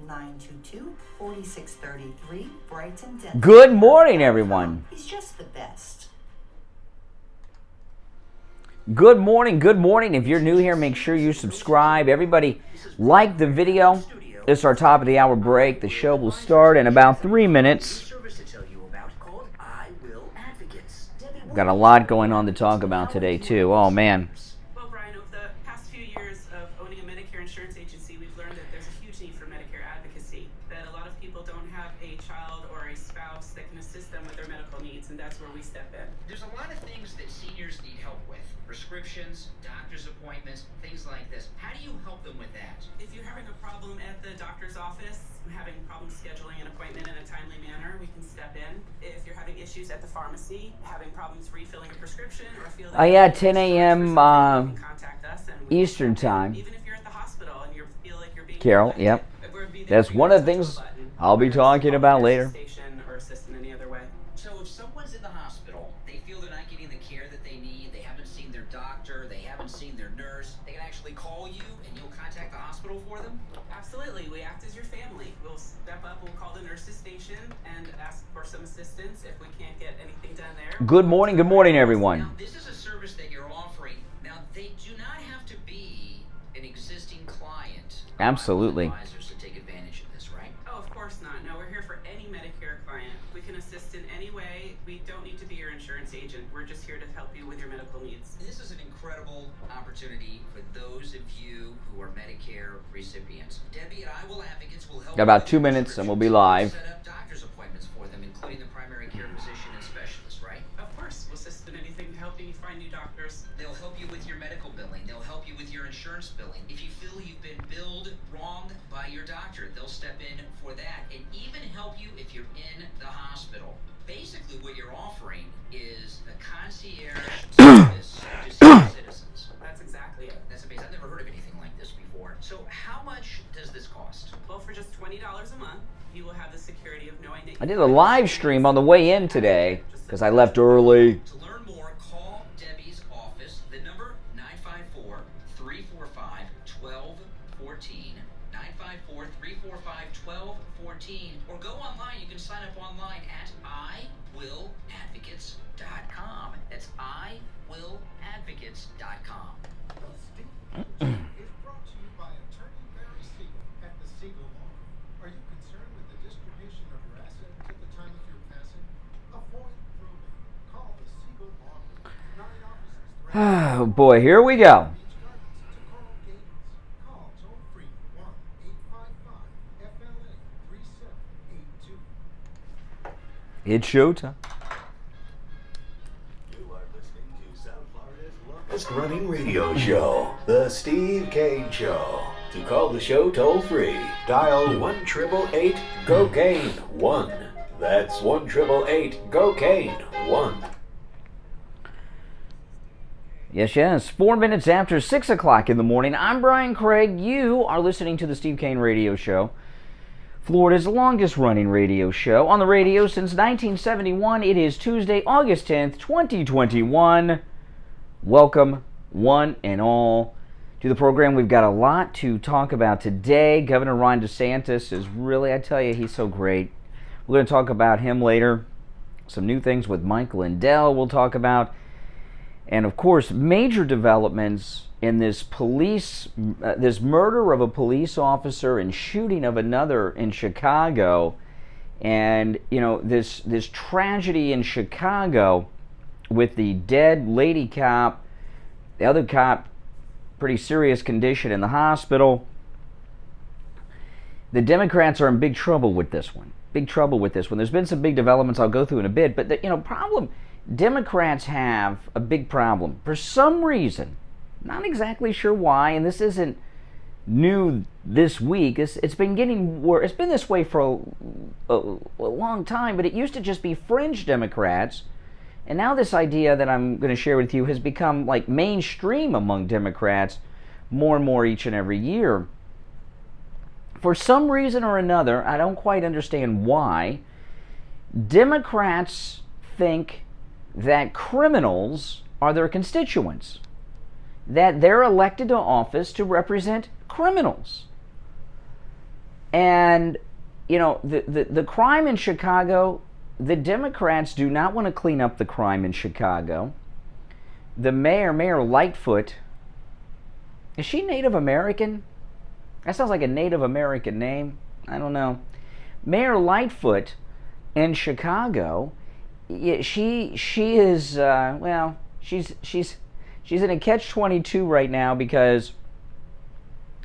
844-922-4633. Brighton Dental. Good morning, everyone. He's just the best. Good morning, good morning. If you're new here, make sure you subscribe. Everybody, like the video. This is our top of the hour break. The show will start in about 3 minutes. We've got a lot going on to talk about today, too. Oh, man. Well, Brian, over the past few years of owning a Medicare insurance agency, we've learned that there's a huge need for Medicare advocacy, that a lot of people don't have a child or a spouse that can assist them with their medical needs, and that's where we step in. There's a lot of things that seniors need help with. Prescriptions, doctor's appointments, things like this. How do you help them with that? If you're having a problem at the doctor's office, having problems scheduling an appointment in a timely manner, we can step in. If you're having issues at the pharmacy, having problems refilling a prescription, or feel that 10 a.m. contact us and Eastern time. Even if you're at the hospital and you feel like you're being Carol, yep. That's one of the things I'll be talking about later. Or assist in any other way. So if someone's in the hospital, they feel they're not getting the care that they need, they haven't seen their doctor, they haven't seen their nurse, they can actually call you and you'll contact the hospital for them? Absolutely. We act as your family. We'll step up, we'll call the nurse's station and ask for some assistance if we can't get anything done there. Good morning, everyone. Now, this is a service that you're offering. Now, they do not have to be an existing client. Absolutely. Advisors to take advantage of this, right? Oh, of course not. No, we're here for any Medicare client. We can assist in any way. We don't need to be your insurance agent. We're just here to help you with your medical needs. This is an incredible opportunity for those of you who are Medicare recipients. Debbie and I will advocates will help. Got about 2 minutes and we'll be live. Set up doctor's appointments for them, including the primary care physician and specialist, right? Of course, we'll assist in anything to help you find new doctors. They'll help you with your medical billing. They'll help you with your insurance billing. If you feel you've been billed wrong by your doctor, they'll step in for that and even help you if you're in the hospital. Basically, what you're offering is a concierge service to senior citizens. That's exactly it. That's amazing. I've never heard of anything like this before. So how much does this cost? Well, for just $20 a month, you will have the security of knowing that I did a live stream on the way in today because I left early. To learn more, call Debbie's office. The number 954-345-1214. 954-345-1214. Or go online. You can sign up online at iwilladvocates.com. That's iwilladvocates.com. Is brought to you by Attorney Barry Siegel at the Siegel Law. Are you concerned with the distribution of your assets at the time of your passing? Avoid probate. Call the Siegel Law. 9 offices. Oh boy, here we go. Beach Gardens to Coral Gables. Call toll free 1-855-FLA-3782. It's showtime. You are listening to South Florida's longest running radio show, The Steve Kane Show. To call the show toll free, dial 1-888-GO-CANE-1. That's 1-888-GO-CANE-1. Yes. 4 minutes after 6 o'clock in the morning. I'm Brian Craig. You are listening to the Steve Kane Radio Show, Florida's longest running radio show on the radio since 1971. It is Tuesday, August 10th, 2021. Welcome, one and all, to the program. We've got a lot to talk about today. Governor Ron DeSantis is really, I tell you, he's so great. We're going to talk about him later. Some new things with Mike Lindell we'll talk about. And of course, major developments in this this murder of a police officer and shooting of another in Chicago. And, you know, this tragedy in Chicago with the dead lady cop, the other cop, pretty serious condition in the hospital. The Democrats are in big trouble with this one. Big trouble with this one. There's been some big developments I'll go through in a bit, but Democrats have a big problem. For some reason, not exactly sure why, and this isn't new this week. It's been getting worse. It's been this way for a long time, but it used to just be fringe Democrats. And now this idea that I'm going to share with you has become like mainstream among Democrats more and more each and every year. For some reason or another, I don't quite understand why, Democrats think that criminals are their constituents, that they're elected to office to represent criminals. And, you know, the crime in Chicago, the Democrats do not want to clean up the crime in Chicago. The Mayor Lightfoot, is she Native American? That sounds like a Native American name. I don't know. Mayor Lightfoot in Chicago, she is well, she's in a catch-22 right now because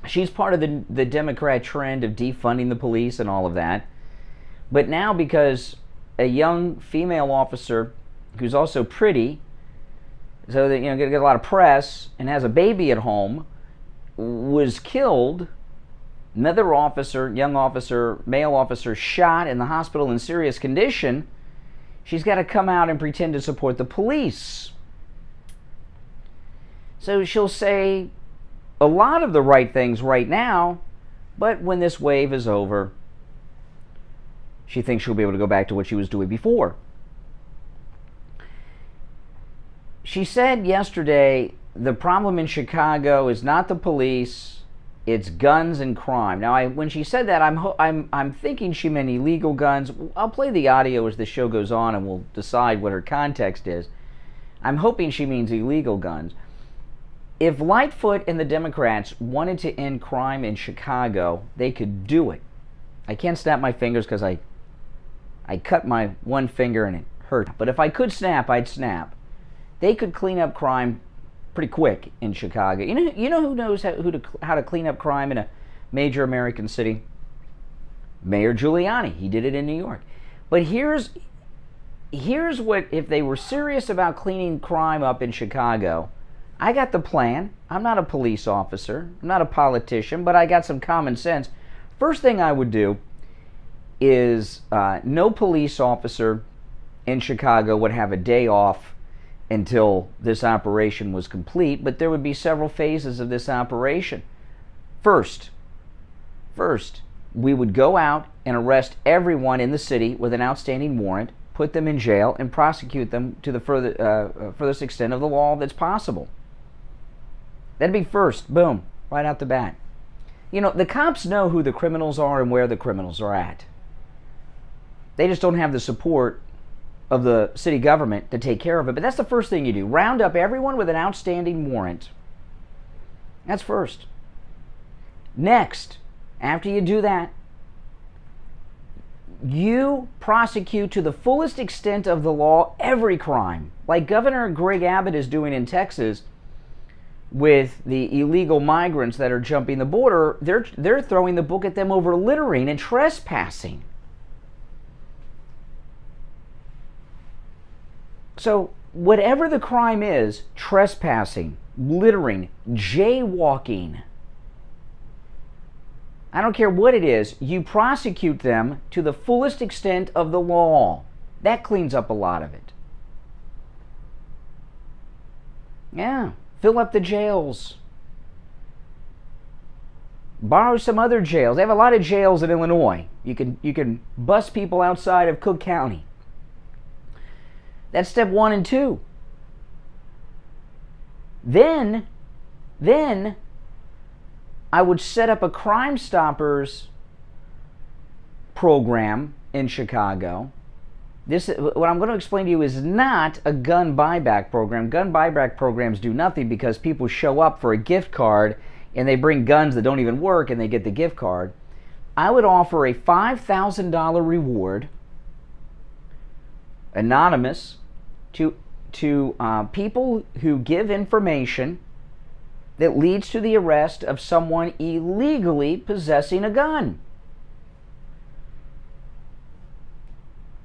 she's part of the Democrat trend of defunding the police and all of that. But now because a young female officer who's also pretty, so that, you know, get a lot of press, and has a baby at home, was killed. Another officer, young officer, male officer, shot in the hospital in serious condition. She's got to come out and pretend to support the police. So she'll say a lot of the right things right now, but when this wave is over, she thinks she'll be able to go back to what she was doing before. She said yesterday the problem in Chicago is not the police, it's guns and crime. Now, when she said that, I'm thinking she meant illegal guns. I'll play the audio as the show goes on, and we'll decide what her context is. I'm hoping she means illegal guns. If Lightfoot and the Democrats wanted to end crime in Chicago, they could do it. I can't snap my fingers because I cut my one finger and it hurt. But if I could snap, I'd snap. They could clean up crime pretty quick in Chicago. You know who knows how to clean up crime in a major American city? Mayor Giuliani. He did it in New York. But here's what, if they were serious about cleaning crime up in Chicago, I got the plan. I'm not a police officer. I'm not a politician, but I got some common sense. First thing I would do is no police officer in Chicago would have a day off until this operation was complete, but there would be several phases of this operation. First, we would go out and arrest everyone in the city with an outstanding warrant, put them in jail, and prosecute them to the furthest extent of the law that's possible. That'd be first, boom, right out the bat. You know, the cops know who the criminals are and where the criminals are at. They just don't have the support of the city government to take care of it. But that's the first thing you do. Round up everyone with an outstanding warrant. That's first. Next, after you do that, you prosecute to the fullest extent of the law every crime. Like Governor Greg Abbott is doing in Texas with the illegal migrants that are jumping the border. They're throwing the book at them over littering and trespassing. So whatever the crime is, trespassing, littering, jaywalking, I don't care what it is, you prosecute them to the fullest extent of the law. That cleans up a lot of it. Yeah, fill up the jails. Borrow some other jails. They have a lot of jails in Illinois. You can bust people outside of Cook County. That's step 1 and 2. Then I would set up a Crime Stoppers program in Chicago. What I'm going to explain to you is not a gun buyback program. Gun buyback programs do nothing because people show up for a gift card and they bring guns that don't even work and they get the gift card. I would offer a $5,000 reward, anonymous, to people who give information that leads to the arrest of someone illegally possessing a gun.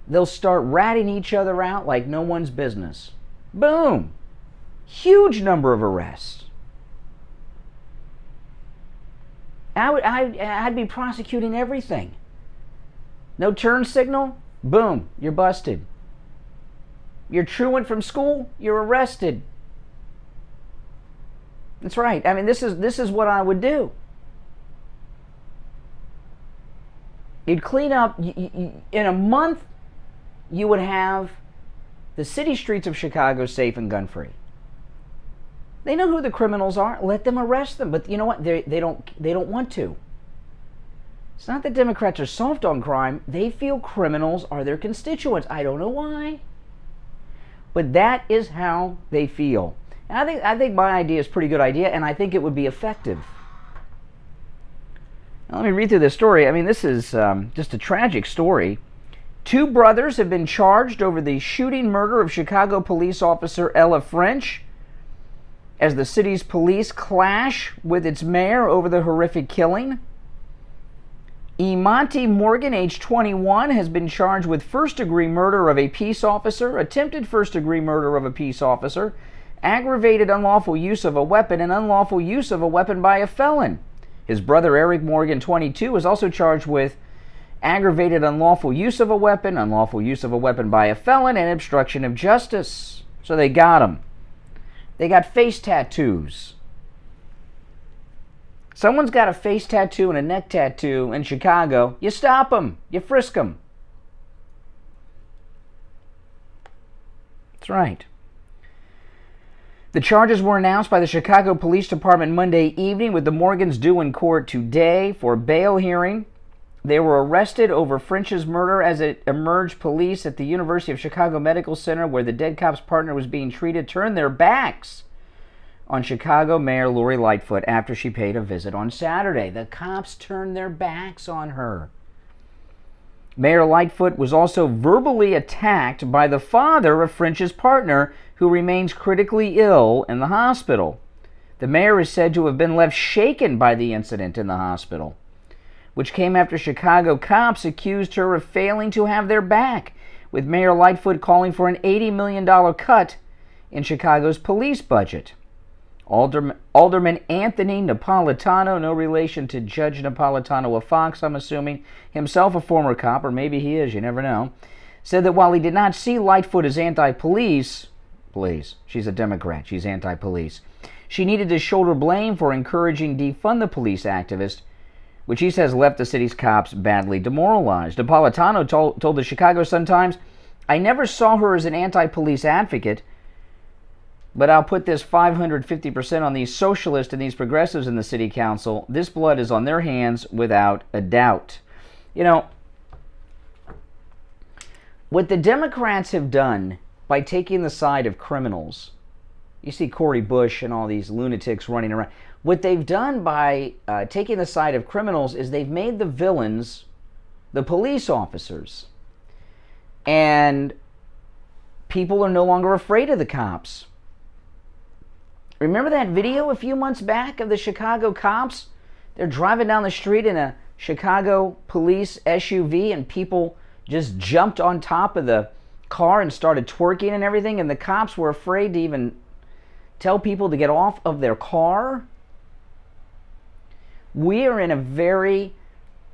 They'll start ratting each other out like no one's business. Boom! Huge number of arrests. I'd be prosecuting everything. No turn signal? Boom, you're busted. You're truant from school? You're arrested. That's right. I mean, this is what I would do. You'd clean up, in a month, you would have the city streets of Chicago safe and gun-free. They know who the criminals are. Let them arrest them. But you know what? They don't want to. It's not that Democrats are soft on crime. They feel criminals are their constituents. I don't know why. But that is how they feel. And I think my idea is a pretty good idea, and I think it would be effective. Now, let me read through this story. I mean, this is just a tragic story. 2 brothers have been charged over the shooting murder of Chicago police officer Ella French as the city's police clash with its mayor over the horrific killing. Emonte Morgan, age 21, has been charged with first-degree murder of a peace officer, attempted first-degree murder of a peace officer, aggravated unlawful use of a weapon, and unlawful use of a weapon by a felon. His brother, Eric Morgan, 22, is also charged with aggravated unlawful use of a weapon by a felon, and obstruction of justice. So they got him. They got face tattoos. Someone's got a face tattoo and a neck tattoo in Chicago. You stop them. You frisk them. That's right. The charges were announced by the Chicago Police Department Monday evening, with the Morgans due in court today for a bail hearing. They were arrested over French's murder as it emerged. Police at the University of Chicago Medical Center, where the dead cop's partner was being treated, turned their backs on Chicago Mayor Lori Lightfoot after she paid a visit on Saturday. The cops turned their backs on her. Mayor Lightfoot was also verbally attacked by the father of French's partner, who remains critically ill in the hospital. The mayor is said to have been left shaken by the incident in the hospital, which came after Chicago cops accused her of failing to have their back, with Mayor Lightfoot calling for an $80 million cut in Chicago's police budget. Alderman Anthony Napolitano, no relation to Judge Napolitano of Fox, I'm assuming, himself a former cop, or maybe he is, you never know, said that while he did not see Lightfoot as anti-police, she's a Democrat, she's anti-police, she needed to shoulder blame for encouraging defund the police activist, which he says left the city's cops badly demoralized. Napolitano told the Chicago Sun-Times, "I never saw her as an anti-police advocate, but I'll put this 550% on these socialists and these progressives in the city council. This blood is on their hands without a doubt." You know, what the Democrats have done by taking the side of criminals, you see Cori Bush and all these lunatics running around, what they've done by taking the side of criminals is they've made the villains the police officers. And people are no longer afraid of the cops. Remember that video a few months back of the Chicago cops? They're driving down the street in a Chicago police SUV, and people just jumped on top of the car and started twerking and everything, and the cops were afraid to even tell people to get off of their car. We are in a very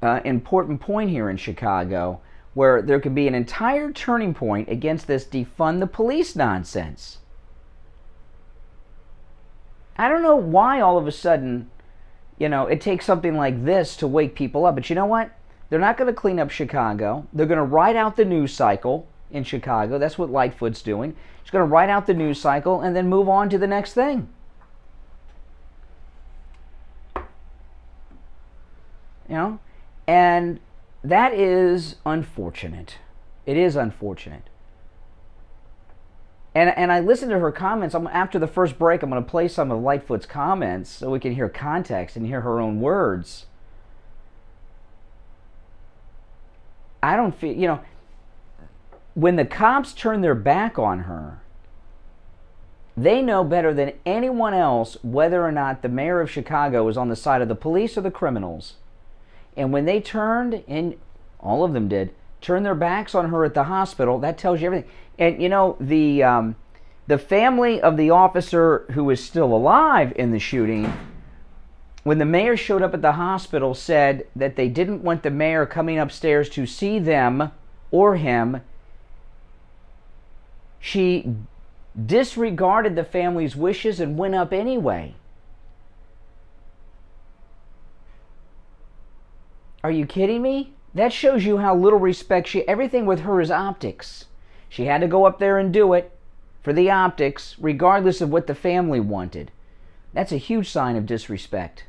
important point here in Chicago, where there could be an entire turning point against this defund the police nonsense. I don't know why all of a sudden, it takes something like this to wake people up. But you know what? They're not going to clean up Chicago. They're going to ride out the news cycle in Chicago. That's what Lightfoot's doing. He's going to ride out the news cycle and then move on to the next thing. And that is unfortunate. It is unfortunate. And I listened to her comments. After the first break, I'm going to play some of Lightfoot's comments so we can hear context and hear her own words. I don't feel, when the cops turn their back on her, they know better than anyone else whether or not the mayor of Chicago is on the side of the police or the criminals. And when they turned, and all of them did, turn their backs on her at the hospital, that tells you everything. And the family of the officer who is still alive in the shooting, when the mayor showed up at the hospital, said that they didn't want the mayor coming upstairs to see them or him. She disregarded the family's wishes and went up anyway. Are you kidding me? That shows you how little respect everything with her is optics. She had to go up there and do it for the optics, regardless of what the family wanted. That's a huge sign of disrespect.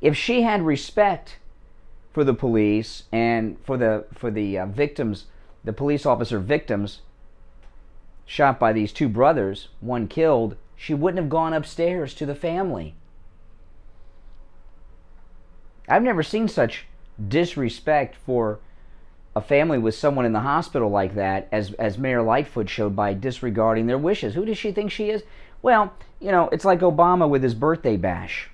If she had respect for the police and for the victims, the police officer victims shot by these two brothers, one killed, she wouldn't have gone upstairs to the family. I've never seen such disrespect for a family with someone in the hospital like that as Mayor Lightfoot showed by disregarding their wishes. Who does she think she is? Well, you know, it's like Obama with his birthday bash.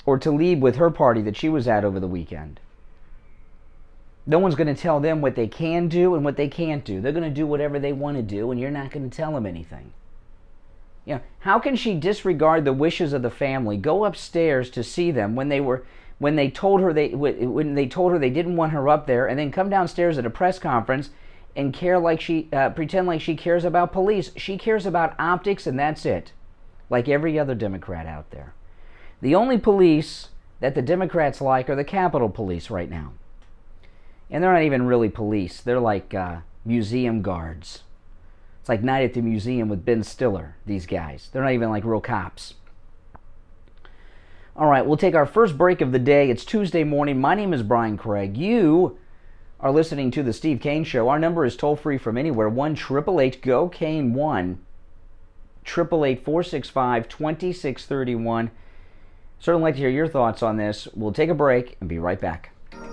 Or Tlaib with her party that she was at over the weekend. No one's going to tell them what they can do and what they can't do. They're going to do whatever they want to do, and you're not going to tell them anything. You know, how can she disregard the wishes of the family, go upstairs to see them when they told her they didn't want her up there, and then come downstairs at a press conference and pretend like she cares about police? She cares about optics, and that's it. Like every other Democrat out there. The only police that the Democrats like are the Capitol Police right now. And they're not even really police. They're like museum guards. It's like Night at the Museum with Ben Stiller, these guys. They're not even like real cops. All right, we'll take our first break of the day. It's Tuesday morning. My name is Brian Craig. You are listening to The Steve Kane Show. Our number is toll-free from anywhere, 1-888-GO-KANE, 1-888-465-2631. Certainly like to hear your thoughts on this. We'll take a break and be right back.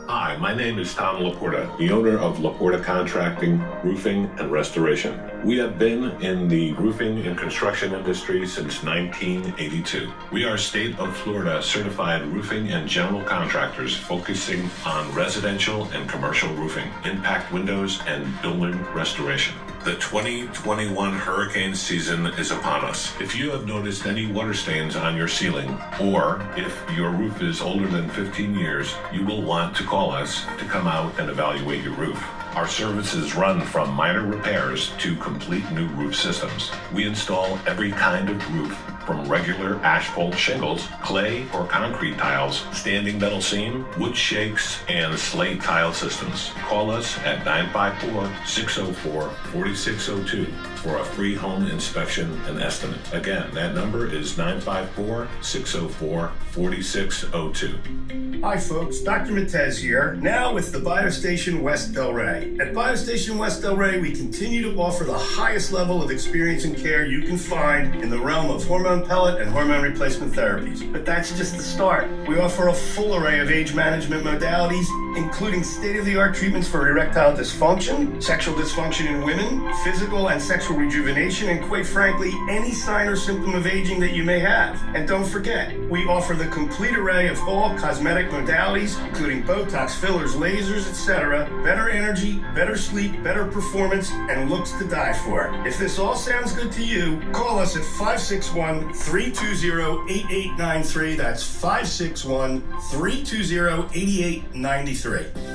Hi, my name is Tom Laporta, the owner of Laporta Contracting, Roofing, and Restoration. We have been in the roofing and construction industry since 1982. We are state of Florida certified roofing and general contractors focusing on residential and commercial roofing, impact windows, and building restoration. The 2021 hurricane season is upon us. If you have noticed any water stains on your ceiling, or if your roof is older than 15 years, you will want to call us to come out and evaluate your roof. Our services run from minor repairs to complete new roof systems. We install every kind of roof, from regular asphalt shingles, clay or concrete tiles, standing metal seam, wood shakes, and slate tile systems. Call us at 954-604-4602 for a free home inspection and estimate. Again, that number is 954-604-4602. Hi folks, Dr. Matez here, now with the BioStation West Delray. At BioStation West Delray, we continue to offer the highest level of experience and care you can find in the realm of hormone pellet and hormone replacement therapies. But that's just the start. We offer a full array of age management modalities, including state-of-the-art treatments for erectile dysfunction, sexual dysfunction in women, physical and sexual rejuvenation, and quite frankly, any sign or symptom of aging that you may have. And don't forget, we offer the complete array of all cosmetic modalities, including Botox, fillers, lasers, etc. Better energy, better sleep, better performance, and looks to die for. If this all sounds good to you, call us at 561-320-8893. That's 561-320-8893.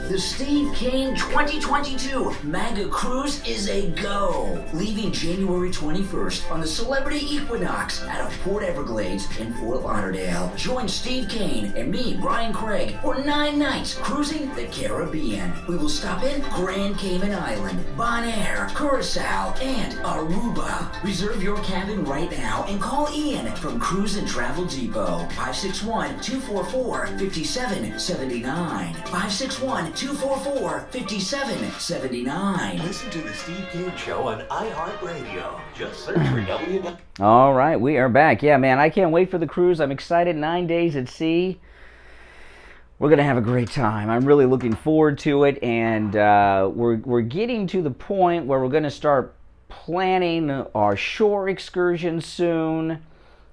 The Steve Kane 2022 MAGA Cruise is a go. Leaving January 21st on the Celebrity Equinox out of Port Everglades in Fort Lauderdale. Join Steve Kane and me, Brian Craig, for 9 nights cruising the Caribbean. We will stop in Grand Cayman Island, Bonaire, Curacao, and Aruba. Reserve your cabin right now and call Ian from Cruise and Travel Depot. 561-244-5779. 561-244-5779. Listen to the Steve Kane Show on iHeartRadio. Just search for W. All right, we are back. Yeah, man, I can't wait for the cruise. I'm excited. 9 days at sea. We're going to have a great time. I'm really looking forward to it, and we're getting to the point where we're going to start planning our shore excursion soon.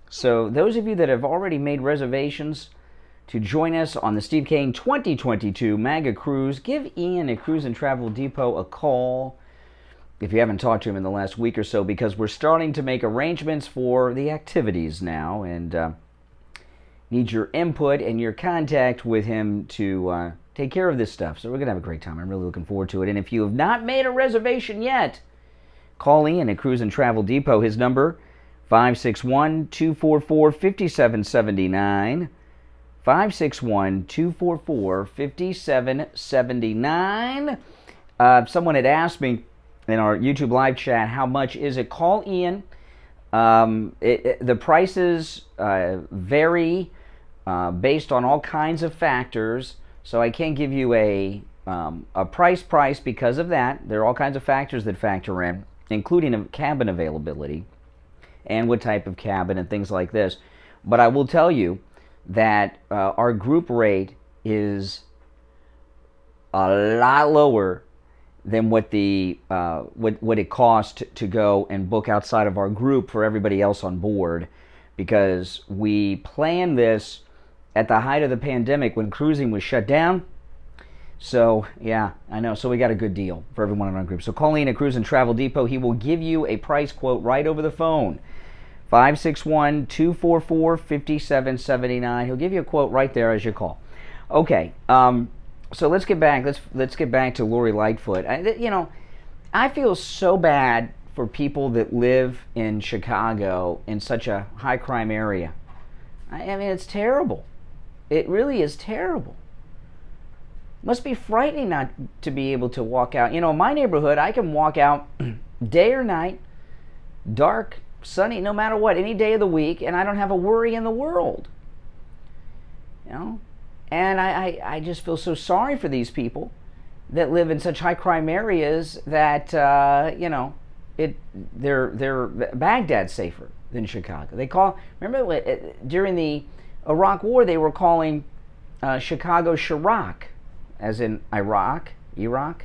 So those of you that have already made reservations to join us on the Steve Kane 2022 MAGA Cruise, give Ian at Cruise and Travel Depot a call if you haven't talked to him in the last week or so, because we're starting to make arrangements for the activities now, and need your input and your contact with him to take care of this stuff. So we're going to have a great time. I'm really looking forward to it. And if you have not made a reservation yet, call Ian at Cruise and Travel Depot. His number, 561-244-5779. 561-244-5779. Someone had asked me in our YouTube live chat, how much is it? Call Ian. The prices vary based on all kinds of factors. So I can't give you a price because of that. There are all kinds of factors that factor in, including cabin availability and what type of cabin and things like this. But I will tell you that our group rate is a lot lower than what the what it costs to go and book outside of our group for everybody else on board, because we planned this at the height of the pandemic when cruising was shut down. So yeah, I know. So we got a good deal for everyone in our group. So call in a Cruise and Travel Depot. He will give you a price quote right over the phone. 561-244-5779. He'll give you a quote right there as you call. Okay. So let's get back. Let's get back to Lori Lightfoot. I feel so bad for people that live in Chicago in such a high crime area. I mean, it's terrible. It really is terrible. Must be frightening not to be able to walk out. In my neighborhood, I can walk out day or night, dark, sunny, no matter what, any day of the week, and I don't have a worry in the world. And I just feel so sorry for these people that live in such high crime areas that they're Baghdad's safer than Chicago. Remember during the Iraq War, they were calling Chicago Chirac, as in Iraq. You're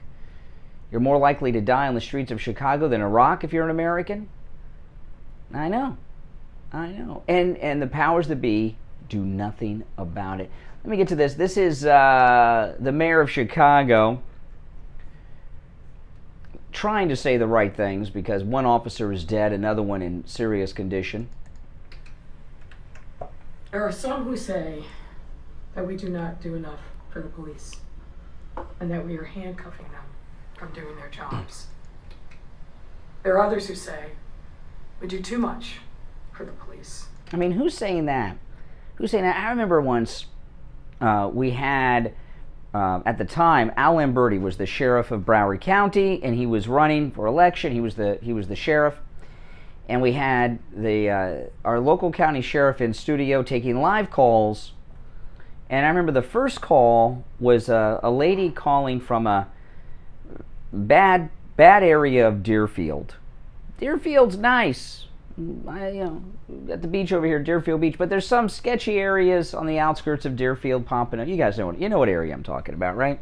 more likely to die on the streets of Chicago than Iraq if you're an American. I know. And the powers that be do nothing about it. Let me get to this. This is the mayor of Chicago trying to say the right things, because one officer is dead, another one in serious condition. There are some who say that we do not do enough for the police and that we are handcuffing them from doing their jobs. There are others who say we do too much for the police. I mean, who's saying that? I remember once we had, at the time, Al Lamberti was the sheriff of Broward County, and he was running for election. He was the sheriff, and we had our local county sheriff in studio taking live calls. And I remember the first call was a lady calling from a bad area of Deerfield. Deerfield's nice. At the beach over here, Deerfield Beach, but there's some sketchy areas on the outskirts of Deerfield, Pompano. You guys know what area I'm talking about, right?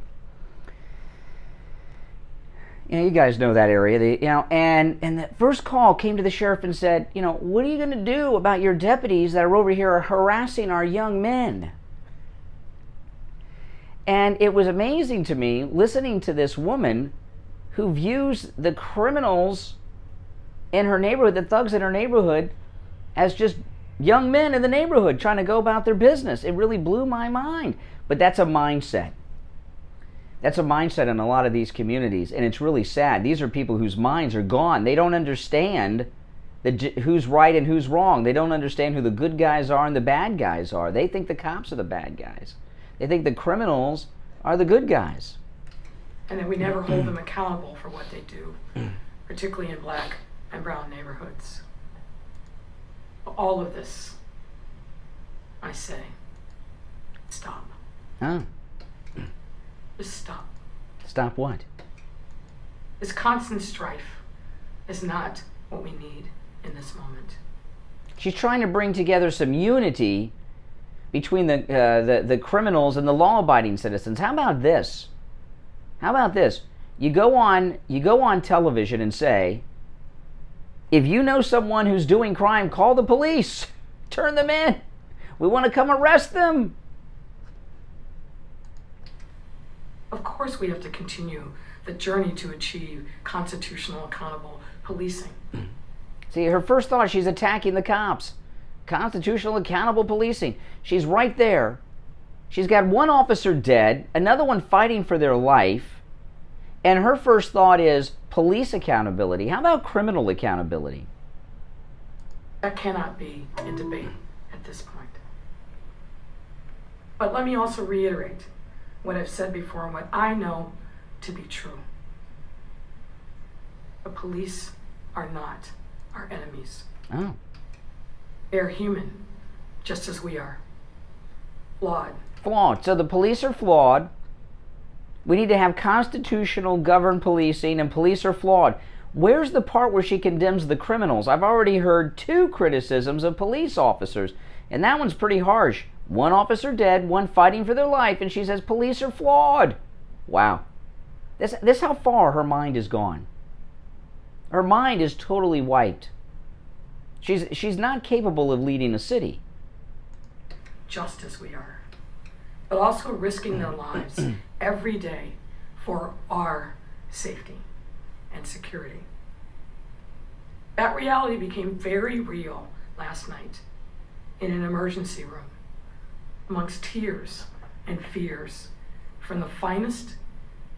You guys know that area. And the first call came to the sheriff and said, what are you going to do about your deputies that are over here harassing our young men? And it was amazing to me listening to this woman who views the criminals in her neighborhood, the thugs in her neighborhood, as just young men in the neighborhood trying to go about their business. It really blew my mind. But that's a mindset. That's a mindset in a lot of these communities, and it's really sad. These are people whose minds are gone. They don't understand who's right and who's wrong. They don't understand who the good guys are and the bad guys are. They think the cops are the bad guys. They think the criminals are the good guys. And that we never hold them accountable for what they do, particularly in black and brown neighborhoods. All of this, I say, stop. Oh. Just stop. Stop what? This constant strife is not what we need in this moment. She's trying to bring together some unity between the criminals and the law-abiding citizens. How about this? You go on television and say, if you know someone who's doing crime, call the police. Turn them in. We want to come arrest them. Of course we have to continue the journey to achieve constitutional accountable policing. See, her first thought, she's attacking the cops. Constitutional accountable policing. She's right there. She's got one officer dead, another one fighting for their life, and her first thought is police accountability. How about criminal accountability? That cannot be in debate at this point. But let me also reiterate what I've said before and what I know to be true. The police are not our enemies. Oh. They're human, just as we are. Flawed. Flawed. So the police are flawed. We need to have constitutional governed policing, and police are flawed. Where's the part where she condemns the criminals? I've already heard 2 criticisms of police officers, and that one's pretty harsh. One officer dead, one fighting for their life, and she says police are flawed. Wow. This how far her mind has gone. Her mind is totally wiped. She's not capable of leading a city. Just as we are. But also risking their lives every day for our safety and security. That reality became very real last night in an emergency room, amongst tears and fears from the finest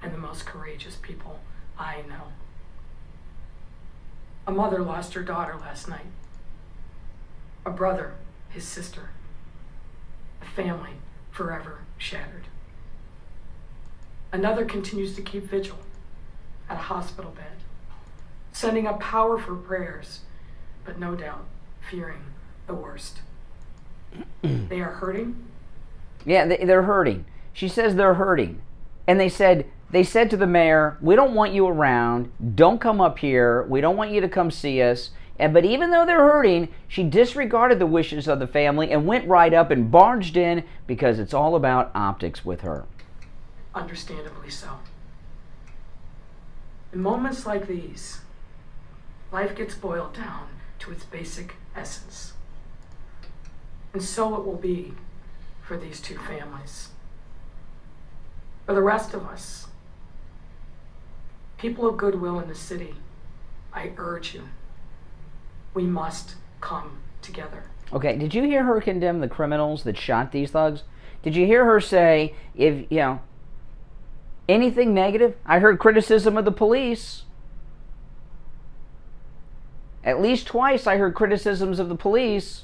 and the most courageous people I know. A mother lost her daughter last night. A brother, his sister. A family forever shattered. Another continues to keep vigil at a hospital bed, sending up powerful prayers, but no doubt fearing the worst. They are hurting. Yeah, they're hurting. She says they're hurting. And they said to the mayor, we don't want you around. Don't come up here. We don't want you to come see us. But even though they're hurting, she disregarded the wishes of the family and went right up and barged in because it's all about optics with her. Understandably so. In moments like these, life gets boiled down to its basic essence. And so it will be for these 2 families. For the rest of us, people of goodwill in the city, I urge you, we must come together. Okay, did you hear her condemn the criminals that shot these thugs? Did you hear her say, anything negative? I heard criticism of the police. At least twice I heard criticisms of the police.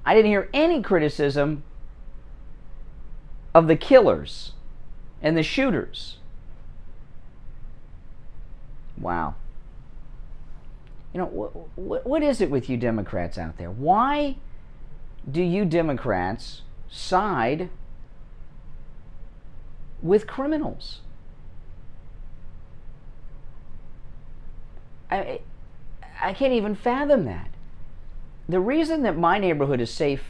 I didn't hear any criticism of the killers and the shooters. Wow. What is it with you Democrats out there? Why do you Democrats side with criminals? I can't even fathom that. The reason that my neighborhood is safe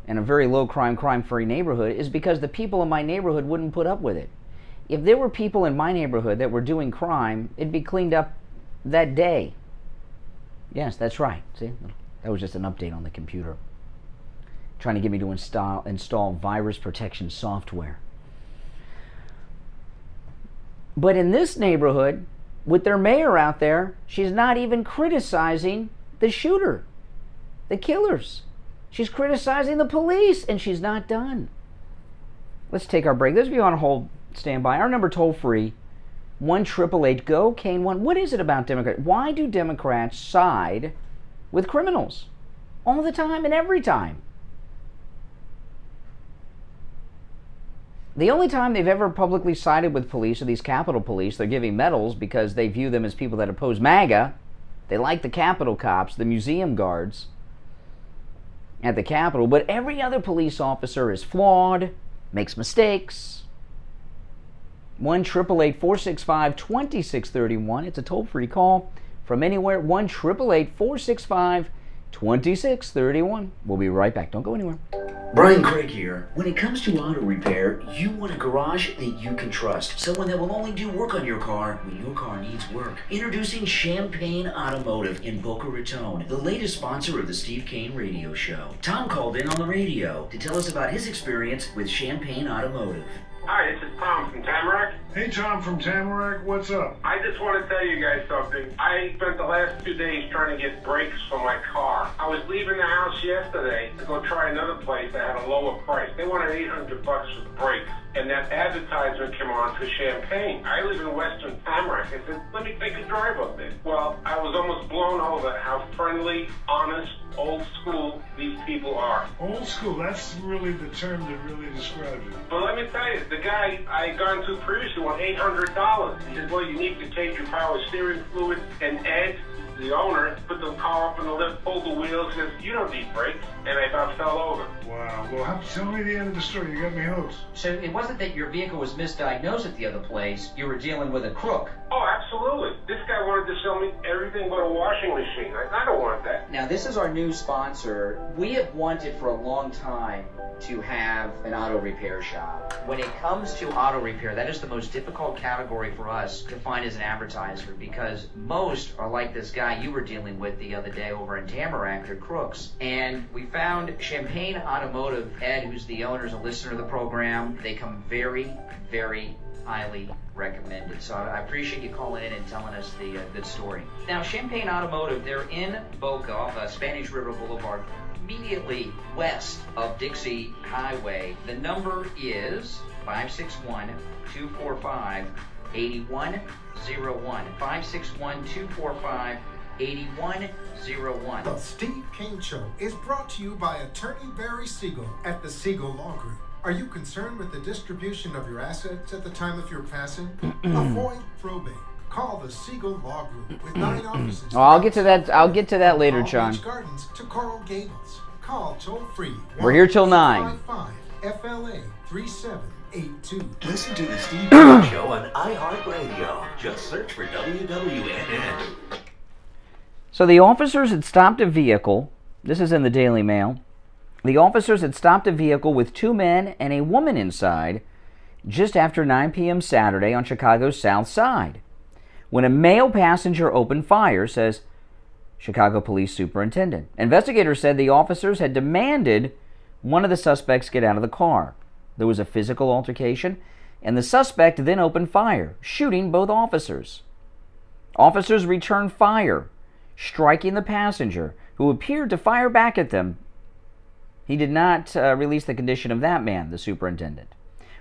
and a very low crime-free neighborhood is because the people in my neighborhood wouldn't put up with it. If there were people in my neighborhood that were doing crime, it'd be cleaned up that day. Yes, that's right. See, that was just an update on the computer. Trying to get me to install virus protection software. But in this neighborhood, with their mayor out there, she's not even criticizing the shooter, the killers. She's criticizing the police, and she's not done. Let's take our break. Those of you on hold, stand by. Our number toll free, 1-888-GO-CANE1. What is it about Democrats? Why do Democrats side with criminals all the time and every time? The only time they've ever publicly sided with police are these Capitol Police. They're giving medals because they view them as people that oppose MAGA. They like the Capitol cops, the museum guards at the Capitol. But every other police officer is flawed, makes mistakes. 1-888-465-2631. It's a toll-free call from anywhere. 1-888-465-2631. We'll be right back. Don't go anywhere. Brian Craig here. When it comes to auto repair, you want a garage that you can trust. Someone that will only do work on your car when your car needs work. Introducing Champagne Automotive in Boca Raton, the latest sponsor of the Steve Kane Radio Show. Tom called in on the radio to tell us about his experience with Champagne Automotive. Hi, this is Tom from Tamarack. Hey, Tom from Tamarack, what's up? I just want to tell you guys something. I spent the last 2 days trying to get brakes for my car. I was leaving the house yesterday to go try another place that had a lower price. They wanted $800 for the brakes. And that advertisement came on for Champagne. I live in Western Tamarack. I said, let me take a drive up there. Well, I was almost blown over how friendly, honest, old school these people are. Old school, that's really the term that really describes it. But let me tell you, the guy I had gone to previously wanted $800. He said, well, you need to change your power steering fluid and add The owner put the car up in the lift, pulled the wheels, says, "You don't need brakes," and I about fell over. Wow. Well, tell me the end of the story. You got me hooked. So it wasn't that your vehicle was misdiagnosed at the other place. You were dealing with a crook. Oh, absolutely. This guy wanted to sell me everything but a washing machine. I don't want that. Now, this is our new sponsor. We have wanted for a long time to have an auto repair shop. When it comes to auto repair, that is the most difficult category for us to find as an advertiser, because most are like this guy you were dealing with the other day over in Tamarack. They're crooks. And we found Champagne Automotive. Ed, who's the owner, is a listener of the program. They come very, very highly recommended. So I appreciate you calling in and telling us the good story. Now, Champagne Automotive, they're in Boca off Spanish River Boulevard, immediately west of Dixie Highway. The number is 561-245-8101. 561-245-8101. The Steve Kane Show is brought to you by Attorney Barry Siegel at the Siegel Law Group. Are you concerned with the distribution of your assets at the time of your passing? Avoid probate. Call the Siegel Law Group with 9 offices. Oh, I'll get to that later, John. Gardens to Coral Gables. Call toll free. We're here till 9. FLA 3782. Listen to the Steve Kane Show on iHeartRadio. Just search for WWNN. So the officers had stopped a vehicle. This is in the Daily Mail. The officers had stopped a vehicle with 2 men and a woman inside just after 9 p.m. Saturday on Chicago's South Side, when a male passenger opened fire, says Chicago Police Superintendent. Investigators said the officers had demanded one of the suspects get out of the car. There was a physical altercation, and the suspect then opened fire, shooting both officers. Officers returned fire, striking the passenger, who appeared to fire back at them. He did not release the condition of that man, the superintendent.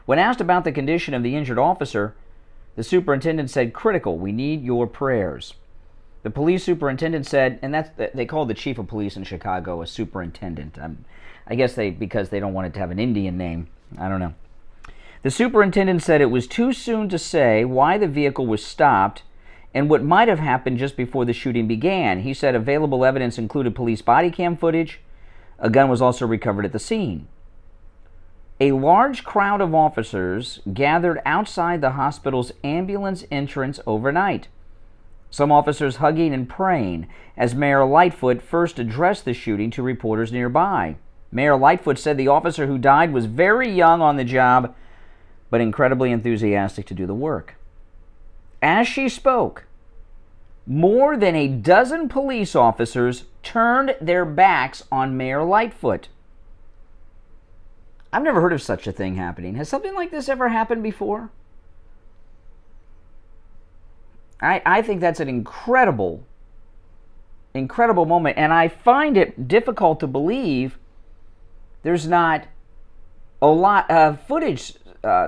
When asked about the condition of the injured officer, the superintendent said, "Critical, we need your prayers." The police superintendent said, and they call the chief of police in Chicago a superintendent. I guess because they don't want it to have an Indian name. I don't know. The superintendent said it was too soon to say why the vehicle was stopped and what might have happened just before the shooting began. He said available evidence included police body cam footage. A gun was also recovered at the scene. A large crowd of officers gathered outside the hospital's ambulance entrance overnight, some officers hugging and praying as Mayor Lightfoot first addressed the shooting to reporters nearby. Mayor Lightfoot said the officer who died was very young on the job, but incredibly enthusiastic to do the work. As she spoke, more than a dozen police officers turned their backs on Mayor Lightfoot. I've never heard of such a thing happening. Has something like this ever happened before? I think that's an incredible moment, and I find it difficult to believe there's not a lot of footage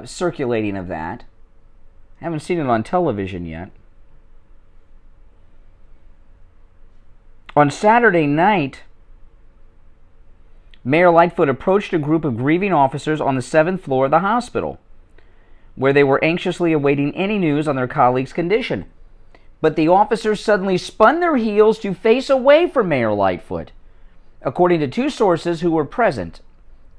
circulating of that. I haven't seen it on television yet. On Saturday night, Mayor Lightfoot approached a group of grieving officers on the 7th floor of the hospital, where they were anxiously awaiting any news on their colleague's condition. But the officers suddenly spun their heels to face away from Mayor Lightfoot, according to 2 sources who were present,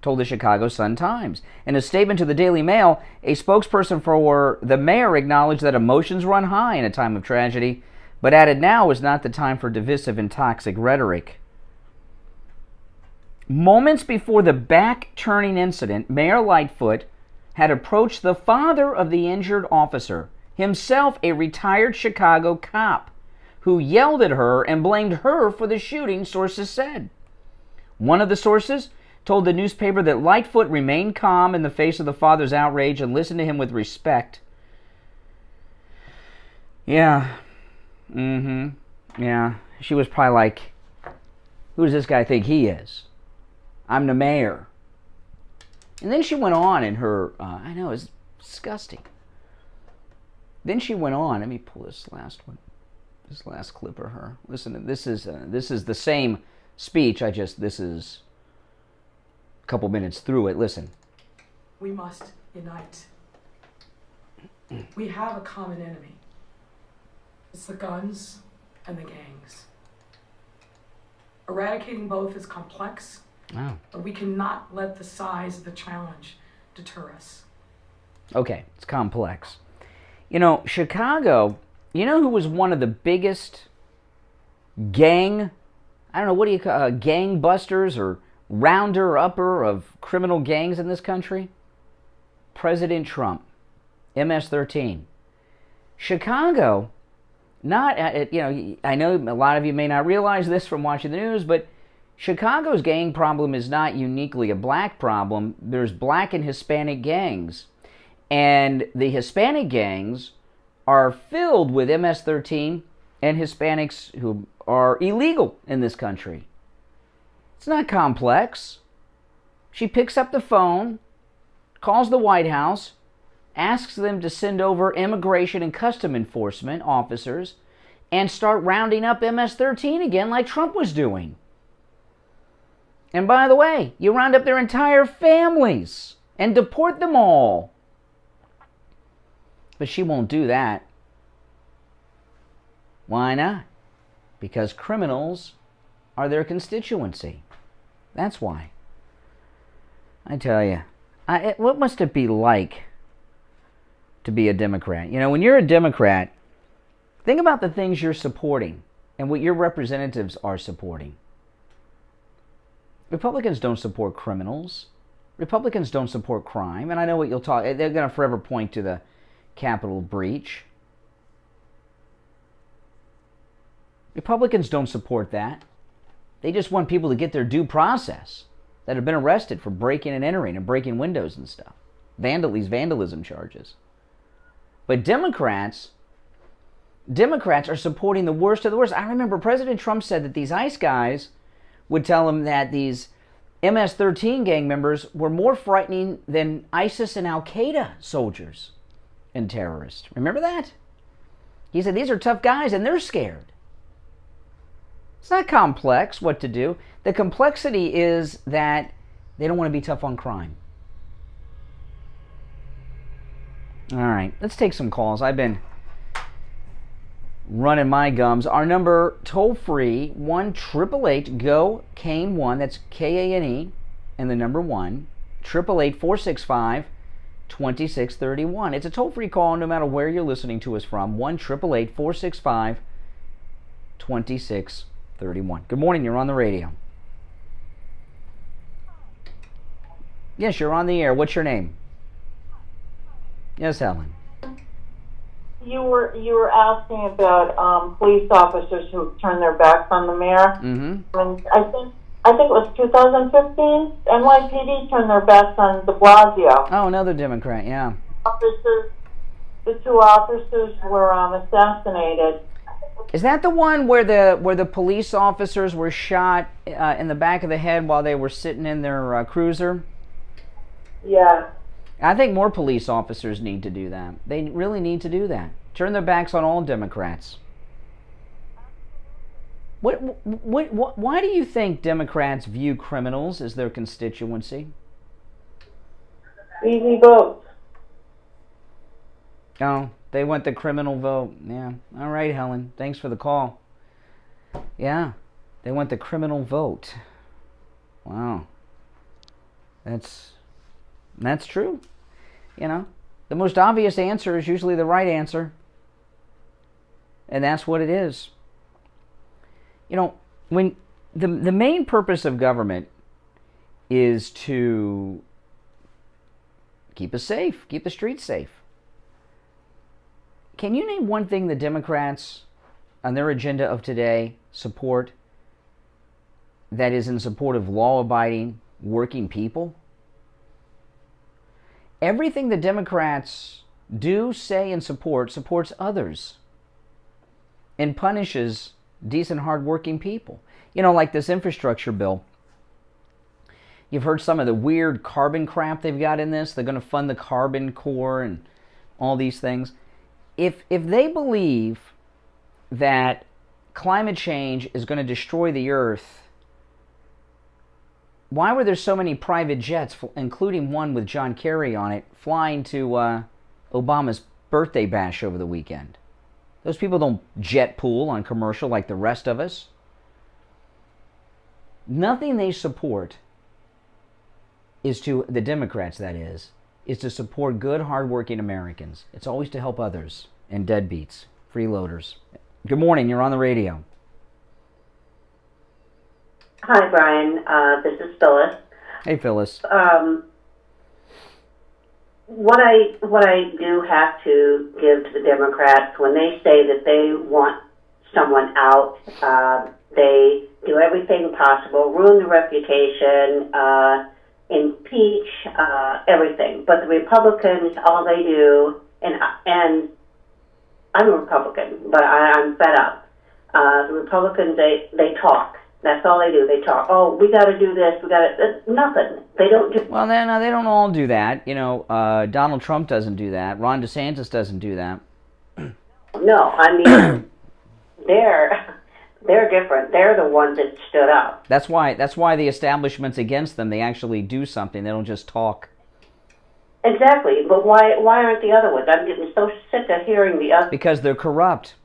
told the Chicago Sun-Times. In a statement to the Daily Mail, a spokesperson for the mayor acknowledged that emotions run high in a time of tragedy, but added now is not the time for divisive and toxic rhetoric. Moments before the back-turning incident, Mayor Lightfoot had approached the father of the injured officer, himself a retired Chicago cop, who yelled at her and blamed her for the shooting, sources said. One of the sources told the newspaper that Lightfoot remained calm in the face of the father's outrage and listened to him with respect. Yeah. Yeah. She was probably like, who does this guy think he is? I'm the mayor. And then she went on in her, I know, it's disgusting. Then she went on, let me pull this last one, this last clip of her. Listen, this is the same speech, this is a couple minutes through it. Listen. We must unite. We have a common enemy. It's the guns and the gangs. Eradicating both is complex, but we cannot let the size of the challenge deter us. Okay, it's complex. You know, Chicago, you know who was one of the biggest gang, I don't know, what do you call gang busters or rounder-upper of criminal gangs in this country? President Trump, MS-13. Chicago, not, you know, I know a lot of you may not realize this from watching the news, but Chicago's gang problem is not uniquely a black problem. There's black and Hispanic gangs. And the Hispanic gangs are filled with MS-13 and Hispanics who are illegal in this country. It's not complex. She picks up the phone, calls the White House, asks them to send over immigration and custom enforcement officers and start rounding up MS-13 again like Trump was doing. And by the way, you round up their entire families and deport them all. But she won't do that. Why not? Because criminals are their constituency. That's why. I tell you, what must it be like to be a Democrat? You know, when you're a Democrat, think about the things you're supporting and what your representatives are supporting. Republicans don't support criminals. Republicans don't support crime. And I know what you'll talk, they're going to forever point to the Capitol breach. Republicans don't support that. They just want people to get their due process that have been arrested for breaking and entering and breaking windows and stuff. Vandalism charges. But Democrats are supporting the worst of the worst. I remember President Trump said that these ICE guys would tell him that these MS-13 gang members were more frightening than ISIS and Al-Qaeda soldiers and terrorists. Remember that? He said these are tough guys and they're scared. It's not complex what to do. The complexity is that they don't want to be tough on crime. All right, let's take some calls. I've been running my gums. Our number, toll free, 1-888-GO-KANE-1. That's K-A-N-E and the number 1. 888-465-2631. It's a toll free call no matter where you're listening to us from. 1-888-465-2631. Good morning, you're on the radio. Yes, you're on the air. What's your name? Yes, Helen. You were asking about police officers who turned their backs on the mayor. Mm-hmm. And I think it was 2015. NYPD turned their backs on De Blasio. Oh, another Democrat. Yeah. The two officers were assassinated. Is that the one where the police officers were shot in the back of the head while they were sitting in their cruiser? Yeah. I think more police officers need to do that. They really need to do that. Turn their backs on all Democrats. Why do you think Democrats view criminals as their constituency? Easy vote. Oh, they want the criminal vote. Yeah. All right, Helen. Thanks for the call. Yeah, they want the criminal vote. Wow. That's true. You know, the most obvious answer is usually the right answer. And that's what it is. You know, when the main purpose of government is to keep us safe, keep the streets safe. Can you name one thing the Democrats on their agenda of today support that is in support of law-abiding working people? Everything the Democrats do, say, and supports others and punishes decent, hard-working people. You know, like this infrastructure bill. You've heard some of the weird carbon crap they've got in this. They're going to fund the Carbon Corps and all these things. If they believe that climate change is going to destroy the earth, why were there so many private jets, including one with John Kerry on it, flying to Obama's birthday bash over the weekend? Those people don't jet pool on commercial like the rest of us. Nothing they support is to, the Democrats that is to support good, hardworking Americans. It's always to help others and deadbeats, freeloaders. Good morning, you're on the radio. Hi, Brian. This is Phyllis. Hey, Phyllis. What I do have to give to the Democrats, when they say that they want someone out, they do everything possible, ruin the reputation, impeach, everything. But the Republicans, all they do, and I'm a Republican, but I'm fed up. The Republicans, they talk. That's all they do. They talk. Oh, we got to do this. We got to nothing. They don't do. Well, they don't all do that. You know, Donald Trump doesn't do that. Ron DeSantis doesn't do that. No, I mean, they're different. They're the ones that stood up. That's why the establishment's against them. They actually do something. They don't just talk. Exactly. But why aren't the other ones? I'm getting so sick of hearing the other. Because they're corrupt.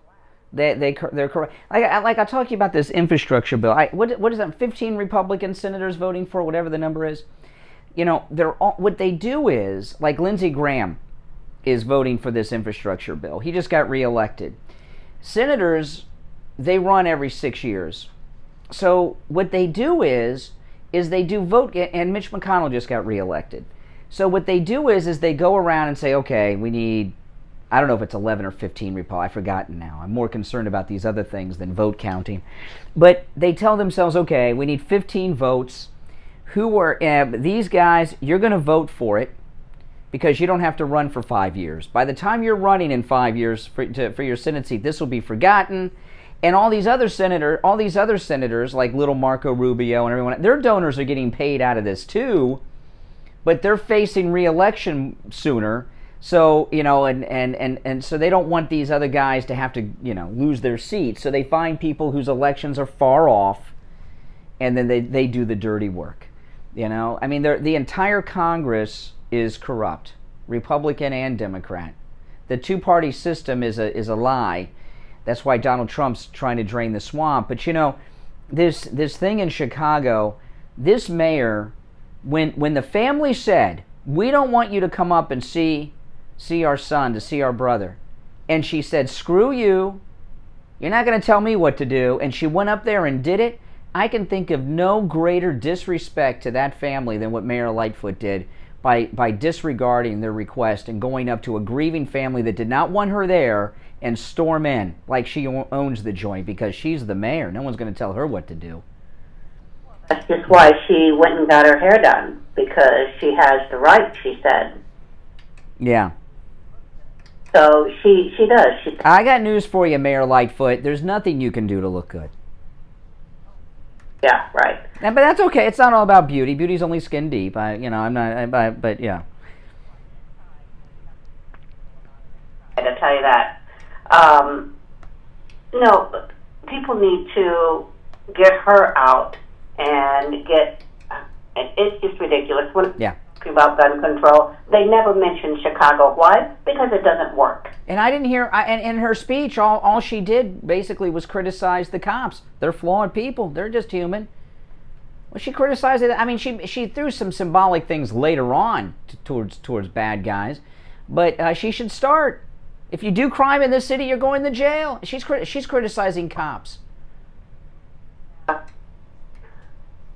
They're corrupt. Like I talk to you about this infrastructure bill. What is that? 15 Republican senators voting for whatever the number is. You know, what they do is, like Lindsey Graham is voting for this infrastructure bill. He just got reelected. Senators, they run every 6 years. So what they do is they do vote, and Mitch McConnell just got reelected. So what they do is they go around and say, okay, we need, I don't know if it's 11 or 15 Republicans. I've forgotten now. I'm more concerned about these other things than vote counting. But they tell themselves, okay, we need 15 votes. Who are these guys? You're going to vote for it because you don't have to run for 5 years. By the time you're running in 5 years for your Senate seat, this will be forgotten. And all these other senators like little Marco Rubio and everyone, their donors are getting paid out of this too, but they're facing re-election sooner. So, you know, and so they don't want these other guys to have to, you know, lose their seats. So they find people whose elections are far off, and then they do the dirty work. You know, I mean, the entire Congress is corrupt, Republican and Democrat. The two-party system is a lie. That's why Donald Trump's trying to drain the swamp. But you know, this thing in Chicago, this mayor, when the family said, we don't want you to come up and see our son, to see our brother. And she said, screw you. You're not going to tell me what to do. And she went up there and did it. I can think of no greater disrespect to that family than what Mayor Lightfoot did by disregarding their request and going up to a grieving family that did not want her there and storm in like she owns the joint because she's the mayor. No one's going to tell her what to do. That's just why she went and got her hair done, because she has the right, she said. Yeah. So she does. I got news for you, Mayor Lightfoot. There's nothing you can do to look good. Yeah, right. But that's okay. It's not all about beauty. Beauty's only skin deep. But yeah. To tell you that. No, people need to get her out and it's just ridiculous. When about gun control, they never mention Chicago. Why? Because it doesn't work. And I didn't hear, and in her speech, all she did basically was criticize the cops. They're flawed people. They're just human. Well, she criticized it. I mean, she threw some symbolic things later on towards bad guys, but she should start. If you do crime in this city, you're going to jail. She's criticizing cops.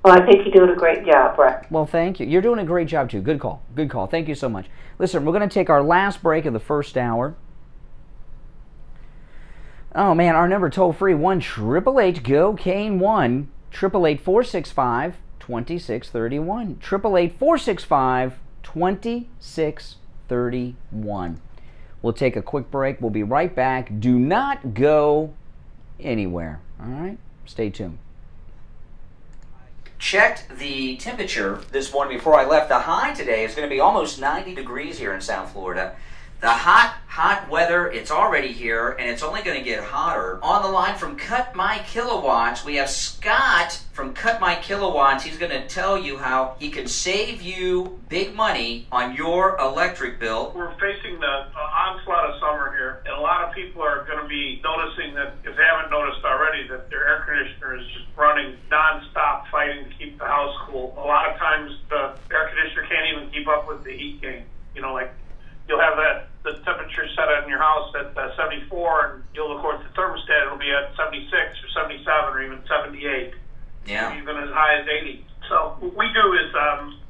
Well, I think you're doing a great job, Brett. Well, thank you. You're doing a great job, too. Good call. Good call. Thank you so much. Listen, we're going to take our last break of the first hour. Oh, man, our number toll-free, 1-888-GO-CANE-1, 888-465-2631, 888-465-2631. We'll take a quick break. We'll be right back. Do not go anywhere. All right? Stay tuned. Checked the temperature this morning before I left. The high today is going to be almost 90 degrees here in South Florida. The hot weather, it's already here, and it's only going to get hotter. On the line from Cut My Kilowatts, we have Scott from Cut My Kilowatts. He's going to tell you how he can save you big money on your electric bill. We're facing the onslaught of summer here, and a lot of people are going to be noticing that, if they haven't noticed already, that their air conditioner is just running nonstop, fighting to keep the house cool. A lot of times the air conditioner can't even keep up with the heat gain. You know, like, you'll have the temperature set in your house at 74, and you'll look at the thermostat, it'll be at 76 or 77 or even 78. Yeah. Even as high as 80. So what we do is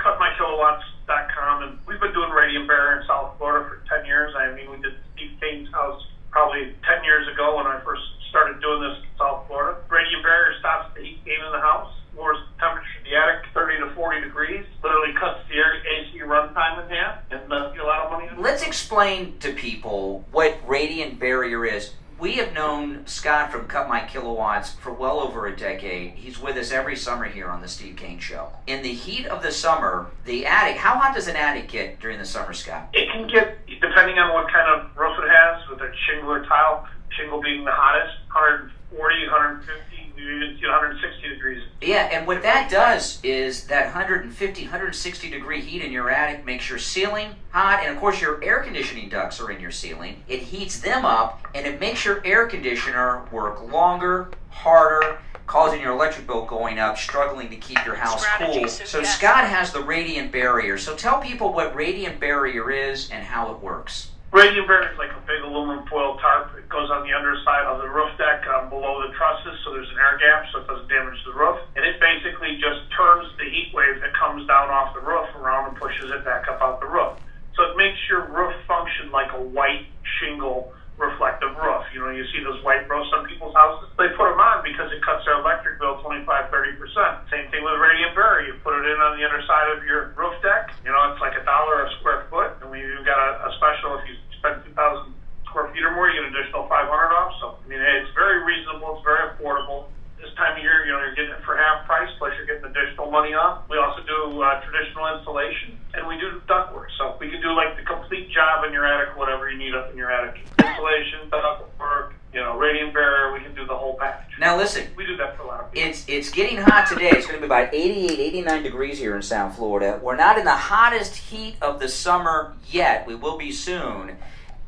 cutmykilowatts.com, and we've been doing radiant barrier in South Florida for 10 years. I mean, we did Steve Kane's house probably 10 years ago when I first started doing this in South Florida. Radiant barrier stops the heat gain in the house, lowers the temperature in the attic 30 to 40 degrees, literally cuts the AC runtime in half, and get a lot of money. Let's explain to people what radiant barrier is. We have known Scott from Cut My Kilowatts for well over a decade. He's with us every summer here on the Steve Kane Show. In the heat of the summer, the attic, how hot does an attic get during the summer, Scott? It can get, depending on what kind of roof it has, with a shingle or tile, shingle being the hottest, 140, 150, even 160 degrees. Yeah, and what that does is that 150, 160 degree heat in your attic makes your ceiling hot, and of course your air conditioning ducts are in your ceiling. It heats them up, and it makes your air conditioner work longer, harder, causing your electric bill going up, struggling to keep your house cool. So Scott has the radiant barrier. So tell people what radiant barrier is and how it works. Radiant barrier is like a big aluminum foil tarp. It goes on the underside of the roof deck below the trusses, so there's an air gap so it doesn't damage the roof. And it basically just turns the heat wave that comes down off the roof around and pushes it back up out the roof. So it makes your roof function like a white shingle reflective roof. You know, you see those white roofs on people's houses. They put them on because it cuts their electric bill 25-30%. Same thing with radiant barrier. You put it in on the underside of your roof deck. You know, it's like $1 a square foot. And we've got a special, if you spend 2,000 square feet or more, you get an additional $500 off. So, I mean, it's very reasonable. It's very affordable. This time of year, you know, you're getting it for half price, plus you're getting additional money off. We also do traditional insulation, and we do ductwork. So we can do, like, the complete job in your attic, whatever you need up in your attic. Insulation, ductwork, you know, radiant barrier, we can do the whole package. Now listen, we do that for a lot of people. It's getting hot today. It's going to be about 88, 89 degrees here in South Florida. We're not in the hottest heat of the summer yet. We will be soon.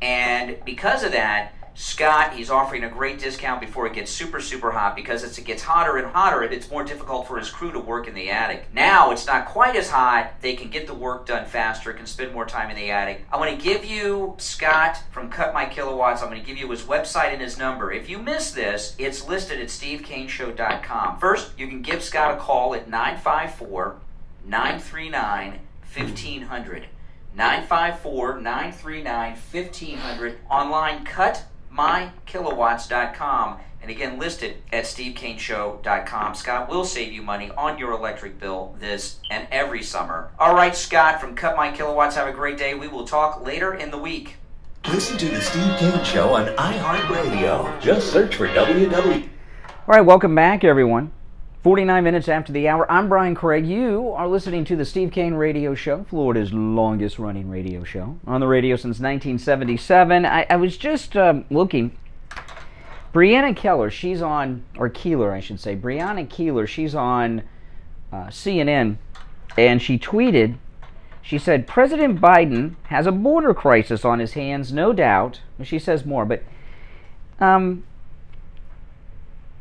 And because of that, Scott, he's offering a great discount before it gets super, super hot, because as it gets hotter and hotter, it's more difficult for his crew to work in the attic. Now, it's not quite as hot. They can get the work done faster, can spend more time in the attic. I want to give you Scott from Cut My Kilowatts. I'm going to give you his website and his number. If you miss this, it's listed at SteveKaneShow.com. First, you can give Scott a call at 954-939-1500. 954-939-1500. Online, cutmykilowatts.com. And again, listed at SteveKaneShow.com. Scott will save you money on your electric bill this and every summer. All right, Scott from Cut My Kilowatts, have a great day. We will talk later in the week. Listen to the Steve Kane Show on iHeartRadio. Just search for WW. All right, welcome back, everyone. 49 minutes after the hour, I'm Brian Craig. You are listening to the Steve Kane Radio Show, Florida's longest-running radio show. On the radio since 1977. I was just looking. Breonna Keeler, she's on, or Keeler, I should say. Breonna Keeler, she's on CNN, and she tweeted, she said, President Biden has a border crisis on his hands, no doubt. She says more, but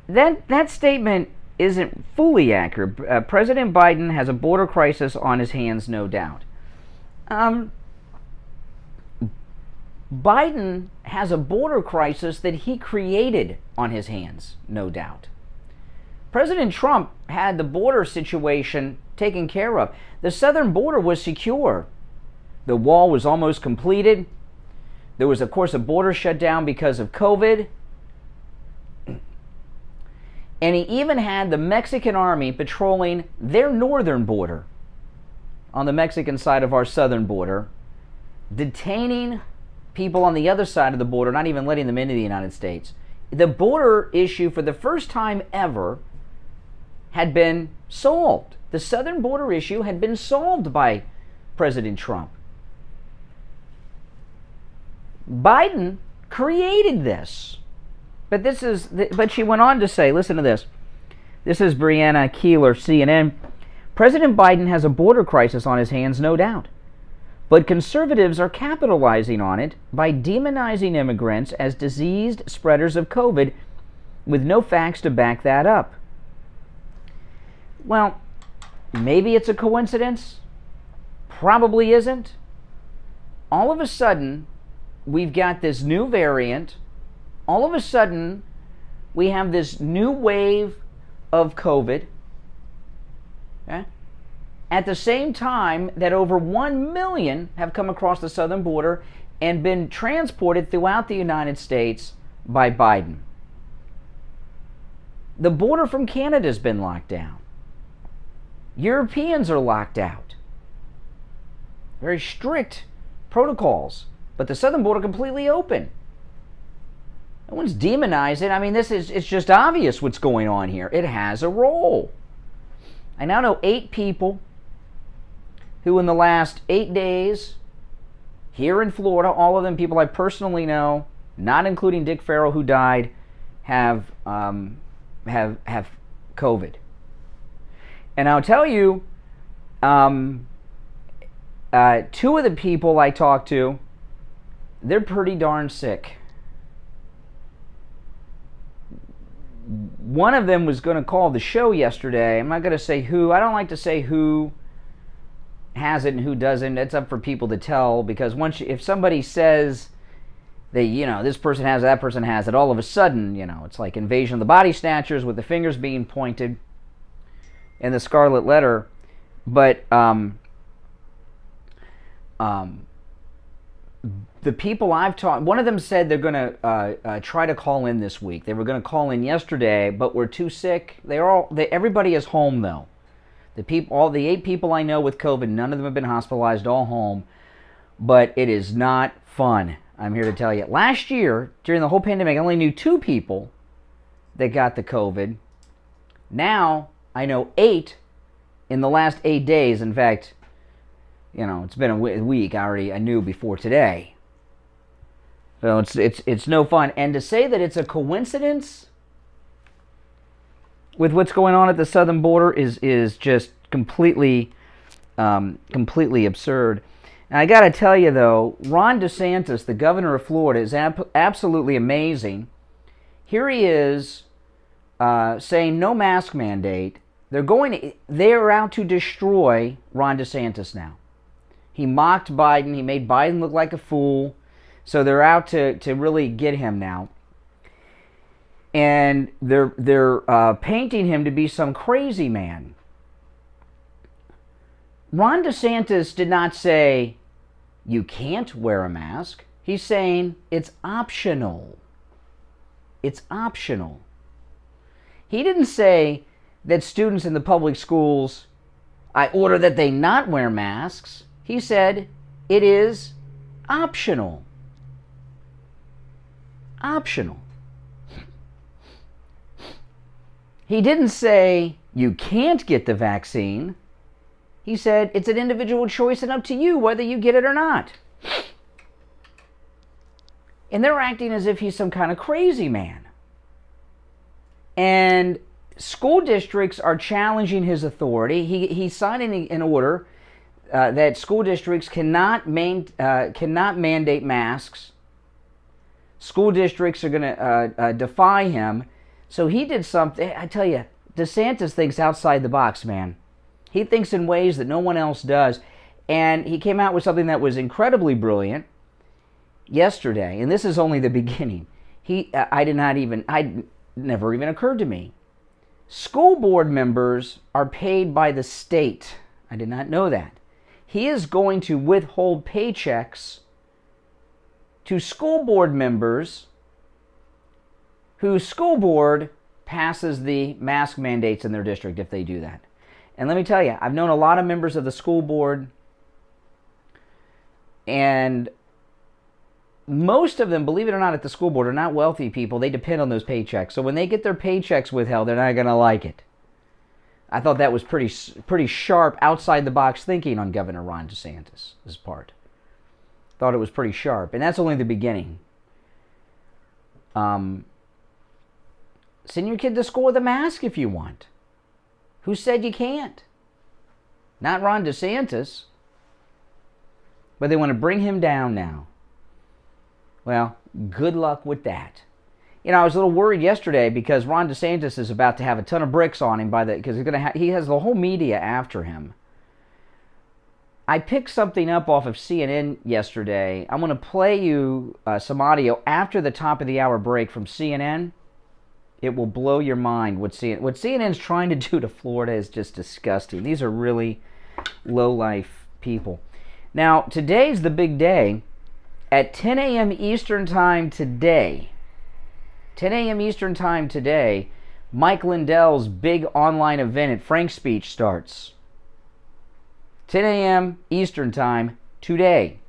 that statement isn't fully accurate. President Biden has a border crisis on his hands, no doubt. Biden has a border crisis that he created on his hands, no doubt. President Trump had the border situation taken care of. The southern border was secure. The wall was almost completed. There was, of course, a border shutdown because of COVID. And he even had the Mexican army patrolling their northern border on the Mexican side of our southern border, detaining people on the other side of the border, not even letting them into the United States. The border issue, for the first time ever, had been solved. The southern border issue had been solved by President Trump. Biden created this. But she went on to say, listen to this. This is Brianna Keeler, CNN. President Biden has a border crisis on his hands, no doubt. But conservatives are capitalizing on it by demonizing immigrants as diseased spreaders of COVID with no facts to back that up. Well, maybe it's a coincidence. Probably isn't. All of a sudden, we've got this new variant. All of a sudden, we have this new wave of COVID. Okay? At the same time that over 1 million have come across the southern border and been transported throughout the United States by Biden. The border from Canada has been locked down. Europeans are locked out. Very strict protocols. But the southern border completely open. No one's demonized it. I mean, it's just obvious what's going on here. It has a role. I now know 8 people who in the last 8 days here in Florida, all of them people I personally know, not including Dick Farrell who died, have COVID. And I'll tell you, 2 of the people I talked to, they're pretty darn sick. One of them was going to call the show yesterday. I'm not going to say who. I don't like to say who has it and who doesn't. It's up for people to tell, because if somebody says that, this person has it, that person has it, all of a sudden, it's like Invasion of the Body Snatchers with the fingers being pointed and the scarlet letter. But the people I've talked, one of them said they're going to try to call in this week. They were going to call in yesterday, but were too sick. Everybody is home though. All the 8 people I know with COVID, none of them have been hospitalized, all home. But it is not fun. I'm here to tell you. Last year, during the whole pandemic, I only knew 2 people that got the COVID. Now I know 8 in the last 8 days. In fact, it's been a week. I knew before today. So it's no fun. And to say that it's a coincidence with what's going on at the southern border is just completely absurd. And I got to tell you though, Ron DeSantis, the governor of Florida, is absolutely amazing. Here he is saying no mask mandate. They're out to destroy Ron DeSantis now. He mocked Biden. He made Biden look like a fool. So they're out to really get him now. And they're painting him to be some crazy man. Ron DeSantis did not say you can't wear a mask. He's saying it's optional. It's optional. He didn't say that students in the public schools, I order that they not wear masks. He said it is optional. Optional. He didn't say you can't get the vaccine. He said it's an individual choice and up to you whether you get it or not. And they're acting as if he's some kind of crazy man. And school districts are challenging his authority. He's signing an order that school districts cannot mandate masks. School districts are going to defy him. So he did something. I tell you, DeSantis thinks outside the box, man. He thinks in ways that no one else does. And he came out with something that was incredibly brilliant yesterday. And this is only the beginning. Never even occurred to me. School board members are paid by the state. I did not know that. He is going to withhold paychecks to school board members whose school board passes the mask mandates in their district if they do that. And let me tell you, I've known a lot of members of the school board, and most of them, believe it or not, at the school board are not wealthy people. They depend on those paychecks. So when they get their paychecks withheld, they're not going to like it. I thought that was pretty sharp, outside-the-box thinking on Governor Ron DeSantis' part. thought it was pretty sharp. And that's only the beginning. Send your kid to school with a mask if you want. Who said you can't? Not Ron DeSantis. But they want to bring him down now. Well, good luck with that. You know, I was a little worried yesterday because Ron DeSantis is about to have a ton of bricks on him because he has the whole media after him. I picked something up off of CNN yesterday. I'm going to play you some audio after the top of the hour break from CNN. It will blow your mind what CNN's trying to do to Florida is just disgusting. These are really low-life people. Now, today's the big day. At 10 a.m. Eastern Time today, 10 a.m. Eastern Time today, Mike Lindell's big online event at Frank's Speech starts. 10 a.m. Eastern Time today.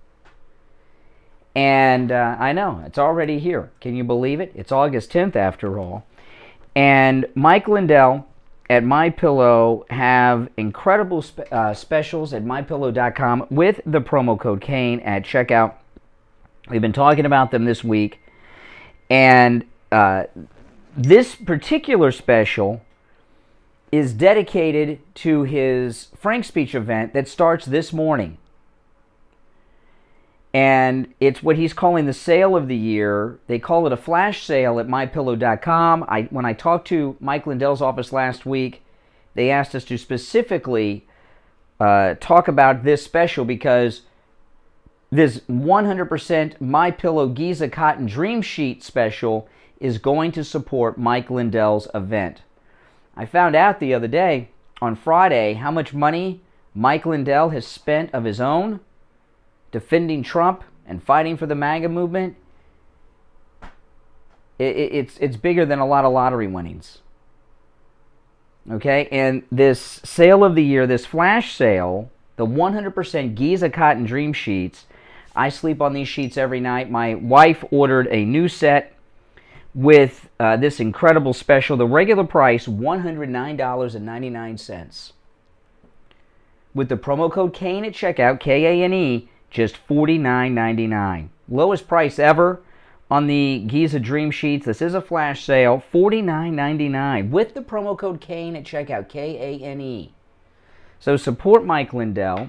And I know, it's already here. Can you believe it? It's August 10th after all. And Mike Lindell at MyPillow have incredible specials at MyPillow.com with the promo code Kane at checkout. We've been talking about them this week. And this particular special is dedicated to his Frank Speech event that starts this morning. And it's what he's calling the sale of the year. They call it a flash sale at MyPillow.com. When I talked to Mike Lindell's office last week, they asked us to specifically talk about this special because this 100% MyPillow Giza Cotton Dream Sheet special is going to support Mike Lindell's event. I found out the other day, on Friday, how much money Mike Lindell has spent of his own defending Trump and fighting for the MAGA movement. It's bigger than a lot of lottery winnings. Okay, and this sale of the year, this flash sale, the 100% Giza Cotton Dream Sheets, I sleep on these sheets every night. My wife ordered a new set with this incredible special. The regular price, $109.99. With the promo code Kane at checkout, K-A-N-E, just $49.99. Lowest price ever on the Giza Dream Sheets. This is a flash sale, $49.99 with the promo code Kane at checkout, K-A-N-E. So support Mike Lindell.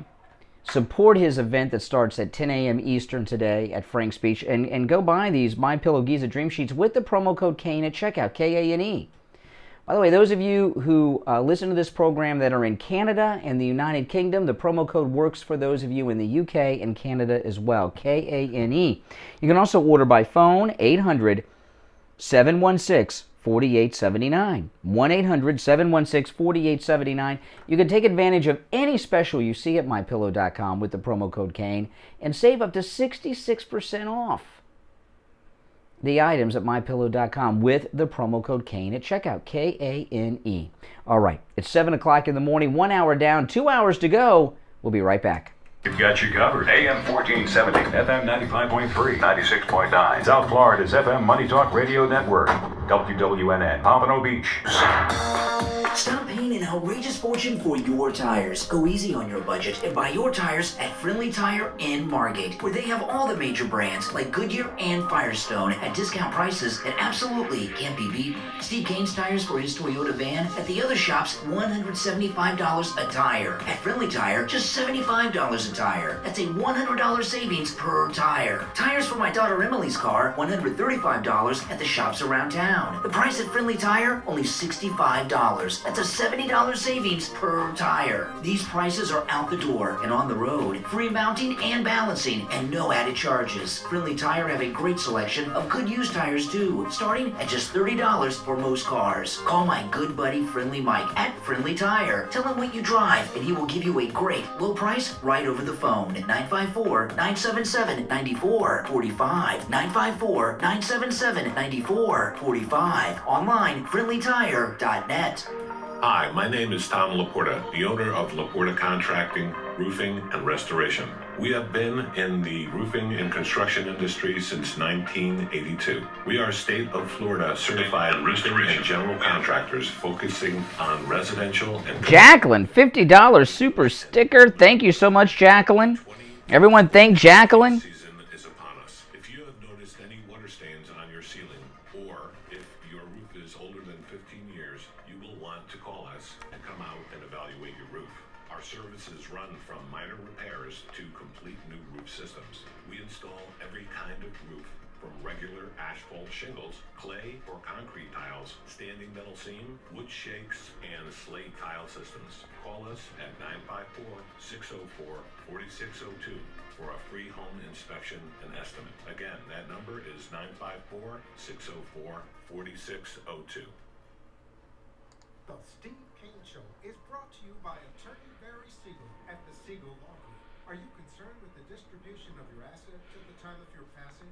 Support his event that starts at 10 a.m. Eastern today at Frank's Speech. And go buy these MyPillow Giza Dream Sheets with the promo code Kane at checkout, K-A-N-E. By the way, those of you who listen to this program that are in Canada and the United Kingdom, the promo code works for those of you in the UK and Canada as well, K-A-N-E. You can also order by phone, 800-716-4879, 1-800-716-4879. You can take advantage of any special you see at MyPillow.com with the promo code Kane and save up to 66% off the items at MyPillow.com with the promo code Kane at checkout, K-A-N-E. All right, it's 7 o'clock in the morning, 1 hour down, 2 hours to go. We'll be right back. We've got you covered. AM 1470, FM 95.3, 96.9. South Florida's FM Money Talk Radio Network. WWNN, Pompano Beach. Stop paying an outrageous fortune for your tires. Go easy on your budget and buy your tires at Friendly Tire in Margate, where they have all the major brands like Goodyear and Firestone at discount prices that absolutely can't be beaten. Steve Kane's tires for his Toyota van at the other shops, $175 a tire. At Friendly Tire, just $75 a tire. That's a $100 savings per tire. Tires for my daughter Emily's car, $135 at the shops around town. The price at Friendly Tire, only $65. That's a $70 savings per tire. These prices are out the door and on the road. Free mounting and balancing and no added charges. Friendly Tire have a great selection of good used tires too, starting at just $30 for most cars. Call my good buddy Friendly Mike at Friendly Tire. Tell him what you drive and he will give you a great low price right over the phone at 954-977-9445. 954-977-9445. Online, friendlytire.net. Hi, my name is Tom Laporta, the owner of Laporta Contracting, Roofing, and Restoration. We have been in the roofing and construction industry since 1982. We are state of Florida certified roofing and general contractors focusing on residential and... Jacqueline, $50 super sticker. Thank you so much, Jacqueline. Everyone thank Jacqueline every kind of roof, from regular asphalt shingles, clay or concrete tiles, standing metal seam, wood shakes, and slate tile systems. Call us at 954-604-4602 for a free home inspection and estimate. Again, that number is 954-604-4602. The Steve Kane Show is brought to you by Attorney Barry Siegel at the Siegel Law Group. Are you concerned with the distribution of your assets at the time of your passing?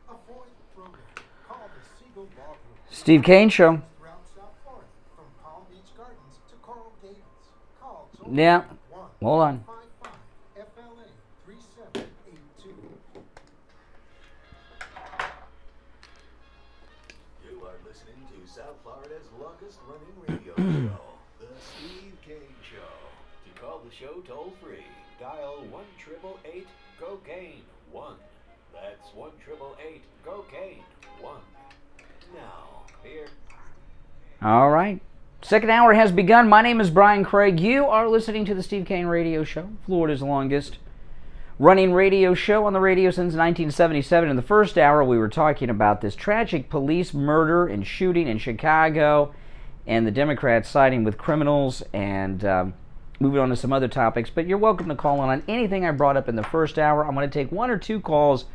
Avoid throwaway. Call the Siegel Law Group. Steve Kane Show. Throughout South Florida, from Palm Beach Gardens to Coral Gables. Call Yeah. Hold on. 155 FLA 3782. You are listening to South Florida's longest running radio show, The Steve Kane Show. To call the show toll free, dial 1-888-COCAINE-1. That's 1-888-COCAINE-1. Now, here. All right. Second hour has begun. My name is Brian Craig. You are listening to the Steve Kane Radio Show, Florida's longest running radio show on the radio since 1977. In the first hour, we were talking about this tragic police murder and shooting in Chicago and the Democrats siding with criminals and moving on to some other topics. But you're welcome to call on anything I brought up in the first hour. I'm going to take one or two calls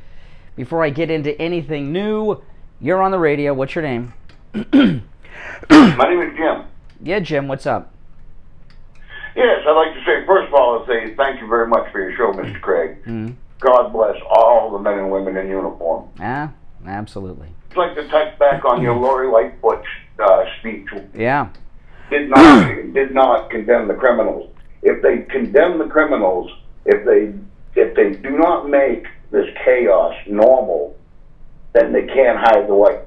before I get into anything new. You're on the radio. What's your name? My name is Jim. Yeah, Jim, what's up? Yes, I'd like to say, first of all, I'd say thank you very much for your show, Mr. Craig. Mm-hmm. God bless all the men and women in uniform. Ah, absolutely. I'd like to touch back on your Lori Lightfoot speech. Yeah. Did not condemn the criminals. If they condemn the criminals, if they do not make this chaos normal, then they can't hide the light.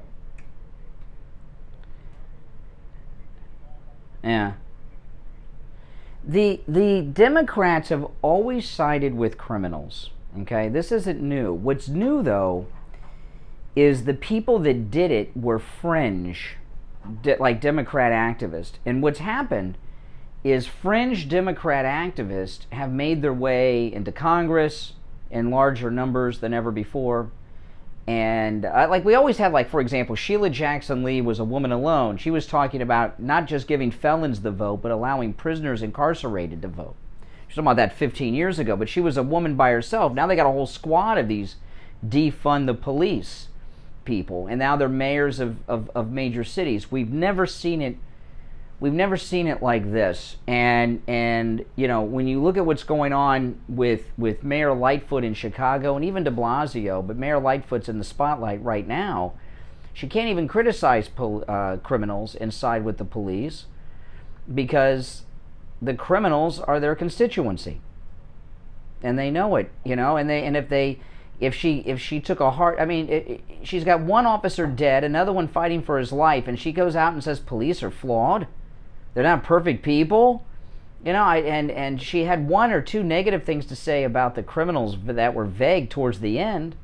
Yeah. The Democrats have always sided with criminals. Okay, this isn't new. What's new, though, is the people that did it were fringe, like Democrat activists. And what's happened is fringe Democrat activists have made their way into Congress in larger numbers than ever before. And like we always had, like, for example, Sheila Jackson Lee was a woman alone. She was talking about not just giving felons the vote, but allowing prisoners incarcerated to vote. She's talking about that 15 years ago, but she was a woman by herself. Now they got a whole squad of these defund the police people, and now they're mayors of major cities. We've never seen it. We've never seen it like this. And you know, when you look at what's going on with Mayor Lightfoot in Chicago and even de Blasio, but Mayor Lightfoot's in the spotlight right now. She can't even criticize criminals and side with the police because the criminals are their constituency, and they know it. You know, if she took a heart, I mean, she's got one officer dead, another one fighting for his life, and she goes out and says police are flawed. They're not perfect people, you know. And she had one or two negative things to say about the criminals that were vague towards the end,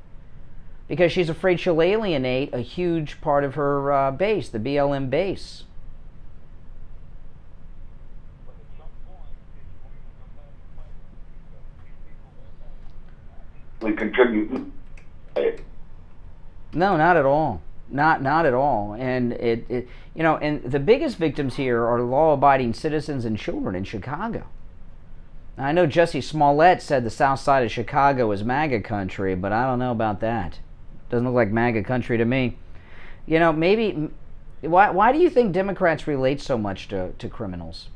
because she's afraid she'll alienate a huge part of her base, the BLM base. We contribute. No, not at all. Not at all. And it you know, and the biggest victims here are law-abiding citizens and children in Chicago. Now, I know Jussie Smollett said the south side of Chicago is MAGA country, but I don't know about that. Doesn't look like MAGA country to me. You know, maybe why do you think Democrats relate so much to criminals?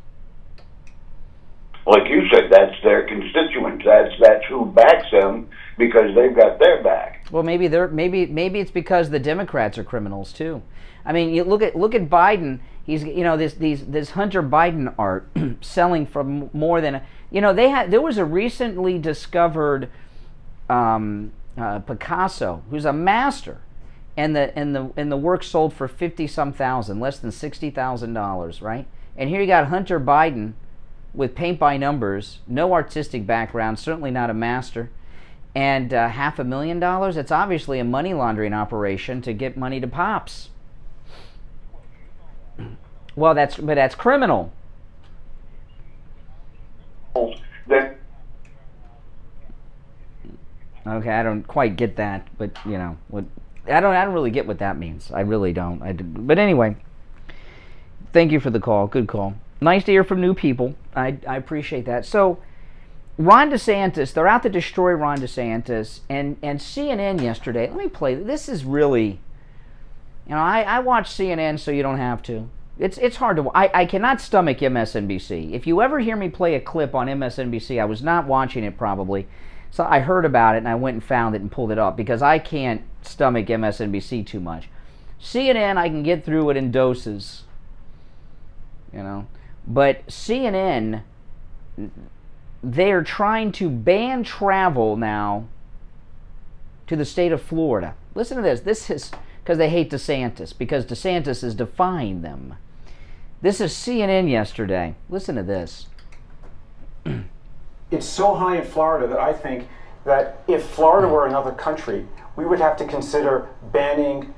Like you said, that's their constituents. That's who backs them because they've got their back. Well, maybe it's because the Democrats are criminals too. I mean, you look at Biden. He's, you know, this Hunter Biden art selling for more than there was a recently discovered Picasso who's a master, and the work sold for $50-some thousand, less than $60,000, right? And here you got Hunter Biden with paint by numbers, no artistic background, certainly not a master, and $500,000. It's obviously a money laundering operation to get money to Pops. Well, that's criminal. Okay, I don't quite get that, but you know, I don't really get what that means. I really don't. But anyway, thank you for the call. Good call. Nice to hear from new people. I appreciate that. So, Ron DeSantis, they're out to destroy Ron DeSantis, and CNN yesterday. Let me play. This is really, you know, I watch CNN so you don't have to. It's hard to. I cannot stomach MSNBC. If you ever hear me play a clip on MSNBC, I was not watching it probably. So I heard about it and I went and found it and pulled it up because I can't stomach MSNBC too much. CNN, I can get through it in doses, you know. But CNN, they're trying to ban travel now to the state of Florida. Listen to this. This is because they hate DeSantis, because DeSantis is defying them. This is CNN yesterday. Listen to this. It's so high in Florida that I think that if Florida were another country, we would have to consider banning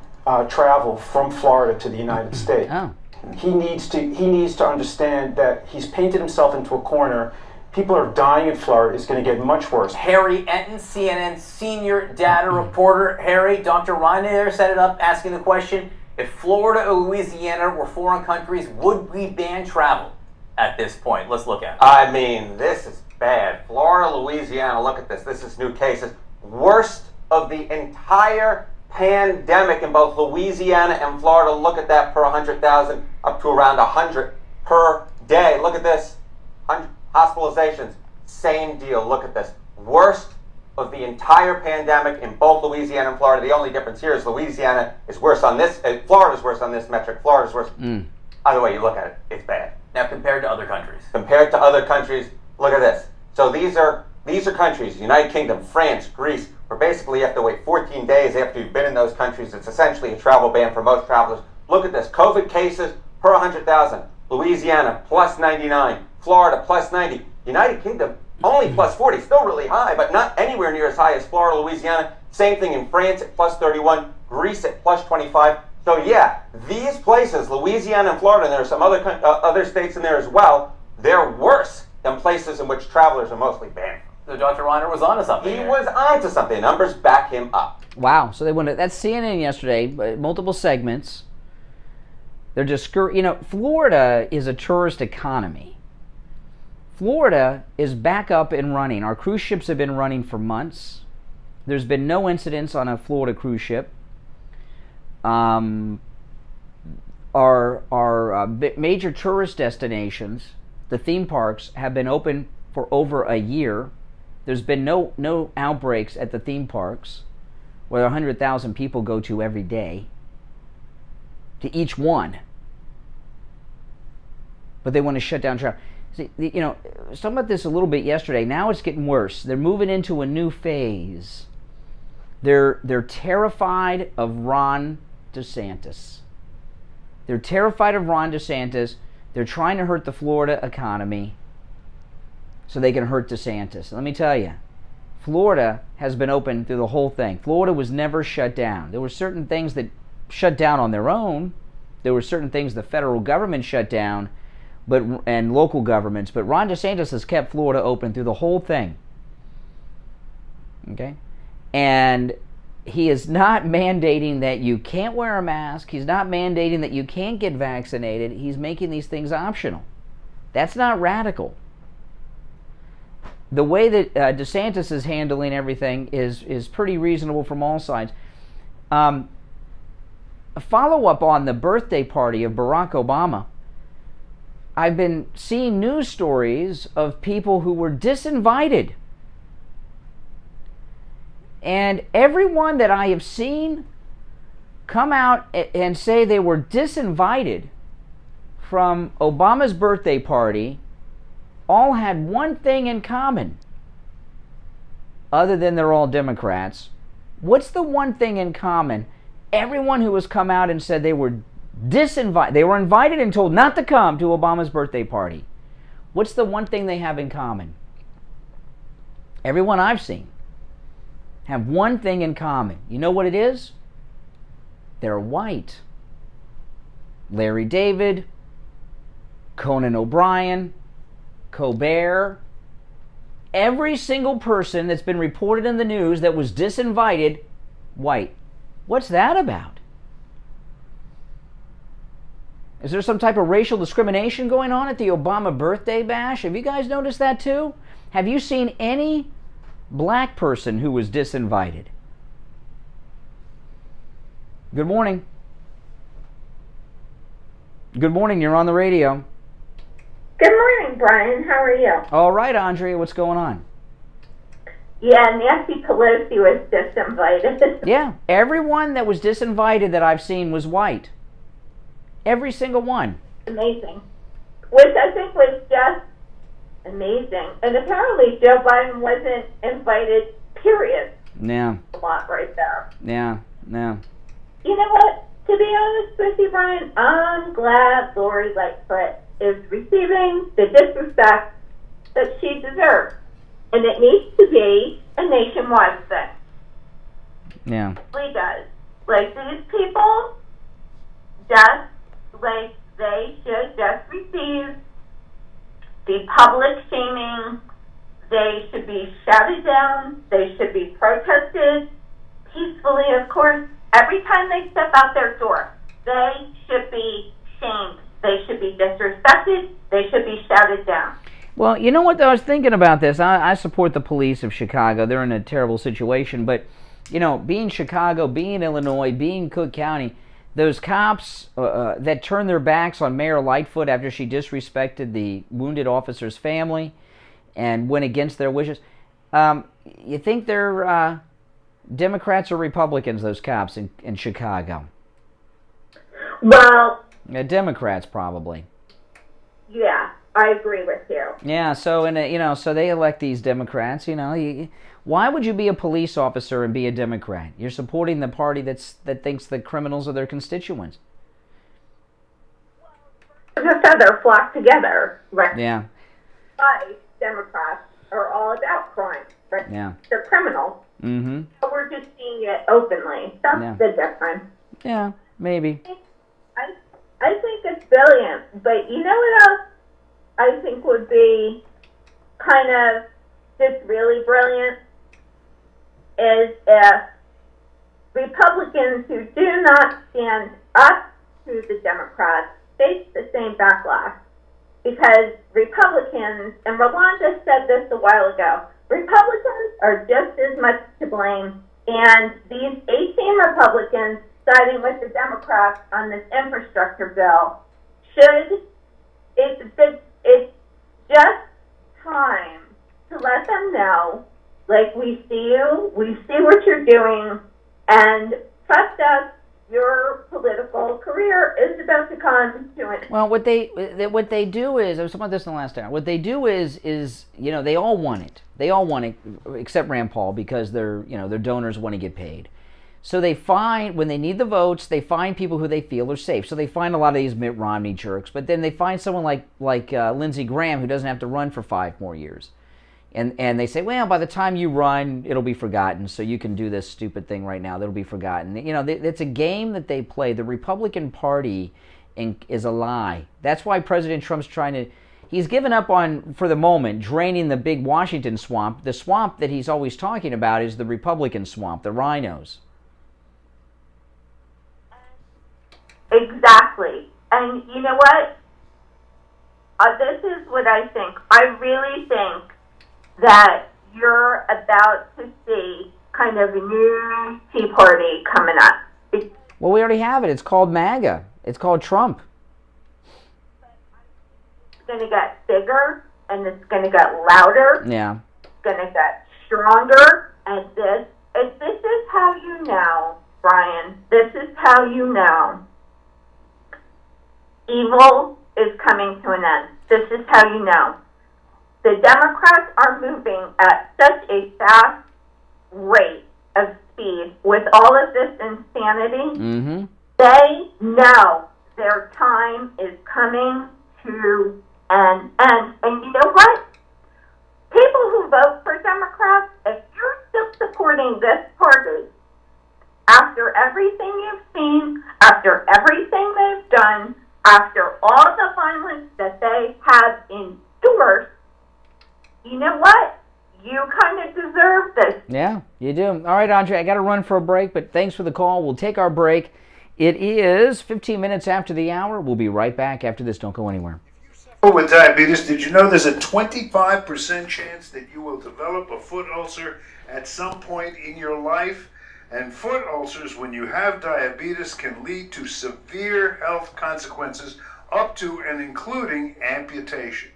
travel from Florida to the United States. Oh. He needs to understand that he's painted himself into a corner. People are dying in Florida. It's going to get much worse. Harry Enton, CNN senior data reporter. Harry, Dr. Ryan there set it up, asking the question, if Florida or Louisiana were foreign countries, would we ban travel at this point? Let's look at it. I mean, this is bad. Florida, Louisiana, look at this. This is new cases. Worst of the entire pandemic in both Louisiana and Florida. Look at that, per 100,000, up to around 100 per day. Look at this. Hospitalizations, same deal. Look at this. Worst of the entire pandemic in both Louisiana and Florida. The only difference here is Louisiana is worse on this. Florida's worse on this metric. Florida's worse. Either way you look at it, it's bad. Now compared to other countries. Compared to other countries, look at this. So these are countries, United Kingdom, France, Greece, where basically you have to wait 14 days after you've been in those countries. It's essentially a travel ban for most travelers. Look at this. COVID cases per 100,000. Louisiana, plus 99. Florida, plus 90. United Kingdom, only plus 40. Still really high, but not anywhere near as high as Florida, Louisiana. Same thing in France at plus 31. Greece at plus 25. So yeah, these places, Louisiana and Florida, and there are some other states in there as well, they're worse than places in which travelers are mostly banned. So Dr. Reiner was onto something. He was onto something. Numbers back him up. Wow. So they went to, that's CNN yesterday, multiple segments. They're just, you know, Florida is a tourist economy. Florida is back up and running. Our cruise ships have been running for months. There's been no incidents on a Florida cruise ship. Our major tourist destinations, the theme parks, have been open for over a year. There's been no outbreaks at the theme parks, where 100,000 people go to every day, to each one. But they want to shut down travel. See, you know, I was talking about this a little bit yesterday. Now it's getting worse. They're moving into a new phase. They're terrified of Ron DeSantis. They're terrified of Ron DeSantis. They're trying to hurt the Florida economy so they can hurt DeSantis. Let me tell you, Florida has been open through the whole thing. Florida was never shut down. There were certain things that shut down on their own. There were certain things the federal government shut down, and local governments. But Ron DeSantis has kept Florida open through the whole thing. Okay? And he is not mandating that you can't wear a mask. He's not mandating that you can't get vaccinated. He's making these things optional. That's not radical. The way that DeSantis is handling everything is pretty reasonable from all sides. A follow-up on the birthday party of Barack Obama. I've been seeing news stories of people who were disinvited. And everyone that I have seen come out and say they were disinvited from Obama's birthday party all had one thing in common, other than they're all Democrats. What's the one thing in common? Everyone who has come out and said they were disinvited, they were invited and told not to come to Obama's birthday party. What's the one thing they have in common? Everyone I've seen have one thing in common. You know what it is? They're white. Larry David, Conan O'Brien, Colbert, every single person that's been reported in the news that was disinvited, white. What's that about? Is there some type of racial discrimination going on at the Obama birthday bash? Have you guys noticed that too? Have you seen any black person who was disinvited? Good morning. Good morning, you're on the radio. Good morning, Brian. How are you? All right, Andrea, what's going on? Yeah, Nancy Pelosi was disinvited. Yeah, everyone that was disinvited that I've seen was white. Every single one. Amazing. Which I think was just amazing. And apparently Joe Biden wasn't invited, period. Yeah. A lot right there. Yeah. You know what? To be honest with you, Brian, I'm glad Lori Lightfoot is receiving the disrespect that she deserves. And it needs to be a nationwide thing. Yeah. It really does. Like, these people, just like they should just receive the public shaming. They should be shouted down. They should be protested peacefully, of course. Every time they step out their door, they should be shamed. They should be disrespected. They should be shouted down. Well, you know what, though? I was thinking about this. I support the police of Chicago. They're in a terrible situation. But, you know, being Chicago, being Illinois, being Cook County, those cops that turned their backs on Mayor Lightfoot after she disrespected the wounded officer's family and went against their wishes, you think they're Democrats or Republicans, those cops in Chicago? Well, Democrats, probably. Yeah, I agree with you. Yeah, so so they elect these Democrats. Why would you be a police officer and be a Democrat? You're supporting the party that thinks the criminals are their constituents. The feather flock together, right? Yeah. Democrats are all about crime, right? Yeah. They're criminals. Mm-hmm. But we're just seeing it openly. That's the difference. Yeah, maybe. I think it's brilliant, but you know what else I think would be kind of just really brilliant is if Republicans who do not stand up to the Democrats face the same backlash. Because Republicans, and Rolanda said this a while ago, Republicans are just as much to blame, and these 18 Republicans siding with the Democrats on this infrastructure bill it's just time to let them know, like, we see you, we see what you're doing, and trust us, your political career is about to come to an end. Well, what they do is, I was talking about this in the last hour, what they do is they all want it. They all want it, except Rand Paul, because their donors want to get paid. So they find, when they need the votes, they find people who they feel are safe. So they find a lot of these Mitt Romney jerks, but then they find someone like Lindsey Graham who doesn't have to run for 5 more years. And they say, well, by the time you run, it'll be forgotten, so you can do this stupid thing right now that'll be forgotten. It's a game that they play. The Republican Party is a lie. That's why President Trump's he's given up on, for the moment, draining the big Washington swamp. The swamp that he's always talking about is the Republican swamp, the rhinos. Exactly. And you know what? This is what I think. I really think that you're about to see kind of a new Tea Party coming up. Well, we already have it. It's called MAGA. It's called Trump. It's going to get bigger, and it's going to get louder. Yeah. It's going to get stronger. And this is how you know, Brian, this is how you know evil is coming to an end. This is how you know. The Democrats are moving at such a fast rate of speed with all of this insanity. Mm-hmm. They know their time is coming to an end. And you know what? People who vote for Democrats, if you're still supporting this party, after everything you've seen, after everything they've done, after all the violence that they have endured, you know what? you kind of deserve this. Yeah, you do. All right, Andre, I got to run for a break, but thanks for the call. We'll take our break. It is 15 minutes after the hour. We'll be right back after this. Don't go anywhere. With diabetes, did you know there's a 25% chance that you will develop a foot ulcer at some point in your life? And foot ulcers, when you have diabetes, can lead to severe health consequences up to and including amputation.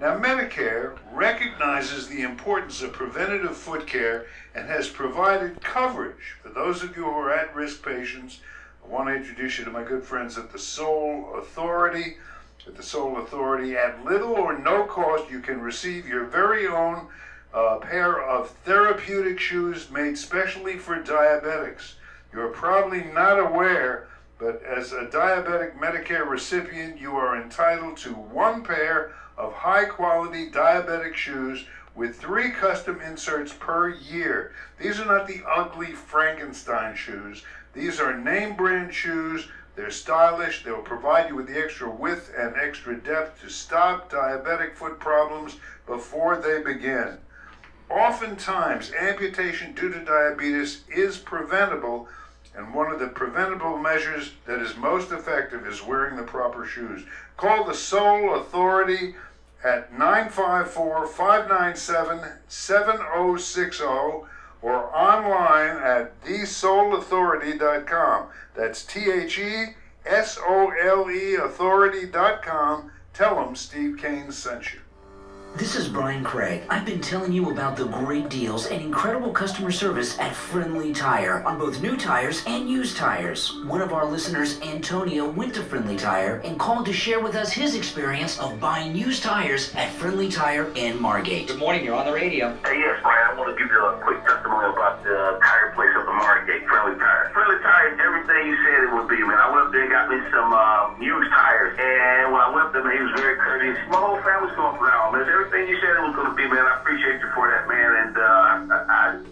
Now, Medicare recognizes the importance of preventative foot care and has provided coverage for those of you who are at-risk patients. I want to introduce you to my good friends at the Sole Authority. At the Sole Authority, at little or no cost, you can receive your very own pair of therapeutic shoes made specially for diabetics. You're probably not aware, but as a diabetic Medicare recipient, you are entitled to one pair of high-quality diabetic shoes with 3 custom inserts per year. These are not the ugly Frankenstein shoes. These are name-brand shoes. They're stylish. They'll provide you with the extra width and extra depth to stop diabetic foot problems before they begin. Oftentimes, amputation due to diabetes is preventable, and one of the preventable measures that is most effective is wearing the proper shoes. Call the Sole Authority at 954-597-7060 or online at thesoleauthority.com. That's THESOLE authority.com. Tell them Steve Kane sent you. This is Brian Craig. I've been telling you about the great deals and incredible customer service at Friendly Tire on both new tires and used tires. One of our listeners, Antonio, went to Friendly Tire and called to share with us his experience of buying used tires at Friendly Tire in Margate. Good morning, you're on the radio. Hey, yes, Brian, I want to give you a quick testimony about the tire place up in Margate, Friendly Tire. Friendly Tire is everything you said it would be, man. I went up there and got me some used tires, and when I went up there, man, he was very courteous. My whole family's going for that, man. Everything you said it was going to be, man. I appreciate you for that, man. And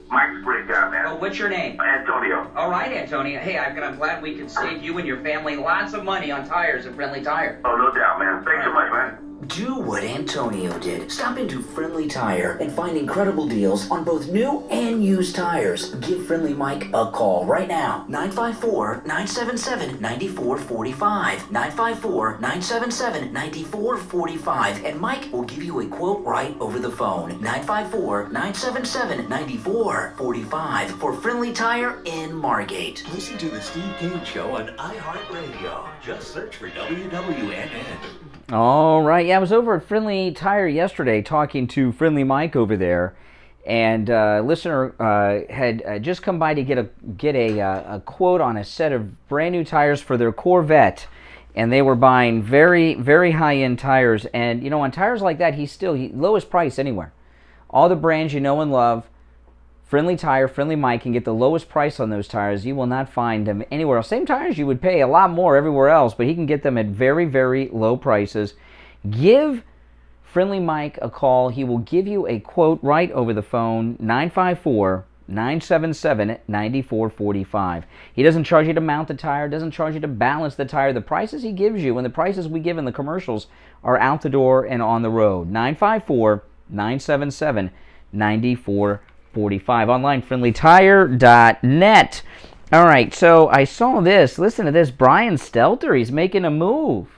Mike's a great guy, man. Oh, what's your name? Antonio. All right, Antonio. Hey, I'm glad we could save you and your family lots of money on tires at Friendly Tire. Oh, no doubt, man. Thanks so much, man. Do what Antonio did. Stop into Friendly Tire and find incredible deals on both new and used tires. Give Friendly Mike a call right now. 954-977-9445. 954-977-9445. And Mike will give you a quote right over the phone. 954-977-9445 for Friendly Tire in Margate. Listen to the Steve Kane Show on iHeartRadio. Just search for WWNN. All right. Yeah, I was over at Friendly Tire yesterday talking to Friendly Mike over there, and a listener had just come by to get a quote on a set of brand new tires for their Corvette, and they were buying very, very high-end tires. And, you know, on tires like that, he's lowest price anywhere. All the brands you know and love, Friendly Tire, Friendly Mike can get the lowest price on those tires. You will not find them anywhere else. Same tires you would pay a lot more everywhere else, but he can get them at very, very low prices. Give Friendly Mike a call. He will give you a quote right over the phone, 954-977-9445. He doesn't charge you to mount the tire, doesn't charge you to balance the tire. The prices he gives you and the prices we give in the commercials are out the door and on the road. 954-977-9445. Online, friendlytire.net. All right, so I saw this. Listen to this. Brian Stelter, he's making a move.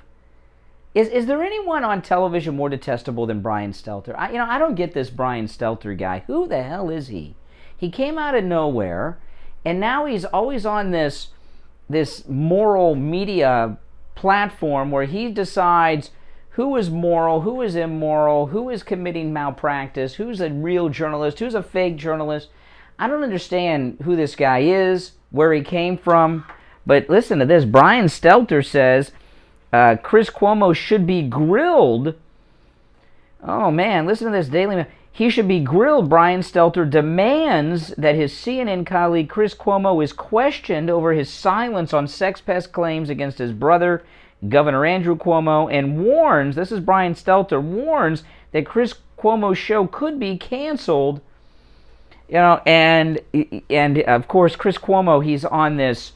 Is there anyone on television more detestable than Brian Stelter? I don't get this Brian Stelter guy. Who the hell is he? He came out of nowhere, and now he's always on this moral media platform where he decides who is moral, who is immoral, who is committing malpractice, who's a real journalist, who's a fake journalist. I don't understand who this guy is, where he came from. But listen to this. Brian Stelter says Chris Cuomo should be grilled. Oh, man, listen to this. Daily Mail. He should be grilled. Brian Stelter demands that his CNN colleague Chris Cuomo is questioned over his silence on sex pest claims against his brother, Governor Andrew Cuomo, and warns, this is Brian Stelter, warns that Chris Cuomo's show could be canceled. And of course, Chris Cuomo, he's on this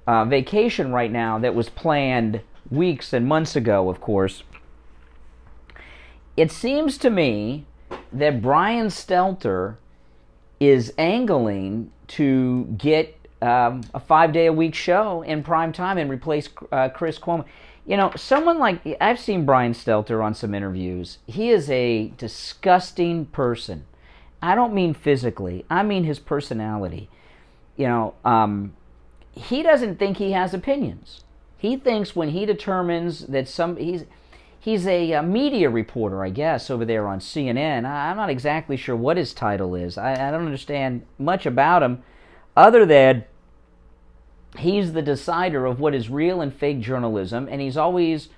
vacation right now that was planned weeks and months ago, of course. It seems to me that Brian Stelter is angling to get a 5-day-a-week show in prime time and replace Chris Cuomo. You know, someone like, I've seen Brian Stelter on some interviews. He is a disgusting person. I don't mean physically. I mean his personality. You know, he doesn't think he has opinions. He thinks when he determines that he's a media reporter, I guess, over there on CNN. I'm not exactly sure what his title is. I don't understand much about him other than he's the decider of what is real and fake journalism, and he's always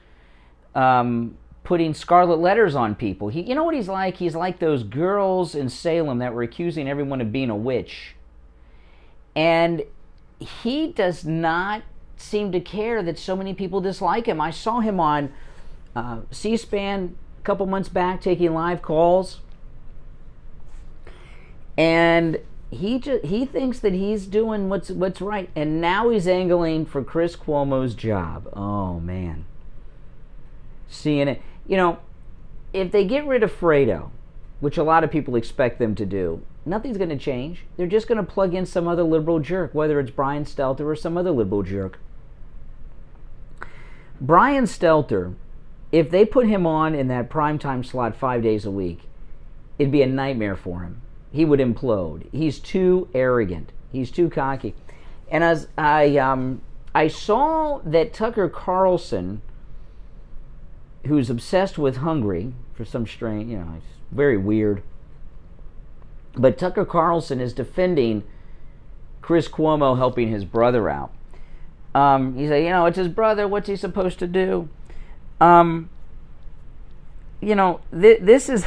putting scarlet letters on people. You know what he's like? He's like those girls in Salem that were accusing everyone of being a witch. And he does not seem to care that so many people dislike him. I saw him on C-SPAN a couple months back taking live calls, and he thinks that he's doing what's right, and now he's angling for Chris Cuomo's job. Oh man, seeing it. You know, if they get rid of Fredo, which a lot of people expect them to do, nothing's going to change. They're just going to plug in some other liberal jerk, whether it's Brian Stelter or some other liberal jerk. Brian Stelter, if they put him on in that primetime slot 5 days a week, it'd be a nightmare for him. He would implode. He's too arrogant. He's too cocky. And as I saw that Tucker Carlson, who's obsessed with Hungary for some strange, you know, it's very weird. But Tucker Carlson is defending Chris Cuomo helping his brother out. He said, you know, it's his brother. What's he supposed to do? You know, this is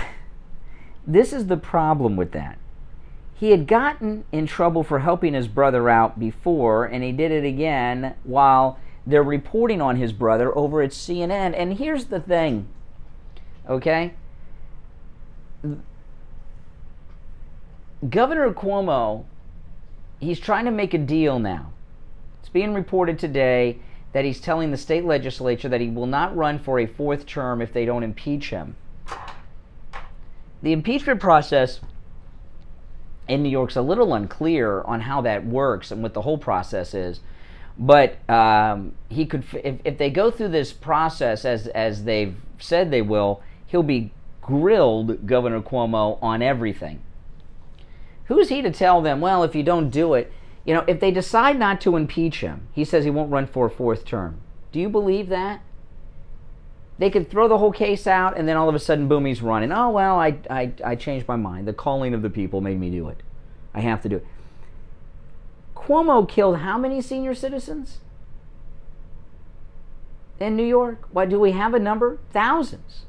the problem with that. He had gotten in trouble for helping his brother out before, and he did it again while they're reporting on his brother over at CNN. And here's the thing, okay? Governor Cuomo, he's trying to make a deal now. It's being reported today that he's telling the state legislature that he will not run for a 4th term if they don't impeach him. The impeachment process in New York's a little unclear on how that works and what the whole process is. But he could, if they go through this process as they've said they will, he'll be grilled, Governor Cuomo, on everything. Who's he to tell them, well, if you don't do it, you know, if they decide not to impeach him, he says he won't run for a 4th term. Do you believe that? They could throw the whole case out, and then all of a sudden, boom, he's running. Oh, well, I changed my mind. The calling of the people made me do it. I have to do it. Cuomo killed how many senior citizens in New York? Why, do we have a number? Thousands.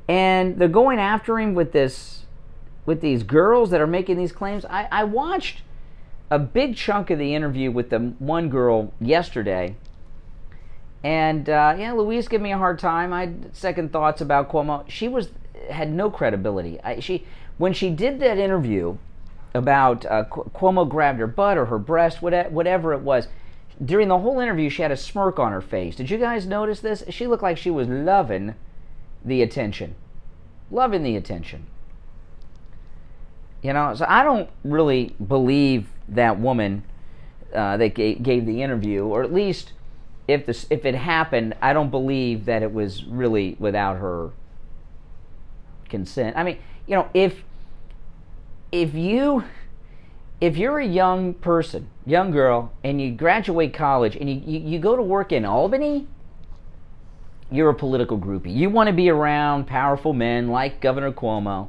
And they're going after him with these girls that are making these claims. I watched a big chunk of the interview with the one girl yesterday, and Louise gave me a hard time. I had second thoughts about Cuomo. She had no credibility. When she did that interview about Cuomo grabbed her butt or her breast, whatever it was, during the whole interview she had a smirk on her face. Did you guys notice this? She looked like she was loving the attention. You know, so I don't really believe that woman that gave the interview, or at least if it happened, I don't believe that it was really without her consent. I mean, you know, if you're a young person, young girl, and you graduate college and you go to work in Albany, you're a political groupie. You want to be around powerful men like Governor Cuomo.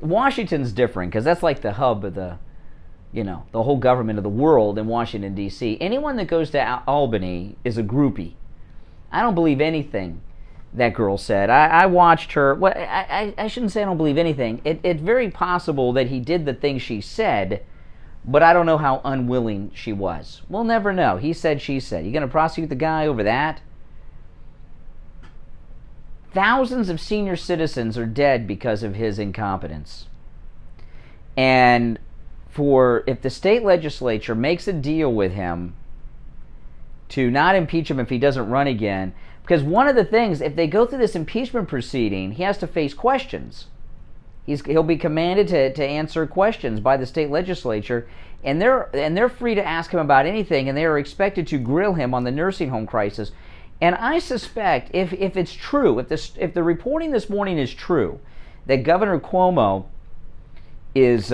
Washington's different because that's like the hub of the whole government of the world in Washington, D.C. Anyone that goes to Albany is a groupie. I don't believe anything that girl said. I watched her. Well, I shouldn't say I don't believe anything. It's very possible that he did the thing she said, but I don't know how unwilling she was. We'll never know. He said, she said. You going to prosecute the guy over that? Thousands of senior citizens are dead because of his incompetence. And if the state legislature makes a deal with him to not impeach him if he doesn't run again. Because one of the things, if they go through this impeachment proceeding, he has to face questions. He'll be commanded to answer questions by the state legislature, and they're free to ask him about anything, and they are expected to grill him on the nursing home crisis. And I suspect, if it's true, if the reporting this morning is true, that Governor Cuomo is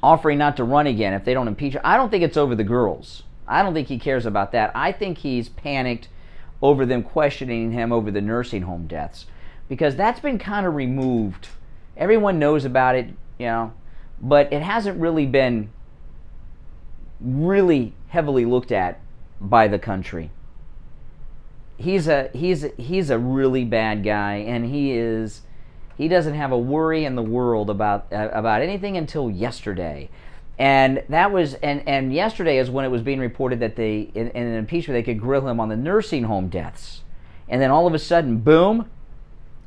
offering not to run again if they don't impeach him, I don't think it's over the girls. I don't think he cares about that. I think he's panicked over them questioning him over the nursing home deaths, because that's been kind of removed. Everyone knows about it, but it hasn't really been really heavily looked at by the country. He's a really bad guy, and he doesn't have a worry in the world about anything until yesterday. And that was and yesterday is when it was being reported that in an impeachment they could grill him on the nursing home deaths. And then all of a sudden, boom,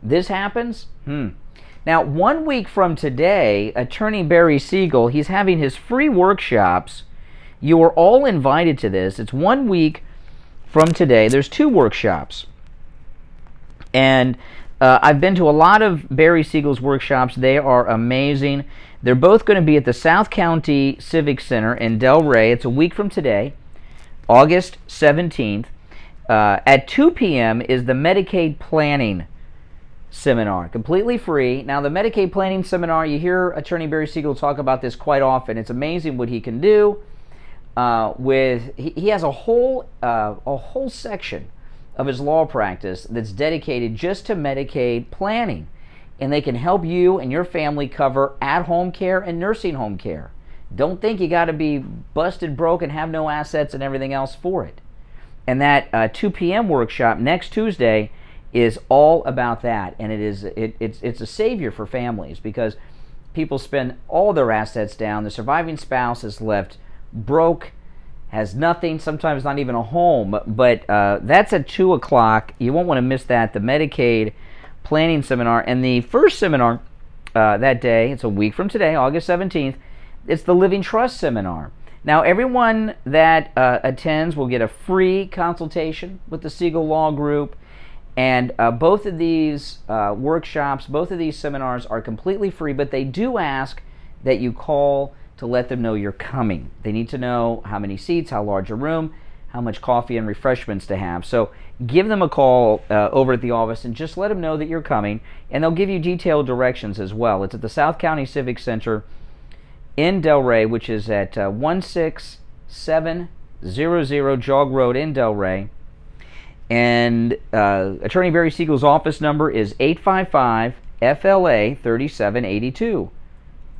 this happens? Now, 1 week from today, Attorney Barry Siegel, he's having his free workshops. You are all invited to this. It's 1 week from today. There's 2 workshops. And I've been to a lot of Barry Siegel's workshops. They are amazing. They're both going to be at the South County Civic Center in Delray. It's a week from today, August 17th. At 2 p.m. is the Medicaid Planning Seminar, completely free. Now, the Medicaid Planning Seminar, you hear Attorney Barry Siegel talk about this quite often. It's amazing what he can do. He has a whole section of his law practice that's dedicated just to Medicaid planning, and they can help you and your family cover at-home care and nursing home care. Don't think you got to be busted broke and have no assets and everything else for it. And that 2 p.m. workshop next Tuesday is all about that, and it's a savior for families, because people spend all their assets down. The surviving spouse is left broke, has nothing, sometimes not even a home. But that's at 2 o'clock. You won't want to miss that, the Medicaid Planning Seminar. And the first seminar that day, it's a week from today, August 17th, it's the Living Trust Seminar. Now, everyone that attends will get a free consultation with the Siegel Law Group. And both of these workshops, both of these seminars are completely free, but they do ask that you call to let them know you're coming. They need to know how many seats, how large a room, how much coffee and refreshments to have. So give them a call over at the office and just let them know that you're coming, and they'll give you detailed directions as well. It's at the South County Civic Center in Delray, which is at 16700 Jog Road in Delray. And Attorney Barry Siegel's office number is 855-FLA-3782.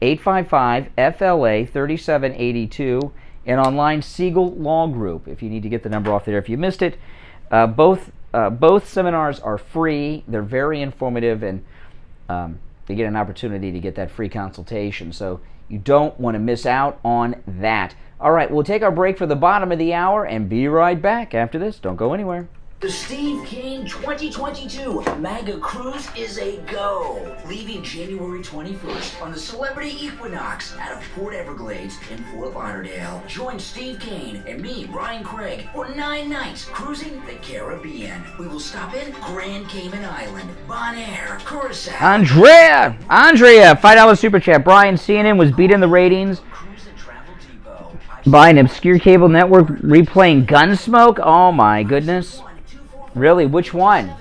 855-FLA-3782. And online, Siegel Law Group, if you need to get the number off there if you missed it. Both seminars are free. They're very informative, and you get an opportunity to get that free consultation. So you don't want to miss out on that. All right, we'll take our break for the bottom of the hour and be right back after this. Don't go anywhere. The Steve Kane 2022 MAGA Cruise is a go. Leaving January 21st on the Celebrity Equinox out of Port Everglades in Fort Lauderdale. Join Steve Kane and me, Brian Craig, for 9 nights cruising the Caribbean. We will stop in Grand Cayman Island, Bonaire, Curacao. Andrea, $5 super chat. Brian, CNN was beating the ratings by an obscure cable network replaying Gunsmoke. Oh my goodness. Really? Which one? We've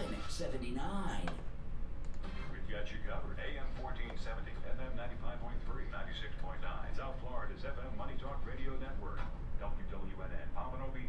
got you covered. AM 1470, FM 95.3, 96.9. South Florida's FM Money Talk Radio Network. WWNN, Pompano Beach.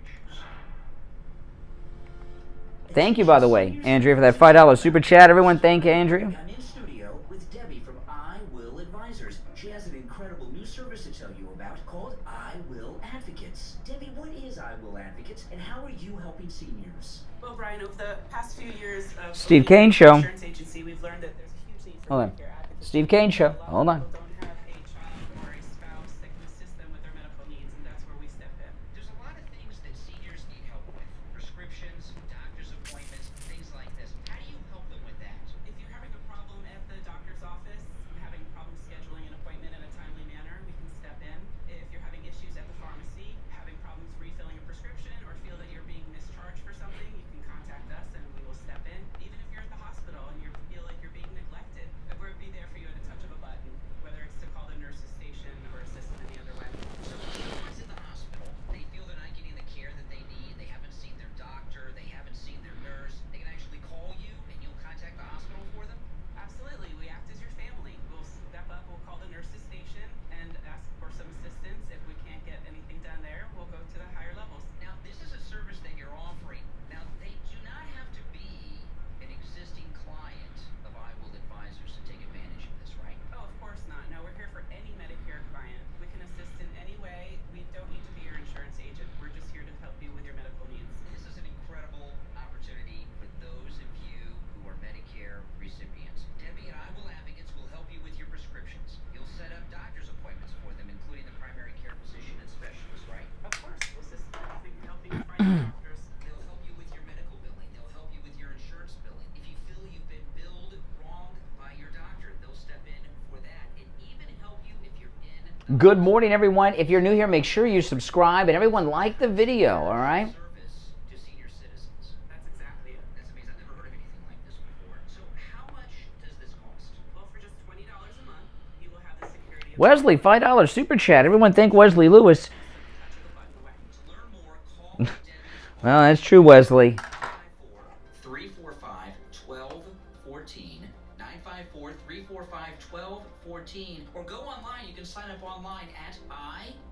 Thank you, by the way, Andrea, for that $5 super chat. Everyone, thank you, Andrea. I'm in studio with Debbie from I Will Advisors. She has an incredible new service to tell you about called I Will Advocates. Debbie, what is I Will Advocates, and how are you helping seniors? Well, Brian, over the past few years of Steve Kane Show. Insurance Agency, we've learned that there's a huge need for Hold on. Medicare advocacy. Steve Kane Show. Hold on. Don't have a child or a spouse that can assist them with their medical needs, and that's where we step in. There's a lot of things that seniors need help with. Prescriptions, doctor's appointments, things like this. How do you help them with that? If you're having a problem at the doctor's office, having problems scheduling an appointment in a timely manner, we can step in. If you're having issues at the pharmacy, having problems refilling a prescription, doctors. They'll help you with your medical billing. They'll help you with your insurance billing. If you feel you've been billed wrong by your doctor, they'll step in for that and even help you if you're in. Good morning, everyone. If you're new here, make sure you subscribe and everyone like the video, all right? To senior citizens. That's exactly it. That's amazing. I've never heard of anything like this before. So how much does this cost? Well, for just $20 a month, you will have the security of Wesley, $5 super chat. Everyone thank Wesley Lewis. Well, that's true, Wesley. 345-1214, 954-345-1214, or go online. You can sign up online at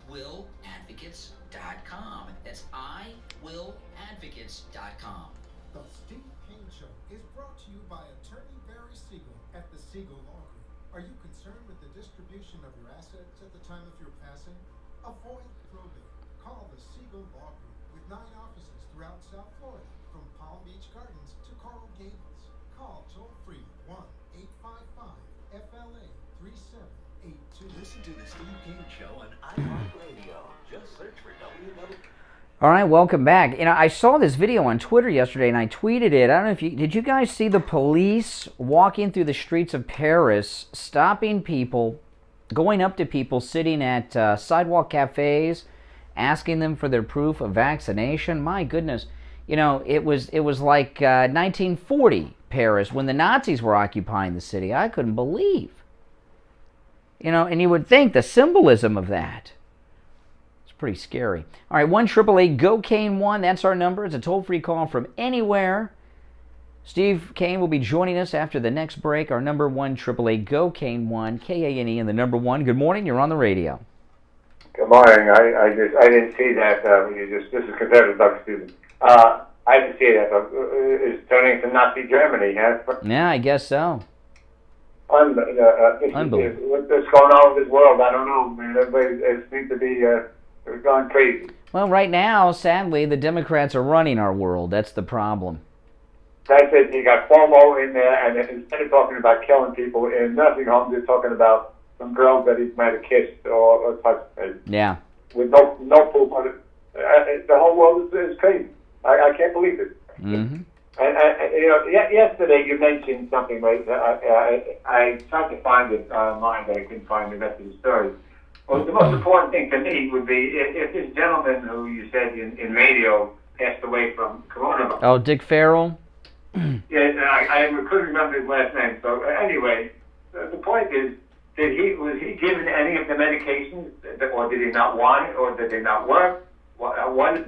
iwilladvocates.com. That's iwilladvocates.com. The Steve Kane Show is brought to you by attorney Barry Siegel at the Siegel Law Group. Are you concerned with the distribution of your assets at the time of your passing? Avoid probate. Call the Siegel Law Group with 9 offices throughout South Florida, from Palm Beach Gardens to Coral Gables. Call toll-free 1-855-FLA-3782. Listen to the Steve Kane Show on iHeartRadio. Just search for www. All right, welcome back. You know, I saw this video on Twitter yesterday, and I tweeted it. I don't know if did you guys see the police walking through the streets of Paris, stopping people, going up to people sitting at sidewalk cafes, asking them for their proof of vaccination? My goodness. You know, it was like 1940 Paris when the Nazis were occupying the city. I couldn't believe. You know, and you would think the symbolism of that. Pretty scary. All right, 1-888-GO-CANE-1. That's our number. It's a toll-free call from anywhere. Steve Kane will be joining us after the next break. Our number 1-888-GO-CANE-1, K-A-N-E, and the number 1. Good morning. You're on the radio. Good morning. I didn't see that. This is conservative Dr. Stevens. I didn't see that. It's turning to Nazi Germany. Huh? Yeah, I guess so. Unbelievable. What's going on with this world? I don't know. Man, everybody seems to be. We're going crazy. Well, right now, sadly, the Democrats are running our world. That's the problem. That's it. You got Cuomo in there, and instead of talking about killing people in nursing homes, they're talking about some girls that he might have kissed or touched. Yeah. With no proof on it. The whole world is crazy. I can't believe it. Mm-hmm. And you know, yesterday you mentioned something. Right? I tried to find it online, but I couldn't find the rest of the story. Well, the most important thing to me would be if this gentleman who you said in radio passed away from coronavirus. Oh, Dick Farrell? Yeah, I couldn't remember his last name. So anyway, the point is, was he given any of the medications, or did he not want it, or did they not work? Well,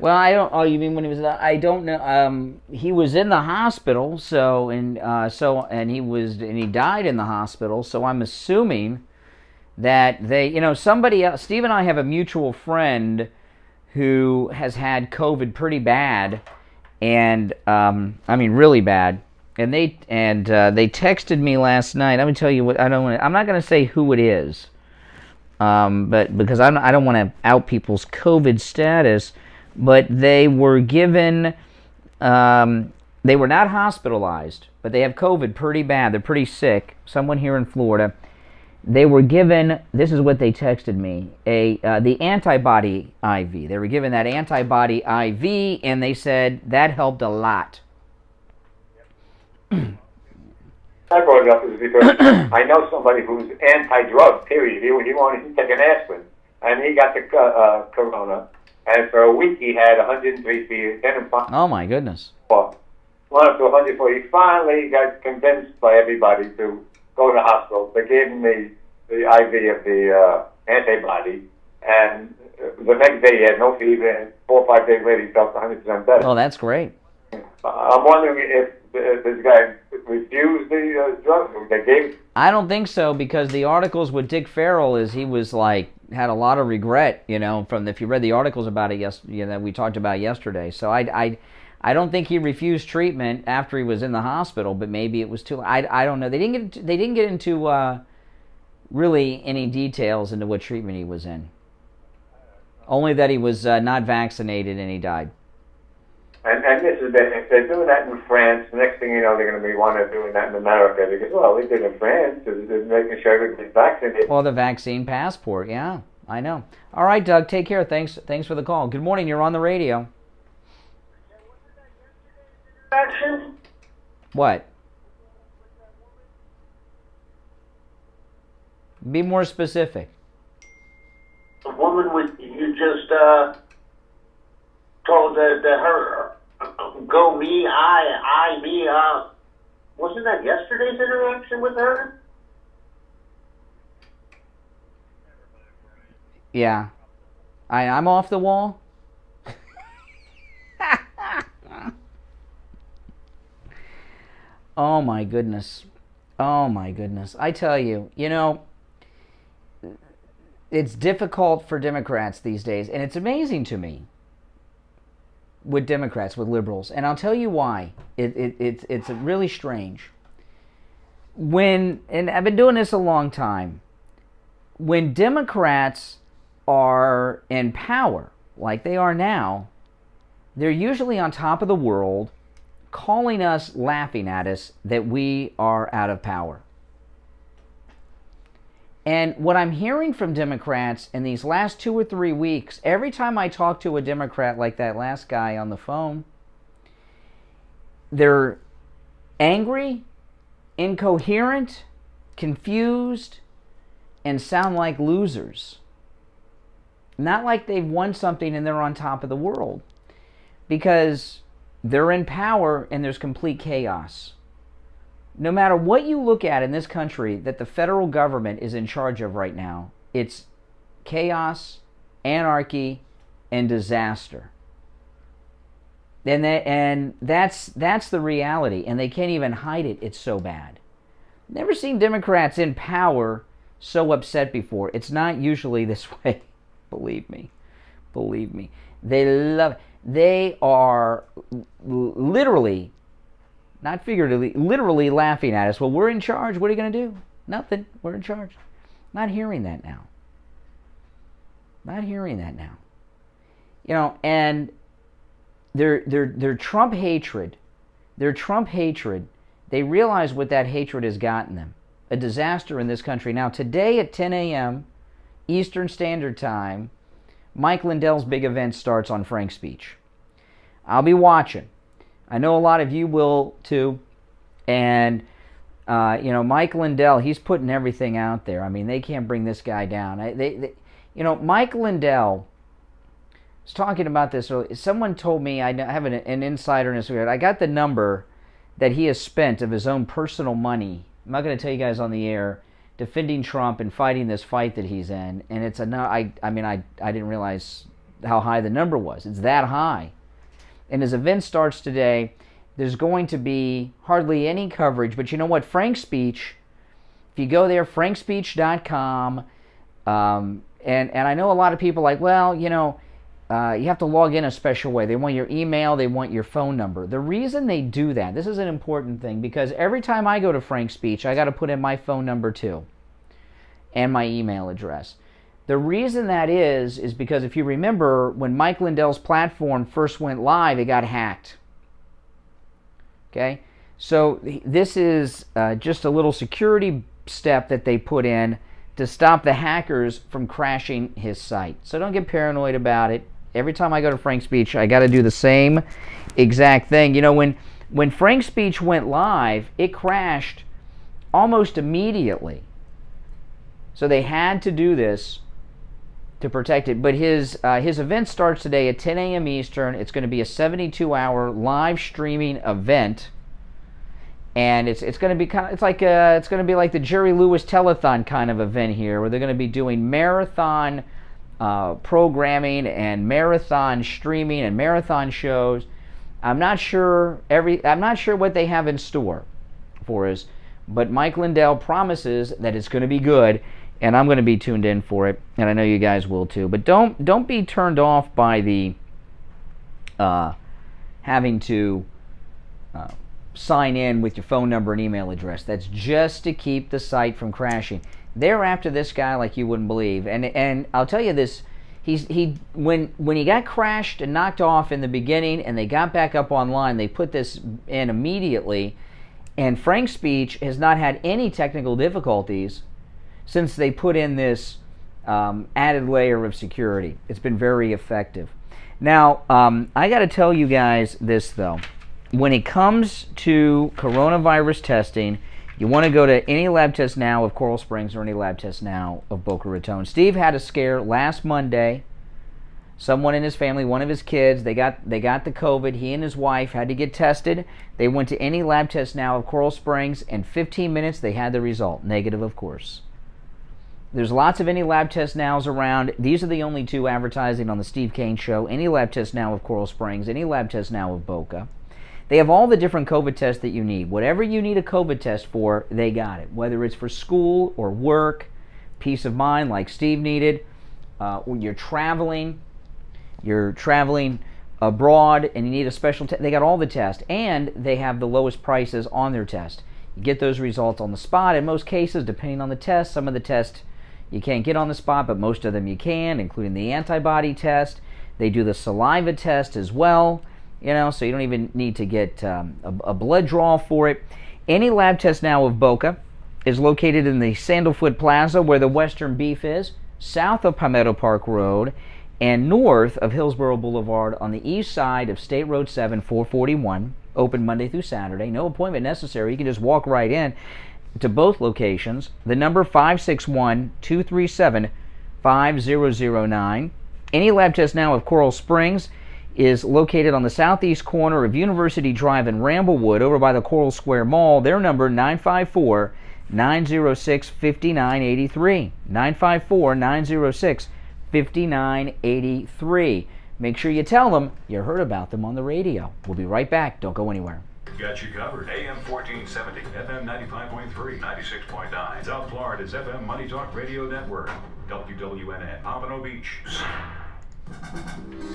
I don't. Oh, you mean when he was? I don't know. He was in the hospital, and he died in the hospital. So I'm assuming that somebody else. Steve and I have a mutual friend who has had COVID pretty bad, and I mean really bad. And they texted me last night. Let me tell you what. I'm not going to say who it is, but because I don't want to out people's COVID status. But they were given. They were not hospitalized, but they have COVID pretty bad. They're pretty sick. Someone here in Florida. They were given, this is what they texted me, the antibody IV. They were given that antibody IV, and they said that helped a lot. I brought it up because I know somebody who's anti-drug, period. He wanted to take an aspirin, and he got the corona, and for a week he had 103 fever. Oh, my goodness. Went up to 104. He finally got convinced by everybody to go to the hospital. They gave him the IV of the antibody, and the next day he had no fever, and 4 or 5 days later he felt 100% better. Oh, that's great. I'm wondering if this guy refused the drug they gave. I don't think so, because the articles with Dick Farrell is he was had a lot of regret, from if you read the articles about it that we talked about yesterday. So I don't think he refused treatment after he was in the hospital, but maybe it was too. I don't know. They didn't get into really any details into what treatment he was in. Only that he was not vaccinated and he died. And this is if they're doing that in France, the next thing you know, they're going to be doing that in America. Because they did it in France, they're making sure everybody's vaccinated. Well, the vaccine passport, yeah, I know. All right, Doug, take care. Thanks for the call. Good morning. You're on the radio. insurrection? What? Be more specific. The woman you just told that her go me, I me. Wasn't that yesterday's interaction with her? Yeah. I'm off the wall. Oh my goodness. Oh my goodness. I tell you, it's difficult for Democrats these days, and it's amazing to me with Democrats, with liberals, and I'll tell you why. It's really strange. And I've been doing this a long time, when Democrats are in power, like they are now, they're usually on top of the world, calling us, laughing at us, that we are out of power. And what I'm hearing from Democrats in these last 2 or 3 weeks, every time I talk to a Democrat like that last guy on the phone, they're angry, incoherent, confused, and sound like losers. Not like they've won something and they're on top of the world. Because they're in power and there's complete chaos. No matter what you look at in this country that the federal government is in charge of right now, it's chaos, anarchy, and disaster. And that's the reality, and they can't even hide it. It's so bad. Never seen Democrats in power so upset before. It's not usually this way. Believe me. Believe me. They love it. They are literally, not figuratively, literally laughing at us. Well, we're in charge. What are you going to do? Nothing. We're in charge. Not hearing that now. Not hearing that now. And their Trump hatred, they realize what that hatred has gotten them. A disaster in this country. Now, today at 10 a.m. Eastern Standard Time, Mike Lindell's big event starts on Frank's Speech. I'll be watching. I know a lot of you will too. And, Mike Lindell, he's putting everything out there. I mean, they can't bring this guy down. Mike Lindell was talking about this earlier. Someone told me, I have an insider in this regard. I got the number that he has spent of his own personal money. I'm not going to tell you guys on the air, defending Trump and fighting this fight that he's in, and it's I didn't realize how high the number was. It's that high. And his event starts today. There's going to be hardly any coverage, but you know what? Frank's Speech, if you go there, frankspeech.com, and I know a lot of people are like, well, you have to log in a special way. They want your email, they want your phone number. The reason they do that, this is an important thing, because every time I go to Frank's Speech, I got to put in my phone number too, and my email address. The reason that is because if you remember, when Mike Lindell's platform first went live, it got hacked. Okay? So this is just a little security step that they put in to stop the hackers from crashing his site. So don't get paranoid about it. Every time I go to Frank's Speech, I got to do the same exact thing. When Frank's Speech went live, it crashed almost immediately. So they had to do this to protect it. But his event starts today at 10 a.m. Eastern. It's going to be a 72-hour live streaming event, and it's going to be it's going to be like the Jerry Lewis telethon kind of event here, where they're going to be doing marathon programming and marathon streaming and marathon shows. I'm not sure what they have in store for us, but Mike Lindell promises that it's going to be good. And I'm going to be tuned in for it, and I know you guys will too. But don't be turned off by the having to sign in with your phone number and email address. That's just to keep the site from crashing. They're after this guy like you wouldn't believe. And I'll tell you this: when he got crashed and knocked off in the beginning, and they got back up online, they put this in immediately. And Frank's Speech has not had any technical difficulties since they put in this added layer of security. It's been very effective. Now, I got to tell you guys this, though. when it comes to coronavirus testing, you want to go to any lab test now of Coral Springs or any lab test now of Boca Raton. Steve had a scare last Monday. Someone in his family, one of his kids, they got the COVID. He and his wife had to get tested. They went to any lab test now of Coral Springs. In 15 minutes, they had the result. Negative, of course. There's lots of any lab test nows around. These are the only two advertising on the Steve Kane Show. Any lab test now of Coral Springs, any lab test now of Boca. They have all the different COVID tests that you need. Whatever you need a COVID test for, they got it. Whether it's for school or work, peace of mind like Steve needed, when you're traveling abroad and you need a special test, they got all the tests, and they have the lowest prices on their test. You get those results on the spot. In most cases, depending on the test, some of the tests you can't get on the spot, but most of them you can, including the antibody test. They do the saliva test as well, so you don't even need to get a blood draw for it. Any lab test now of Boca is located in the Sandalfoot Plaza, where the Western Beef is, south of Palmetto Park Road, and north of Hillsborough Boulevard on the east side of State Road 7, 441, open Monday through Saturday. No appointment necessary. You can just walk right in to both locations. The number 561-237-5009. Any lab test now of Coral Springs is located on the southeast corner of University Drive in Ramblewood, over by the Coral Square Mall. Their number 954-906-5983. 954-906-5983. Make sure you tell them you heard about them on the radio. We'll be right back. Don't go anywhere. Got you covered. AM 1470, FM 95.3, 96.9. South Florida's FM Money Talk Radio Network. WWNN, Pompano Beach.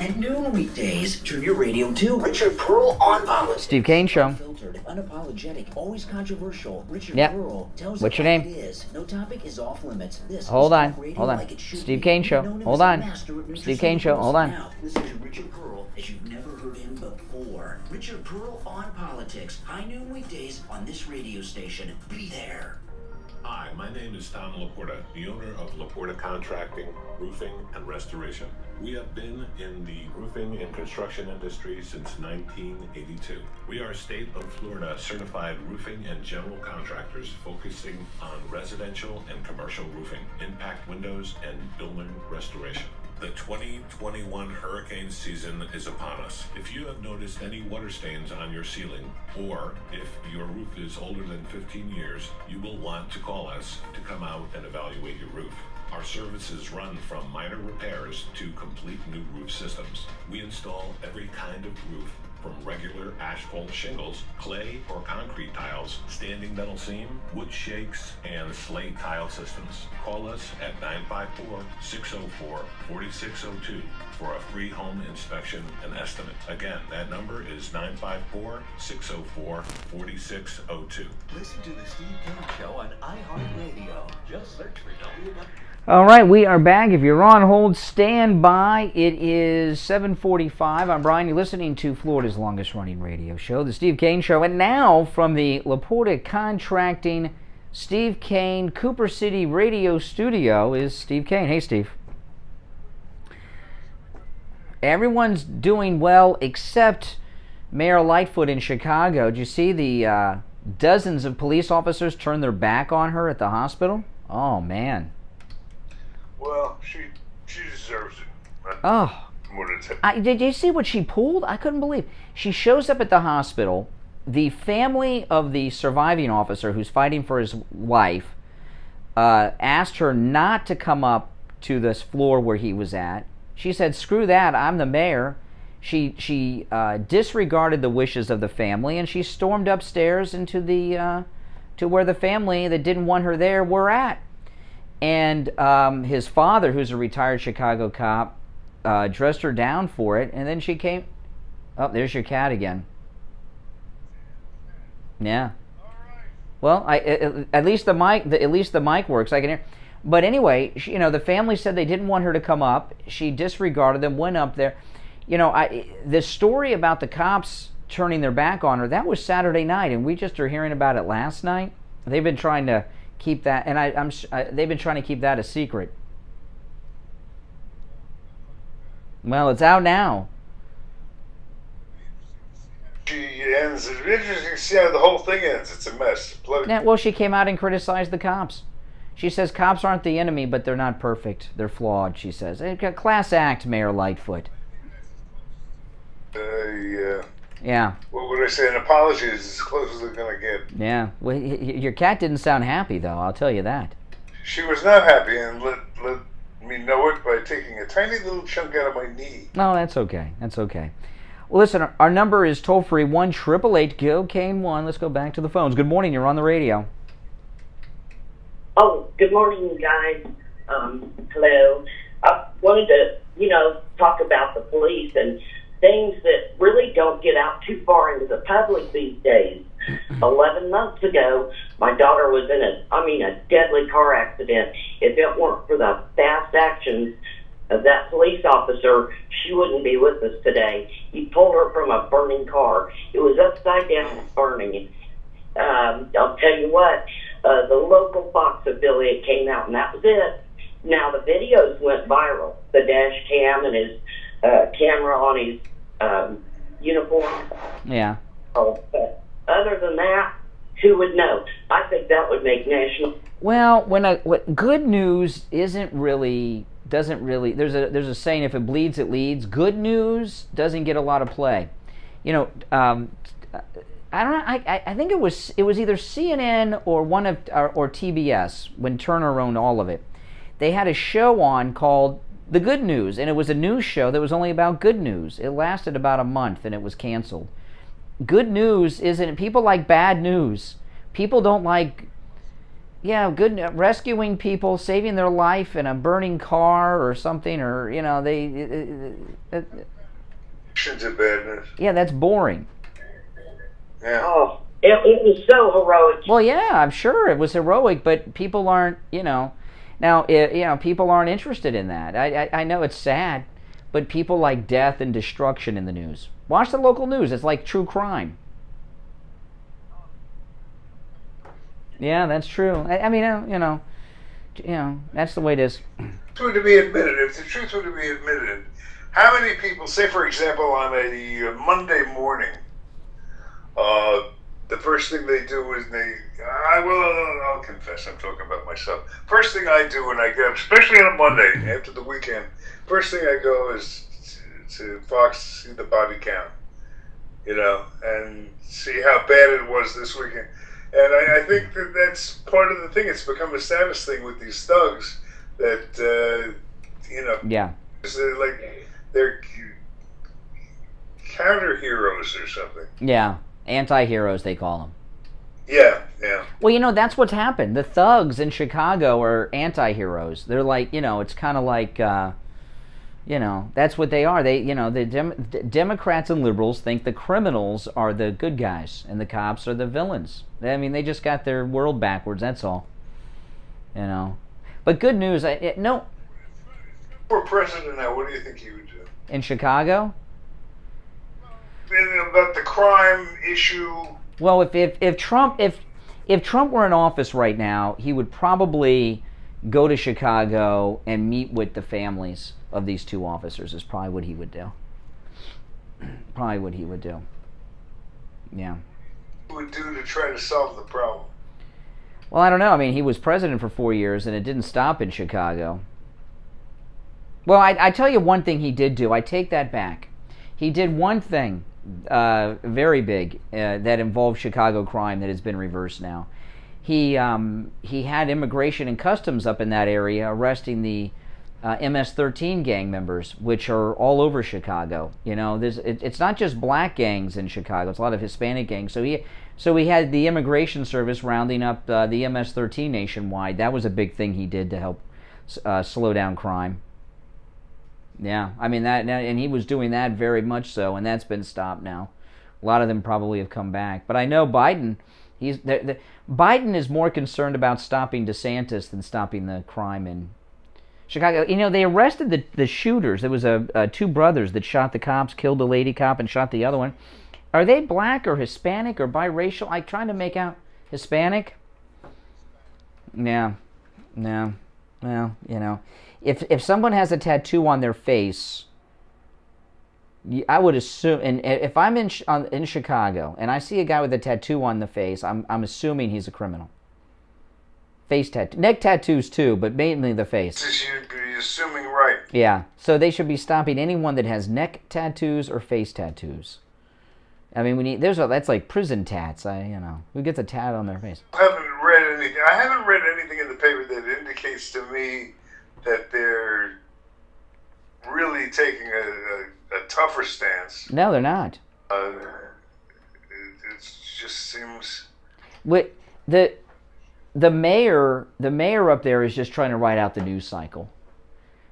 At noon weekdays, turn your radio to Richard Pearl on Politics. Steve Kane Show. Unfiltered, unapologetic, always controversial. Richard Yep. Pearl tells What's it your like name? it is. No topic is off limits. This Hold is on. talk radio Hold on. like it should Steve be. Kane Show. Known him Hold as a on. master of Steve Kane Show. Hold on. Now, listen to Richard Pearl as you've never heard him before. Richard Pearl on Politics. High noon weekdays on this radio station. Be there. Hi, my name is Tom Laporta, the owner of Laporta Contracting, Roofing, and Restoration. We have been in the roofing and construction industry since 1982. We are state of Florida certified roofing and general contractors focusing on residential and commercial roofing, impact windows, and building restoration. The 2021 hurricane season is upon us. If you have noticed any water stains on your ceiling, or if your roof is older than 15 years, you will want to call us to come out and evaluate your roof. Our services run from minor repairs to complete new roof systems. We install every kind of roof, from regular asphalt shingles, clay or concrete tiles, standing metal seam, wood shakes, and slate tile systems. Call us at 954-604-4602 for a free home inspection and estimate. Again, that number is 954-604-4602. Listen to the Steve Kane Show on iHeartRadio. Just search for WW. All right, we are back. If you're on hold, stand by. It is 7:45. I'm Brian. You're listening to Florida's longest running radio show, The Steve Kane Show. And now from the Laporta Contracting Steve Kane Cooper City radio studio is Steve Kane. Hey, Steve. Everyone's doing well except Mayor Lightfoot in Chicago. Did you see the dozens of police officers turn their back on her at the hospital? Oh, man. Well, she deserves it. Oh. Did you see what she pulled? I couldn't believe. She shows up at the hospital. The family of the surviving officer who's fighting for his wife asked her not to come up to this floor where he was at. She said, "Screw that, I'm the mayor." She disregarded the wishes of the family, and she stormed upstairs into the to where the family that didn't want her there were at. And his father, who's a retired Chicago cop, dressed her down for it, and then she came. Oh, there's your cat again. Yeah. Well, at least the mic works. I can hear. But anyway, the family said they didn't want her to come up. She disregarded them, went up there. The story about the cops turning their back on her, that was Saturday night, and we just are hearing about it last night. They've been trying to keep that, and they've been trying to keep that a secret. Well, it's out now. She ends. It's interesting to see how the whole thing ends. It's a mess. Yeah, well, she came out and criticized the cops. She says cops aren't the enemy, but they're not perfect. They're flawed, she says. Class act, Mayor Lightfoot. Yeah. Yeah. What would I say? An apology is as close as they're going to get. Yeah. Well, your cat didn't sound happy, though. I'll tell you that. She was not happy, and let me know it by taking a tiny little chunk out of my knee. No, that's okay. That's okay. Well, listen, our number is toll-free 1-888-GO-CANE-1. Let's go back to the phones. Good morning. You're on the radio. Oh, good morning, guys. Hello. I wanted to, talk about the police and things that really don't get out too far into the public these days. 11 months ago, my daughter was in a deadly car accident. If it weren't for the fast actions of that police officer, she wouldn't be with us today. He pulled her from a burning car. It was upside down and burning. I'll tell you what, the local Fox affiliate came out, and that was it. Now, the videos went viral. The dash cam and his camera on his uniform. Yeah. Oh, but other than that, who would know? I think that would make national. Well, good news doesn't really. There's a saying: if it bleeds, it leads. Good news doesn't get a lot of play. I don't know. I think it was either CNN or or TBS when Turner owned all of it. They had a show on called The Good News, and it was a news show that was only about good news. It lasted about a month, and it was canceled. Good news isn't. People like bad news. People don't like. Yeah, rescuing people, saving their life in a burning car or something, or Actions are bad news. Yeah, that's boring. Yeah. Oh, it was so heroic. Well, yeah, I'm sure it was heroic, but people aren't, now, people aren't interested in that. I know it's sad, but people like death and destruction in the news. Watch the local news. It's like true crime. Yeah, that's true. I mean, that's the way it is. To be admitted, if the truth were to be admitted, how many people, say for example, on a Monday morning, the first thing they do is I'll confess, I'm talking about myself. First thing I do when I get up, especially on a Monday after the weekend, first thing I go is to Fox, see the body count, and see how bad it was this weekend. And I think that's part of the thing. It's become a status thing with these thugs that, Yeah. They're counter heroes or something. Yeah, anti-heroes they call them. Yeah. Well, that's what's happened. The thugs in Chicago are anti-heroes. They're like, it's kind of like, that's what they are. They, the Democrats and liberals think the criminals are the good guys and the cops are the villains. I mean, they just got their world backwards. That's all. But good news. No. For president now, what do you think he would do? In Chicago? About the crime issue. Well, if Trump were in office right now, he would probably go to Chicago and meet with the families of these two officers. Is probably what he would do. Probably what he would do. Yeah. What would do to try to solve the problem? Well, I don't know. I mean, he was president for 4 years, and it didn't stop in Chicago. Well, I tell you one thing he did do. I take that back. He did one thing very big that involved Chicago crime that has been reversed now. He had immigration and customs up in that area arresting the MS-13 gang members, which are all over Chicago. It's not just black gangs in Chicago; it's a lot of Hispanic gangs. So he had the immigration service rounding up the MS-13 nationwide. That was a big thing he did to help slow down crime. Yeah, I mean and he was doing that very much so, and that's been stopped now. A lot of them probably have come back, but I know Biden. Biden is more concerned about stopping DeSantis than stopping the crime in Chicago. They arrested the shooters. There was two brothers that shot the cops, killed a lady cop, and shot the other one. Are they black or Hispanic or biracial? I'm trying to make out Hispanic. Yeah. Well, if someone has a tattoo on their face, I would assume, and if I'm in Chicago and I see a guy with a tattoo on the face, I'm assuming he's a criminal. Face tattoo, neck tattoos too, but mainly the face. You'd be assuming right. Yeah, so they should be stopping anyone that has neck tattoos or face tattoos. I mean, that's like prison tats. Who gets a tat on their face? I haven't read anything in the paper that indicates to me that they're really taking a tougher stance. No, they're not. It just seems. The mayor up there is just trying to ride out the news cycle.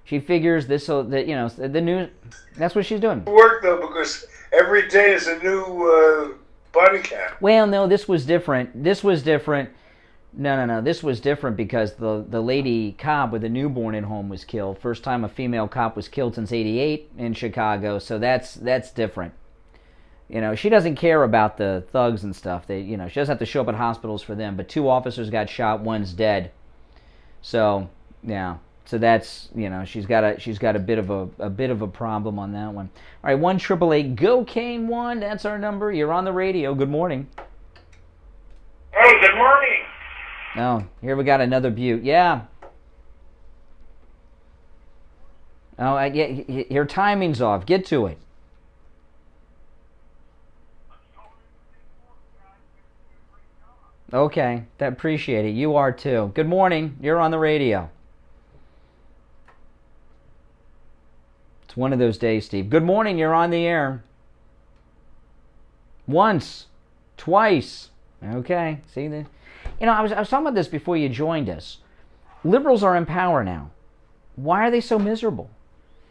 She figures the news. That's what she's doing. Work though, because every day is a new body count. Well, no, this was different. No. This was different because the lady cop with a newborn at home was killed. First time a female cop was killed since '88 in Chicago. So that's different. She doesn't care about the thugs and stuff. She doesn't have to show up at hospitals for them. But 2 officers got shot, one's dead. So yeah. So that's she's got a bit of a problem on that one. All right, 1-888-GO-CANE-1. That's our number. You're on the radio. Good morning. Hey, good morning. Oh, here we got another Butte. Yeah. Oh, your timing's off. Get to it. Okay, appreciate it. You are too. Good morning. You're on the radio. It's one of those days, Steve. Good morning. You're on the air. Once, twice. Okay. See that? I was talking about this before you joined us. Liberals are in power now. Why are they so miserable?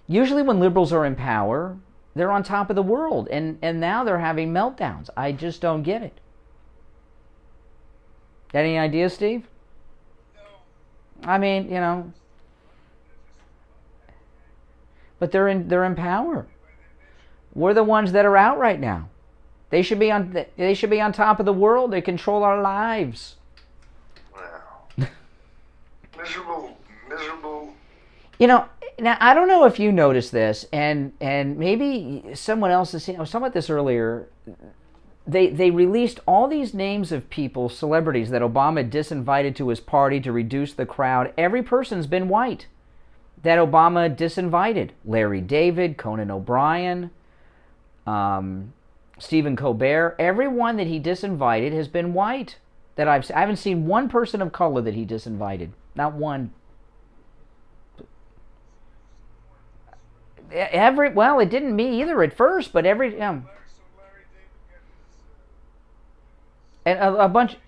Usually when liberals are in power, they're on top of the world, and now they're having meltdowns. I just don't get it. Any ideas, Steve? No. I mean, but they're in power. We're the ones that are out right now. They should be on top of the world. They control our lives. Wow. Miserable. Now I don't know if you noticed this, and maybe someone else has seen. I was talking about this earlier. They released all these names of people, celebrities, that Obama disinvited to his party to reduce the crowd. Every person's been white that Obama disinvited. Larry David, Conan O'Brien, Stephen Colbert. Everyone that he disinvited has been white. I haven't seen one person of color that he disinvited. Not one. Well, it didn't me either at first, but and a bunch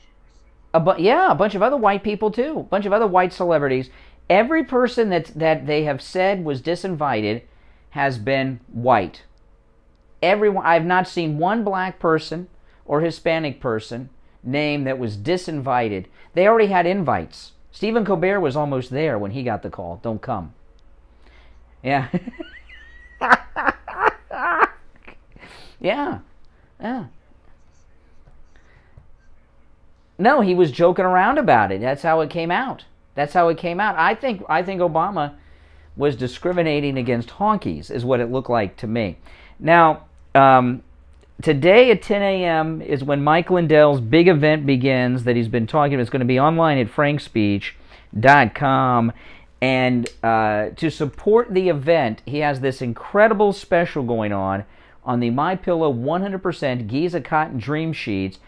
of other white people too. A bunch of other white celebrities. Every person that they have said was disinvited has been white. Everyone. I've not seen one black person or Hispanic person named that was disinvited. They already had invites. Stephen Colbert was almost there when he got the call. Don't come. Yeah. Yeah. No, he was joking around about it. That's how it came out. I think Obama was discriminating against honkies, is what it looked like to me. Now, today at 10 a.m. is when Mike Lindell's big event begins that he's been talking about. It's going to be online at frankspeech.com. And to support the event, he has this incredible special going on the MyPillow 100% Giza Cotton Dream Sheets.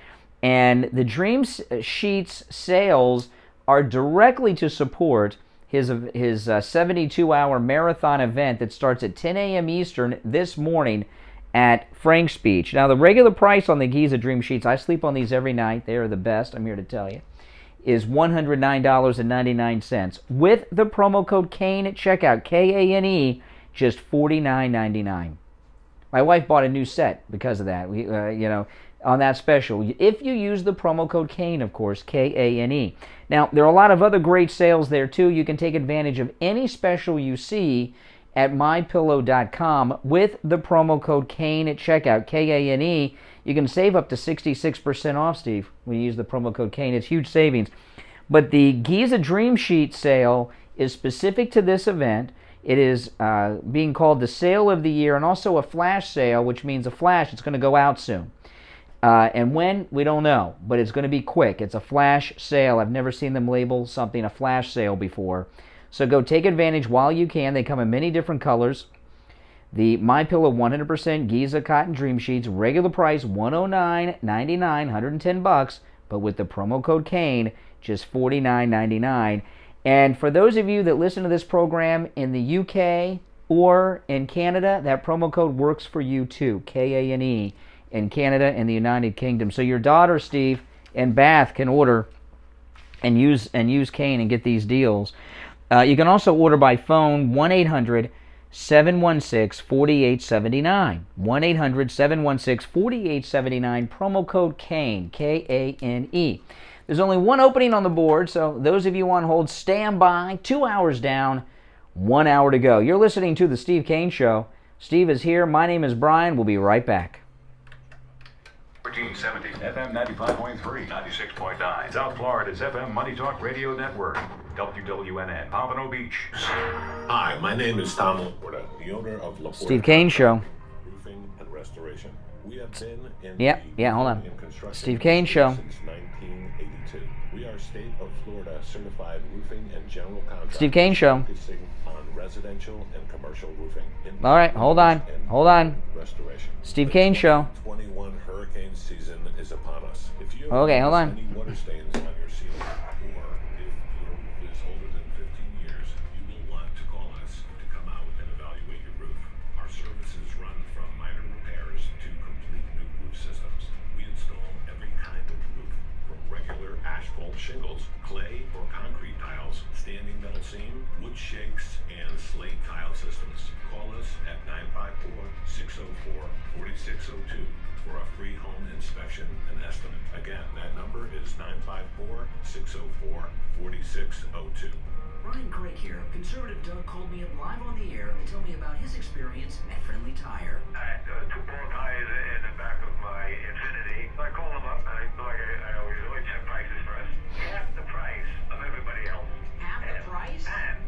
And the Dream Sheets sales are directly to support his 72-hour marathon event that starts at 10 a.m. Eastern this morning at Frank Speech. Now, the regular price on the Giza Dream Sheets, I sleep on these every night. They are the best, I'm here to tell you, is $109.99. With the promo code KANE at checkout, KANE, just $49.99. My wife bought a new set because of that. On that special. If you use the promo code KANE, of course, KANE. Now, there are a lot of other great sales there, too. You can take advantage of any special you see at MyPillow.com with the promo code KANE at checkout, KANE. You can save up to 66% off, Steve, when you use the promo code KANE. It's huge savings. But the Giza Dream Sheet sale is specific to this event. It is being called the sale of the year, and also a flash sale, which means a flash. It's going to go out soon. And when, we don't know, but it's going to be quick. It's a flash sale. I've never seen them label something a flash sale before. So go take advantage while you can. They come in many different colors. The MyPillow 100% Giza Cotton Dream Sheets, regular price $109.99, $110, but with the promo code Kane, just $49.99. And for those of you that listen to this program in the UK or in Canada, that promo code works for you too, Kane, in Canada and the United Kingdom. So your daughter, Steve, in Bath can order and use Kane and get these deals. You can also order by phone, 1-800-716-4879. 1-800-716-4879, promo code Kane, Kane. There's only one opening on the board, so those of you on hold, stand by. 2 hours down, 1 hour to go. You're listening to The Steve Kane Show. Steve is here. My name is Brian. We'll be right back. 1470 FM 95.3, 96.9. South Florida's FM Money Talk Radio Network. WWNN, Pompano Beach. Hi, my name is Tom Laporta, the owner of Laporta Steve Kane Show. Roofing and Restoration. We have been in hold on. Steve Kane Show. Since 1982. We are state of Florida certified roofing and general contractor. Steve Kane Show. Focusing on residential and commercial roofing. All right, hold on. Restoration. Steve Kane Show. 21 hurricane season is upon us. If you Okay, hold on. any water stains on your ceiling, or if your roof is older than 15 years, you will want to call us to come out and evaluate your roof. Our services run from minor repairs to complete new roof systems. We install every kind of roof, from regular asphalt shingles, clay or concrete tiles, standing metal seam, wood shakes, and slate tile systems. Call us at 954-604-4602 for a free home inspection and estimate. Again, that number is 954-604-4602. Brian Craig here. Conservative Doug called me up live on the air to tell me about his experience at Friendly Tire. I had two ball tires in the back of my Infiniti. So I called them up, and I always check prices first. Half the price of everybody else. Half the price? Half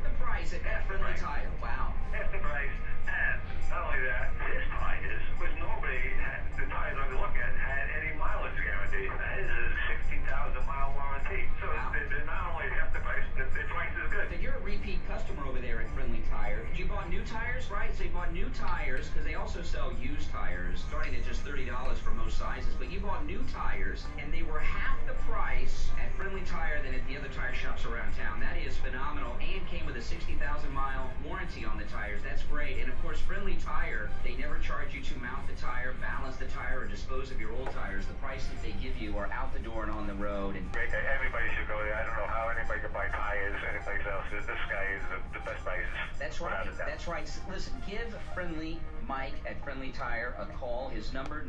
the price at Friendly Tire. Wow. Half the price, and not only that, his tires, which nobody had, the tires I look at had any mileage guarantee. His is a 60,000 mile warranty. So they're not only half the price, the price is good. So you're a repeat customer over there at Friendly Tire. You bought new tires, right? So you bought new tires, because they also sell used tires, starting at just $30 for most sizes. But you bought new tires, and they were half the price at Friendly Tire than at the other tire shops around town. That is phenomenal, and came with a 60,000 mile warranty on the tires. That's great. And of course, Friendly Tire, they never charge you to mount the tire, balance the tire, or dispose of your old tires. The prices they give you are out the door and on the road. And everybody should go there. I don't know how anybody can buy tires anyplace else. This guy is the best prices. That's right. That's right. Listen, give Friendly Mike at Friendly Tire a call. His number,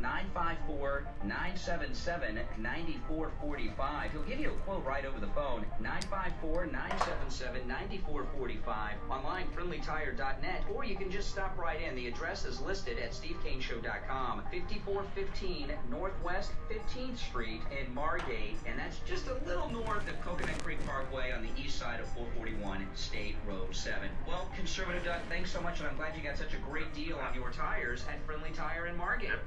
954-977-9445. He'll give you a quote right over the phone, 954-977-9445. Online, friendlytire.net, or you can just stop right in. The address is listed at stevekaneshow.com. 5415 Northwest 15th Street in Margate, and that's just a little north of Coconut Creek Parkway on the east side of 441 State Road 7. Well, Conservative Doug, thanks so much, and I'm glad you got such a great deal on your tires at Friendly Tire in Margate.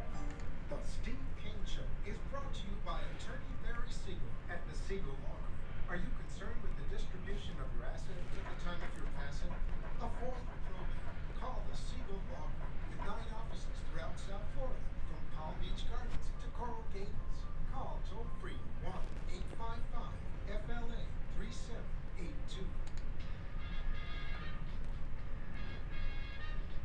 The Steve Kane Show is brought to you by Attorney Barry Siegel at the Siegel Law Group. Are you concerned with the distribution of your assets at the time of your passing? Avoid probate. Call the Siegel Law Group with 9 offices throughout South Florida, from Palm Beach Gardens to Coral Gables. Call toll-free 1-855-FLA-3782.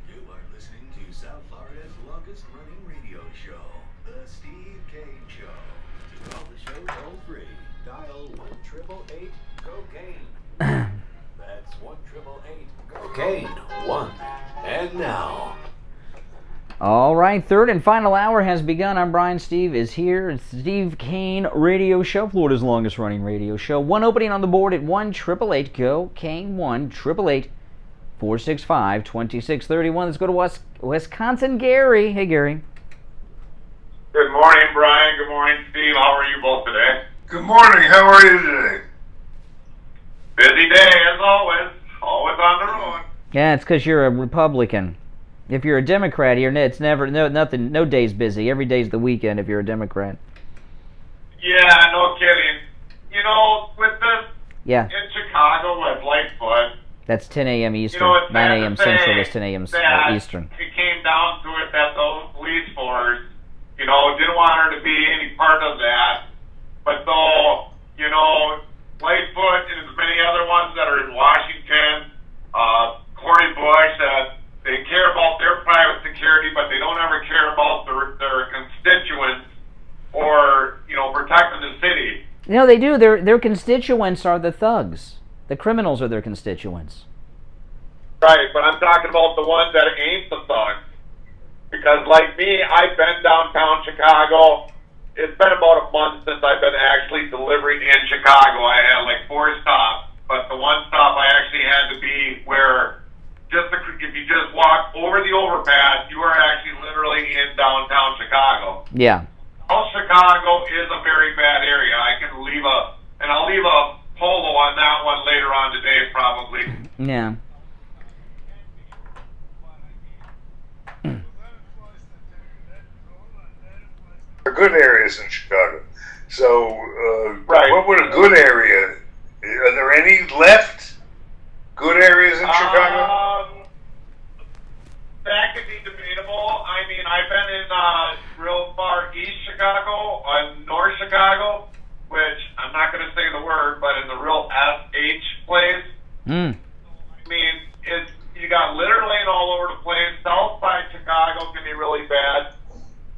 You are listening to South Florida's longest-running radio show, The Steve Kane Show. To call the show toll-free, dial 1-888-COCAINE. That's 1-888-COCAINE. 1. And now... All right, third and final hour has begun. I'm Brian. Steve is here. It's the Steve Kane Radio Show, Florida's longest-running radio show. One opening on the board at 1-888-GO-KANE. 1-888-465-2631. Let's go to Wisconsin. Gary. Hey, Gary. Good morning, Brian. Good morning, Steve. How are you both today? Good morning. How are you today? Busy day, as always. Always on the road. Yeah, it's because you're a Republican. If you're a Democrat here, it's never nothing. No day's busy. Every day's the weekend if you're a Democrat. Yeah, no kidding. You know, with this Yeah. in Chicago with Lightfoot, That's 10 a.m. Eastern, you know, it's 9 sad a.m. to Central. say That's 10 a.m. that Eastern. it came down to it that those police force, you know, didn't want her to be any part of that. But though, you know, Lightfoot and as many other ones that are in Washington, Cory Bush, that they care about their private security, but they don't ever care about their constituents or, you know, protecting the city. No, they do. Their constituents are the thugs. The criminals are their constituents. Right, but I'm talking about the ones that ain't the thugs. Because like me, I've been downtown Chicago. It's been about a month since I've been actually delivering in Chicago. I had like 4 stops, but the one stop I actually had to be where if you just walk over the overpass, you are actually literally in downtown Chicago. Yeah. South Chicago is a very bad area. I'll leave a polo on that one later on today, probably. Yeah. Good areas in Chicago. So, what would a good area? Are there any left good areas in Chicago? That could be debatable. I mean, I've been in real far east Chicago, north Chicago, which I'm not going to say the word, but in the real SH place. Mm. I mean, you got litter lane all over the place. South side Chicago can be really bad.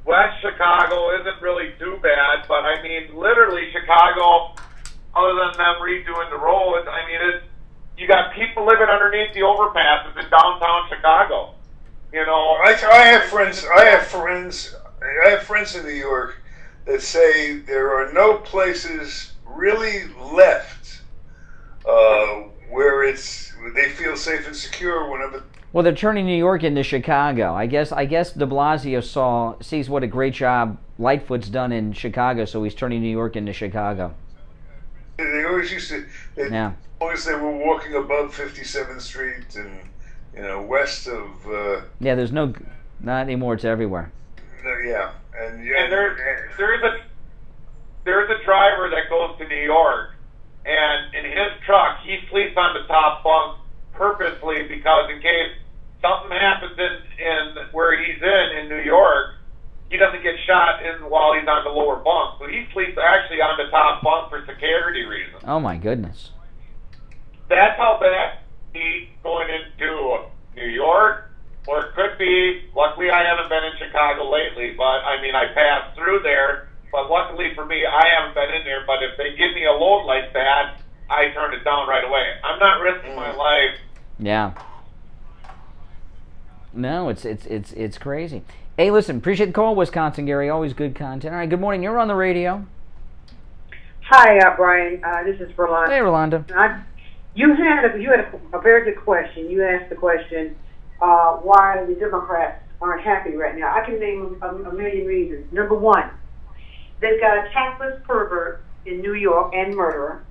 West Chicago isn't really too bad, but I mean, literally Chicago, other than them redoing the roads, I mean, you got people living underneath the overpasses in downtown Chicago. You know, I have friends in New York that say there are no places really left where they feel safe and secure whenever. Well, they're turning New York into Chicago. I guess De Blasio sees what a great job Lightfoot's done in Chicago, so he's turning New York into Chicago. They always used to, as long as they were walking above 57th Street and, you know, west of... yeah, there's not anymore, it's everywhere. No, yeah. And there's a driver that goes to New York, and in his truck, he sleeps on the top bunk purposely because in case something happens in where he's in New York, he doesn't get shot in while he's on the lower bunk. So he sleeps actually on the top bunk for security reasons. Oh my goodness. That's how bad he's going into New York, or it could be, luckily I haven't been in Chicago lately, but I mean I passed through there, but luckily for me I haven't been in there, but if they give me a load like that, I turn it down right away. I'm not risking my life. Yeah. No, it's crazy. Hey, listen, appreciate the call, Wisconsin Gary. Always good content. All right, good morning. You're on the radio. Hi, Brian. This is Rolanda. Hey, Rolanda. You had a very good question. You asked the question why the Democrats aren't happy right now. I can name a million reasons. Number one, they've got a tactless pervert in New York and murderer.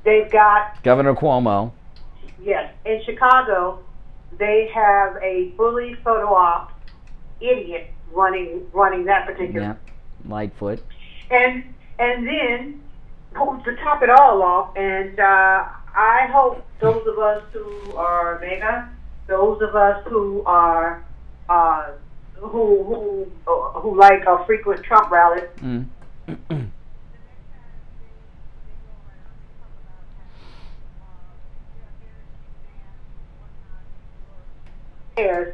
They've got Governor Cuomo. Yes, in Chicago, they have a fully photo op idiot running that particular. Yeah, Lightfoot. And then to top it all off, and I hope those of us who are MAGA, those of us who are who like frequent Trump rallies.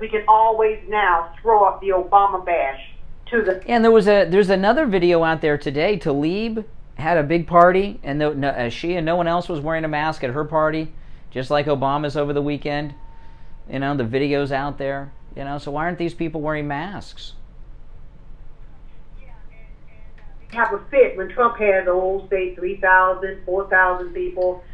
We can always now throw up the Obama bash to the. And there's another video out there today. Talib had a big party, and she and no one else was wearing a mask at her party, just like Obama's over the weekend. You know, the video's out there. You know, so why aren't these people wearing masks? Have a fit when Trump had the whole state 3,000, 4,000 people.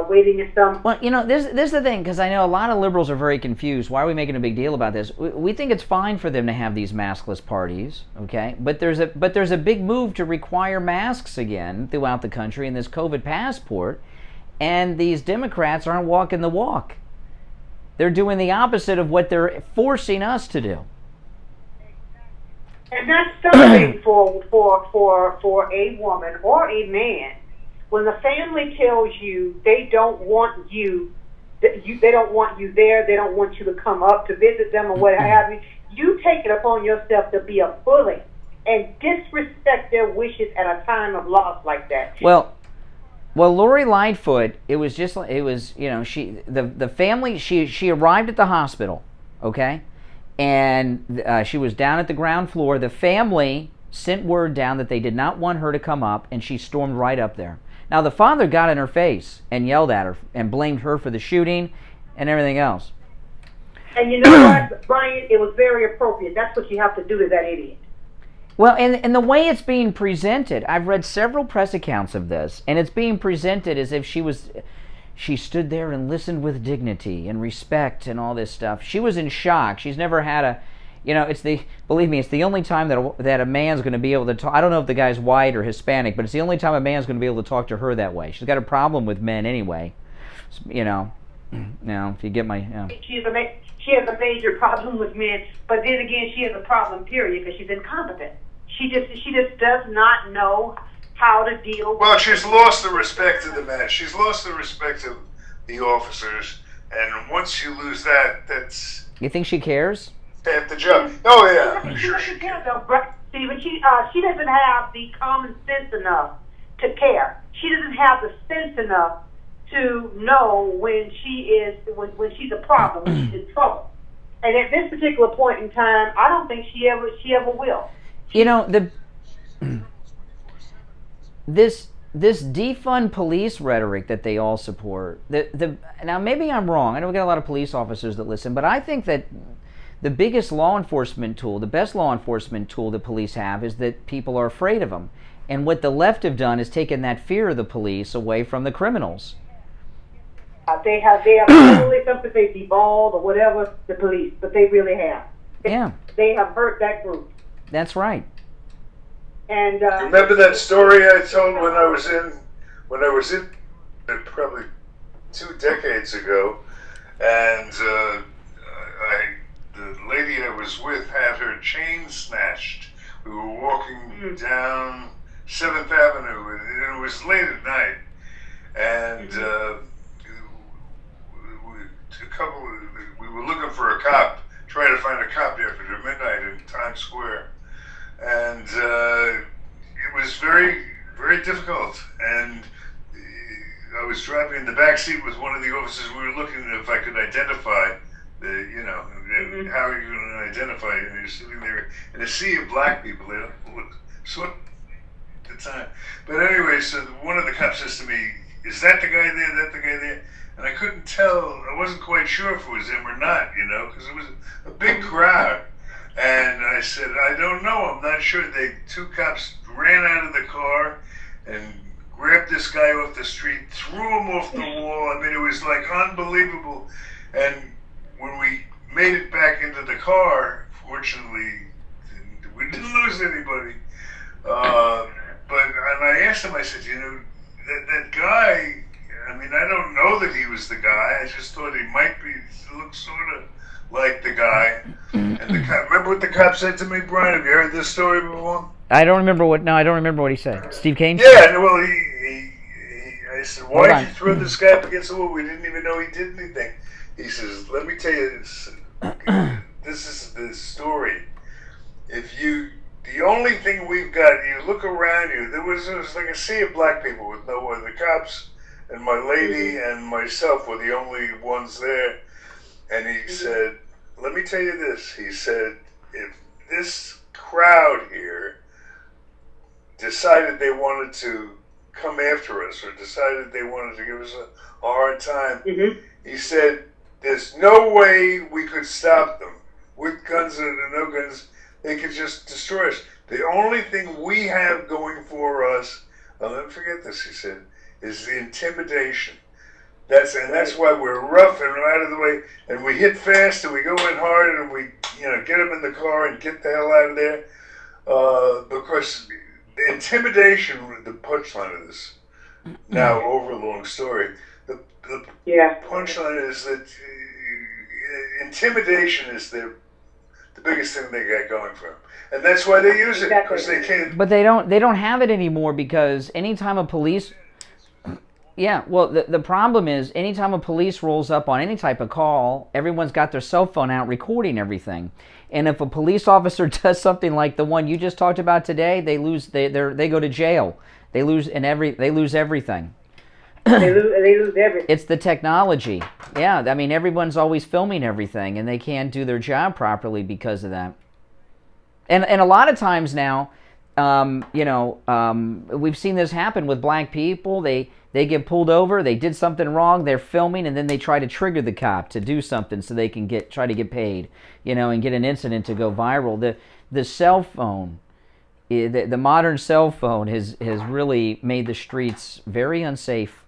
Waiting at some. Well, you know, this is the thing, because I know a lot of liberals are very confused. Why are we making a big deal about this? We think it's fine for them to have these maskless parties, okay? But there's a big move to require masks again throughout the country in this COVID passport, and these Democrats aren't walking the walk. They're doing the opposite of what they're forcing us to do. And that's something for a woman or a man. When the family tells you they don't want you, they don't want you there, they don't want you to come up to visit them or what have you, you take it upon yourself to be a bully and disrespect their wishes at a time of loss like that. Well, Lori Lightfoot, the family, she arrived at the hospital, okay? And she was down at the ground floor. The family sent word down that they did not want her to come up, and she stormed right up there. Now, the father got in her face and yelled at her and blamed her for the shooting and everything else. And you know what, Brian? It was very appropriate. That's what you have to do to that idiot. Well, and the way it's being presented, I've read several press accounts of this, and it's being presented as if she stood there and listened with dignity and respect and all this stuff. She was in shock. She's never had believe me, it's the only time that a man's going to be able to talk. I don't know if the guy's white or Hispanic, but it's the only time a man's going to be able to talk to her that way. She's got a problem with men anyway. If you get my... She has a major problem with men, but then again, she has a problem, period, because she's incompetent. She just does not know how to deal with... Well, she's lost the respect of the men. She's lost the respect of the officers, and once you lose that, that's... You think she cares? At the job. Oh, yeah. I'm She sure doesn't care, though, Stephen. She doesn't have the common sense enough to care. She doesn't have the sense enough to know when when she's a problem, when she's in trouble. And at this particular point in time, I don't think she ever will. This defund police rhetoric that they all support. Now maybe I'm wrong. I know we got a lot of police officers that listen, but I think that the biggest law enforcement tool, the best law enforcement tool that police have, is that people are afraid of them. And what the left have done is taken that fear of the police away from the criminals. They have totally something they devolved or whatever the police, but they really have. They have hurt that group. That's right. And remember that story I told when I was in probably 2 decades ago, and the lady I was with had her chain snatched. We were walking down 7th Avenue, and it was late at night, and we were looking for a cop, trying to find a cop after midnight in Times Square, and it was very, very difficult. And I was driving in the back seat with one of the officers. We were looking if I could identify how are you going to identify it? And you're sitting there in a sea of black people. They don't look so at the time. But anyway, so one of the cops says to me, "Is that the guy there? That the guy there?" And I couldn't tell. I wasn't quite sure if it was him or not, because it was a big crowd. And I said, "I don't know. I'm not sure." 2 cops ran out of the car and grabbed this guy off the street, threw him off the wall. I mean, it was like unbelievable. And when we made it back into the car, fortunately, we didn't lose anybody. And I asked him, I said, that guy, I mean, I don't know that he was the guy. I just thought he might be, looked sort of like the guy. And the cop, remember what the cop said to me, Brian? Have you heard this story before? I don't remember what he said. Steve Kane? Yeah, well, I said, why did you throw this guy up against the wall? We didn't even know he did anything. He says, let me tell you this. This is the story. The only thing we've got, you look around you, there was like a sea of black people with no one. The cops and my lady and myself were the only ones there. And he said, let me tell you this. He said, if this crowd here decided they wanted to come after us or decided they wanted to give us a hard time, he said, there's no way we could stop them. With guns or no guns, they could just destroy us. The only thing we have going for us, I'll never forget this, he said, is the intimidation. That's why we're rough and out of the way, and we hit fast and we go in hard and we get them in the car and get the hell out of there. Because the intimidation, the punchline of this, now over a long story, the punchline is that intimidation is the biggest thing they got going for them. And that's why they use it, because they can't. But they don't have it anymore, because anytime a police... Yeah, well, the problem is anytime a police rolls up on any type of call, everyone's got their cell phone out recording everything. And if a police officer does something like the one you just talked about today, they go to jail. They lose everything. They lose everything. It's the technology. Yeah, I mean, everyone's always filming everything, and they can't do their job properly because of that. And a lot of times now, we've seen this happen with black people. They get pulled over, they did something wrong, they're filming, and then they try to trigger the cop to do something so they can try to get paid, and get an incident to go viral. The cell phone, the modern cell phone has really made the streets very unsafe.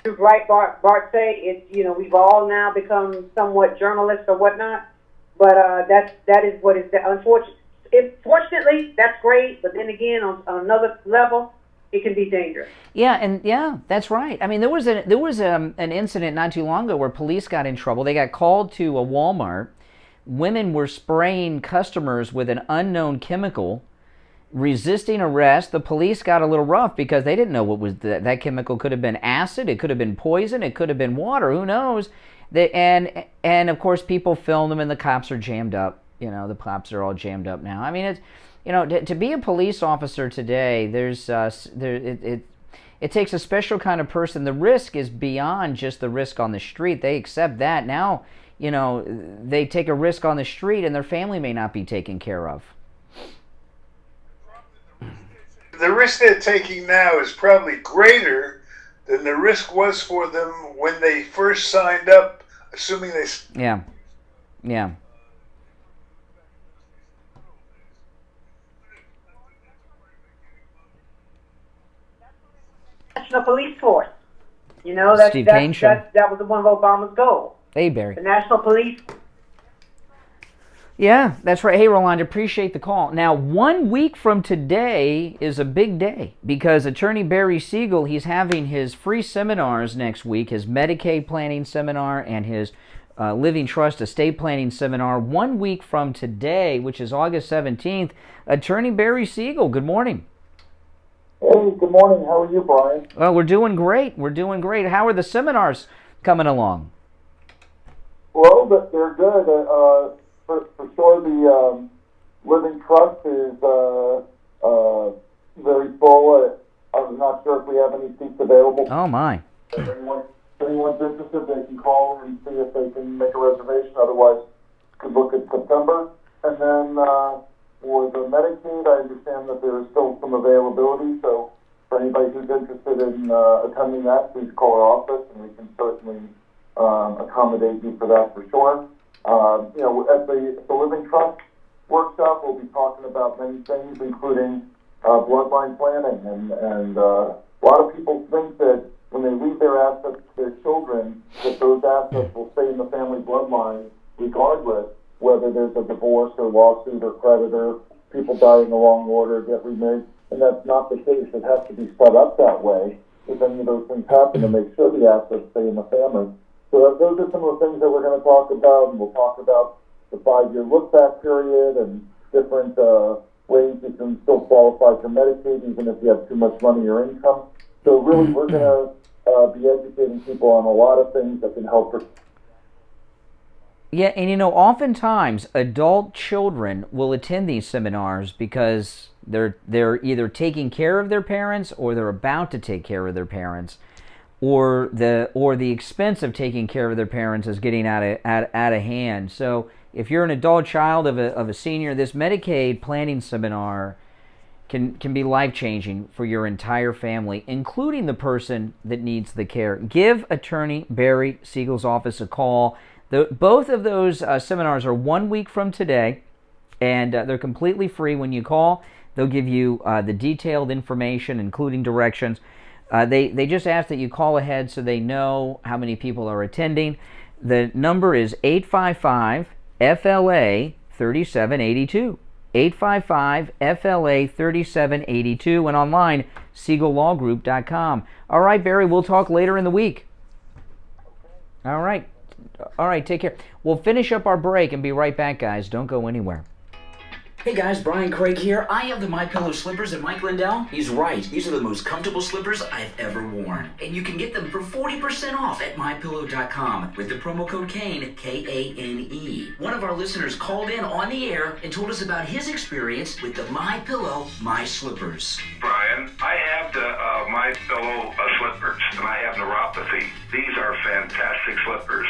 Right, Bart say it's we've all now become somewhat journalists or whatnot, but that is what is unfortunate. Fortunately, that's great, but then again, on another level, it can be dangerous. Yeah, that's right. I mean, there was an incident not too long ago where police got in trouble. They got called to a Walmart. Women were spraying customers with an unknown chemical, resisting arrest. The police got a little rough because they didn't know what was that chemical. Could have been acid, it could have been poison, it could have been water. Who knows? And of course, people filmed them, and the cops are jammed up. The cops are all jammed up now. I mean, it's to be a police officer today. It takes a special kind of person. The risk is beyond just the risk on the street. They accept that now. They take a risk on the street, and their family may not be taken care of. The risk they're taking now is probably greater than the risk was for them when they first signed up, assuming they. Yeah. National Police Force. Steve Kane Show. That was one of Obama's goals. Hey, Barry. The National Police. Yeah, that's right. Hey, Rolanda, appreciate the call. Now, 1 week from today is a big day because Attorney Barry Siegel, he's having his free seminars next week, his Medicaid planning seminar and his Living Trust estate planning seminar. 1 week from today, which is August 17th, Attorney Barry Siegel, good morning. Hey, good morning. How are you, Brian? Well, we're doing great. How are the seminars coming along? Well, they're good. For sure, the Living Trust is very full. I'm not sure if we have any seats available. Oh, my. If anyone's interested, they can call and see if they can make a reservation. Otherwise, could look at September. And then for the Medicaid, I understand that there is still some availability. So for anybody who's interested in attending that, please call our office, and we can certainly accommodate you for that for sure. At the Living Trust workshop, we'll be talking about many things, including bloodline planning. And a lot of people think that when they leave their assets to their children, that those assets will stay in the family bloodline regardless whether there's a divorce or lawsuit or creditor, people die in the wrong order, get remarried. And that's not the case. It has to be set up that way if any of those things happen to make sure the assets stay in the family. So those are some of the things that we're going to talk about, and we'll talk about the 5-year look-back period and different ways you can still qualify for Medicaid even if you have too much money or income. So really, we're going to be educating people on a lot of things that can help. Yeah, and oftentimes adult children will attend these seminars because they're either taking care of their parents or they're about to take care of their parents. Or the expense of taking care of their parents is getting out of hand. So if you're an adult child of a senior, this Medicaid planning seminar can be life-changing for your entire family, including the person that needs the care. Give Attorney Barry Siegel's office a call. Both of those seminars are 1 week from today, and they're completely free. When you call, they'll give you the detailed information, including directions. They just ask that you call ahead so they know how many people are attending. The number is 855-FLA-3782. 855-FLA-3782 and online, SiegelLawGroup.com. All right, Barry, we'll talk later in the week. All right. All right, take care. We'll finish up our break and be right back, guys. Don't go anywhere. Hey guys, Brian Craig here. I have the MyPillow slippers, and Mike Lindell, he's right. These are the most comfortable slippers I've ever worn. And you can get them for 40% off at MyPillow.com with the promo code KANE, K-A-N-E. One of our listeners called in on the air and told us about his experience with the MyPillow My Slippers. Brian, I have the MyPillow slippers, and I have neuropathy. These are fantastic slippers.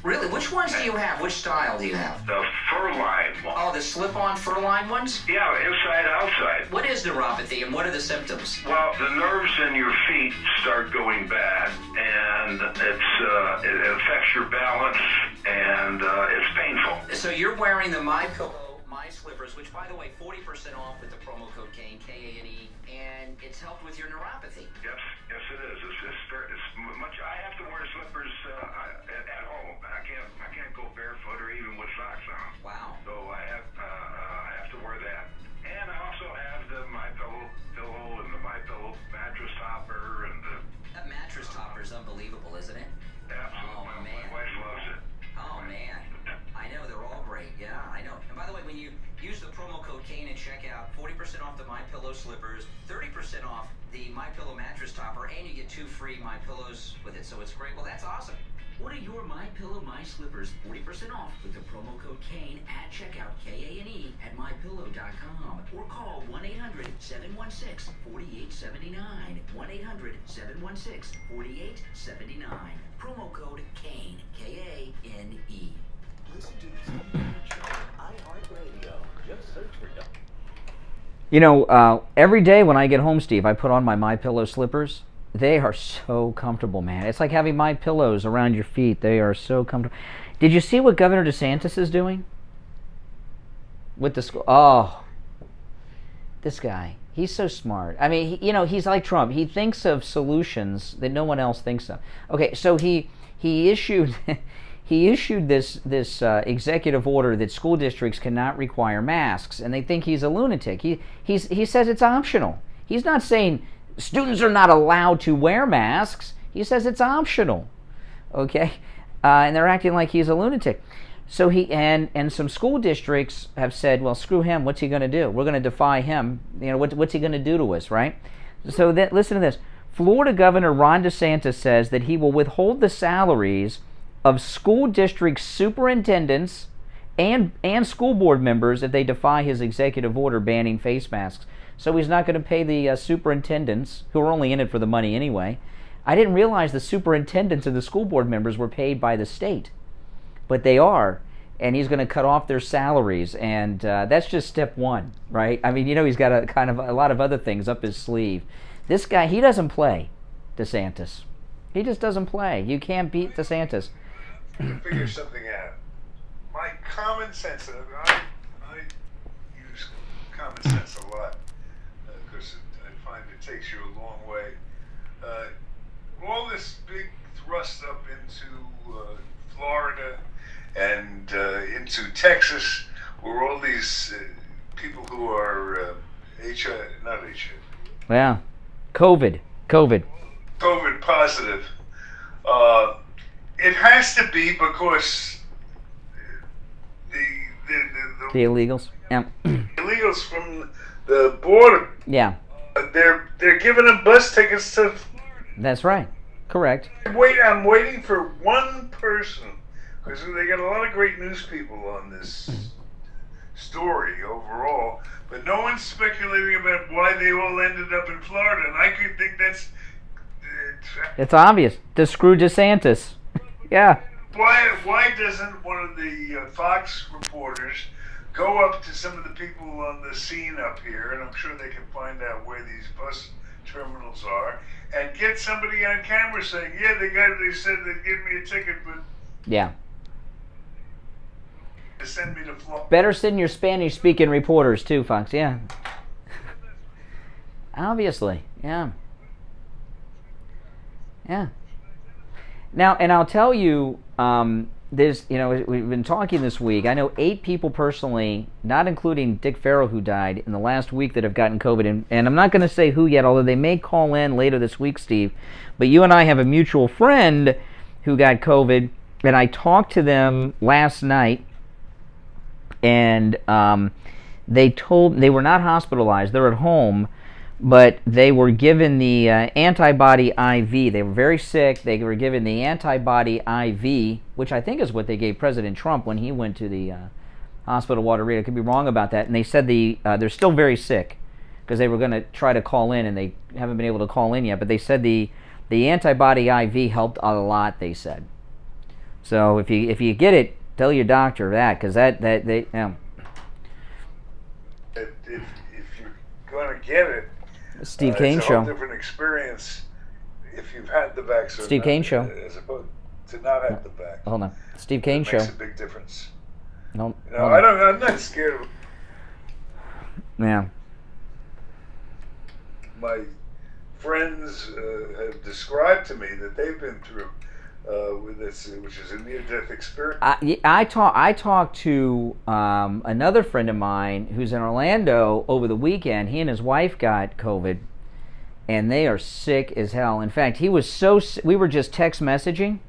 Really? Which ones do you have? Which style do you have? The fur-lined one. Oh, the slip-on fur-lined ones? Yeah, inside, outside. What is neuropathy, and what are the symptoms? Well, the nerves in your feet start going bad, and it affects your balance, and it's painful. So you're wearing the MyPillow My Slippers, which, by the way, 40% off with the promo code KANE, K-A-N-E, and it's helped with your neuropathy. Yes, it is. It's much. I have to wear slippers at home. I can't go barefoot or even with socks on. Wow. So I have to wear that. And I also have the MyPillow pillow and the MyPillow mattress topper and the. That mattress topper is unbelievable, isn't it? Absolutely. Oh, man. My wife loves it. Oh, man. I know, they're all great. Yeah, I know. And by the way, when you use the promo code KANE and check out, 40% off the MyPillow slippers, 30% off the MyPillow mattress topper, and you get 2 free MyPillows with it. So it's great. Well, that's awesome. Order your MyPillow My Slippers 40% off with the promo code KANE at checkout, K-A-N-E, at MyPillow.com, or call 1-800-716-4879. 1-800-716-4879. Promo code KANE, K-A-N-E. Listen to the Steve Kane Show on iHeartRadio. Just search for it. You know, every day when I get home, Steve, I put on my MyPillow slippers. They are so comfortable, man. It's like having my pillows around your feet. They are so comfortable. Did you see what Governor DeSantis is doing with the school? Oh, this guy. He's so smart. I mean, he's like Trump. He thinks of solutions that no one else thinks of. Okay, so he issued this executive order that school districts cannot require masks, and they think he's a lunatic. He says it's optional. He's not saying students are not allowed to wear masks. He says it's optional. Okay, and they're acting like he's a lunatic. So he and some school districts have said, well, screw him. What's he going to do? We're going to defy him. What's he going to do to us, right? So listen to this. Florida Governor Ron DeSantis says that he will withhold the salaries of school district superintendents and school board members if they defy his executive order banning face masks. So he's not going to pay the superintendents, who are only in it for the money anyway. I didn't realize the superintendents and the school board members were paid by the state, but they are, and he's going to cut off their salaries, and that's just step one, right? I mean, he's got a lot of other things up his sleeve. This guy, he doesn't play, DeSantis. He just doesn't play. You can't beat DeSantis. Figure something out. My common sense, I use common sense a lot because I find it takes you a long way. All this big thrust up into Florida and into Texas, where all these people who are Yeah, COVID positive. It has to be because the illegals. Yeah. Illegals from the border. Yeah. They're giving them bus tickets to. That's right. Correct. I'm waiting for one person because they got a lot of great news people on this story overall, but no one's speculating about why they all ended up in Florida, and I could think that's. It's obvious. To screw DeSantis. Yeah. Why doesn't one of the Fox reporters go up to some of the people on the scene up here, and I'm sure they can find out where these bus terminals are, and get somebody on camera saying, yeah, they said they'd give me a ticket, but yeah, to send me to Florida. Better send your Spanish-speaking reporters too, Fox. Yeah. Obviously, yeah. Yeah. Now, and I'll tell you, we've been talking this week. I know 8 people personally, not including Dick Farrell, who died in the last week, that have gotten COVID. And I'm not going to say who yet, although they may call in later this week, Steve. But you and I have a mutual friend who got COVID, and I talked to them last night, and they were not hospitalized. They're at home, but they were given the antibody IV. They were very sick. They were given the antibody IV, which I think is what they gave President Trump when he went to the hospital Walter Reed. I could be wrong about that. And they said they're still very sick because they were going to try to call in, and they haven't been able to call in yet. But they said the antibody IV helped a lot, they said. So if you get it, tell your doctor that, because if you're going to get it, Steve Kane Show. It's a whole different experience if you've had the vaccine. Steve Kane Show. As opposed to not have the vaccine. Hold on. Steve Kane Show. Makes a big difference. No, I'm not scared of. Yeah. My friends have described to me that they've been through with this, which is a near-death experience. I talked to another friend of mine who's in Orlando over the weekend. He and his wife got COVID, and they are sick as hell. In fact, we were just text messaging,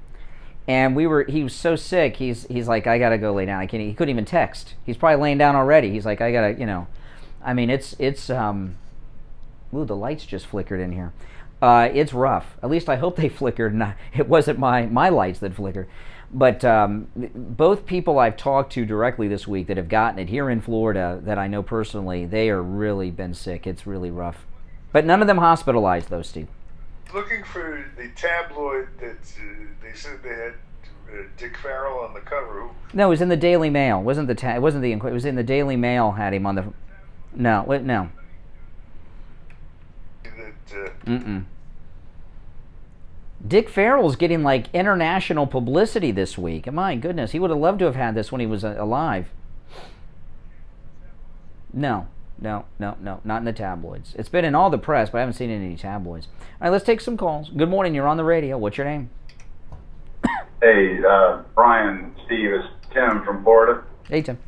and he was so sick. He's like, I gotta go lay down. He couldn't even text. He's probably laying down already. He's like, I gotta, I mean, it's ooh, the lights just flickered in here. It's rough. At least I hope they flickered. It wasn't my lights that flickered. But both people I've talked to directly this week that have gotten it here in Florida that I know personally, they are really been sick. It's really rough. But none of them hospitalized, though, Steve. Looking for the tabloid that they said they had Dick Farrell on the cover. No, it was in the Daily Mail. It was in the Daily Mail. Had him on the. No. Dick Farrell's getting like international publicity this week. My goodness, he would have loved to have had this when he was alive. No, not in the tabloids. It's been in all the press, but I haven't seen it in any tabloids. All right, let's take some calls. Good morning, you're on the radio. What's your name? Hey, Brian, Steve, it's Tim from Florida. Hey, Tim.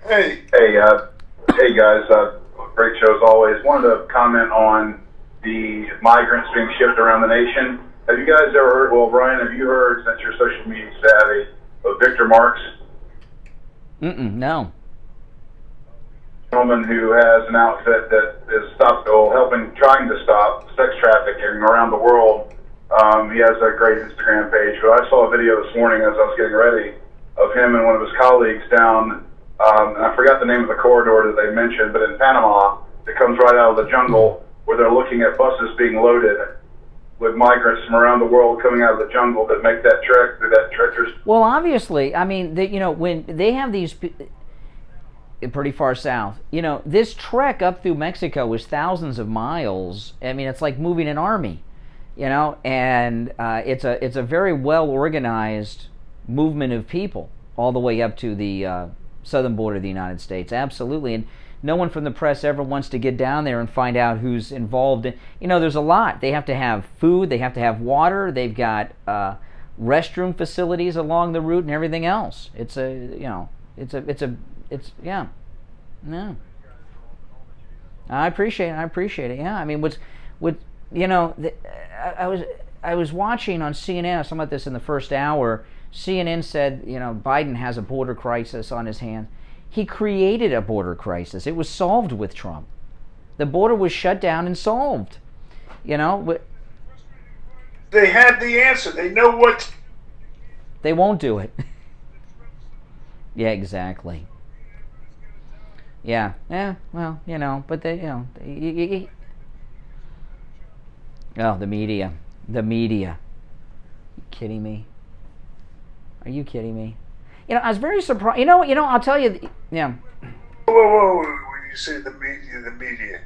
Hey. Hey, guys. Great show as always. Wanted to comment on the migrants being shipped around the nation. Have you guys ever heard, well, Brian, have you heard, since you're social media savvy, of Victor Marks? No. A gentleman who has an outfit that is trying to stop sex trafficking around the world. He has a great Instagram page, but I saw a video this morning as I was getting ready of him and one of his colleagues down, and I forgot the name of the corridor that they mentioned, but in Panama, it comes right out of the jungle, where they're looking at buses being loaded with migrants from around the world coming out of the jungle that make that trek through that treacherous. Well, obviously, I mean, when they have these pretty far south, this trek up through Mexico is thousands of miles. I mean, it's like moving an army, and it's a very well organized movement of people all the way up to the southern border of the United States. Absolutely, and no one from the press ever wants to get down there and find out who's involved in, there's a lot. They have to have food, they have to have water, they've got restroom facilities along the route and everything else. Yeah. I appreciate it. Yeah. I mean, I was watching on CNN, I was talking about this in the first hour. CNN said, Biden has a border crisis on his hands. He created a border crisis. It was solved with Trump. The border was shut down and solved. They had the answer. They know what. They won't do it. Yeah, exactly. Yeah. Well, but they, oh, the media. You kidding me? Are you kidding me? I was very surprised. I'll tell you. Yeah. Whoa! When you say the media,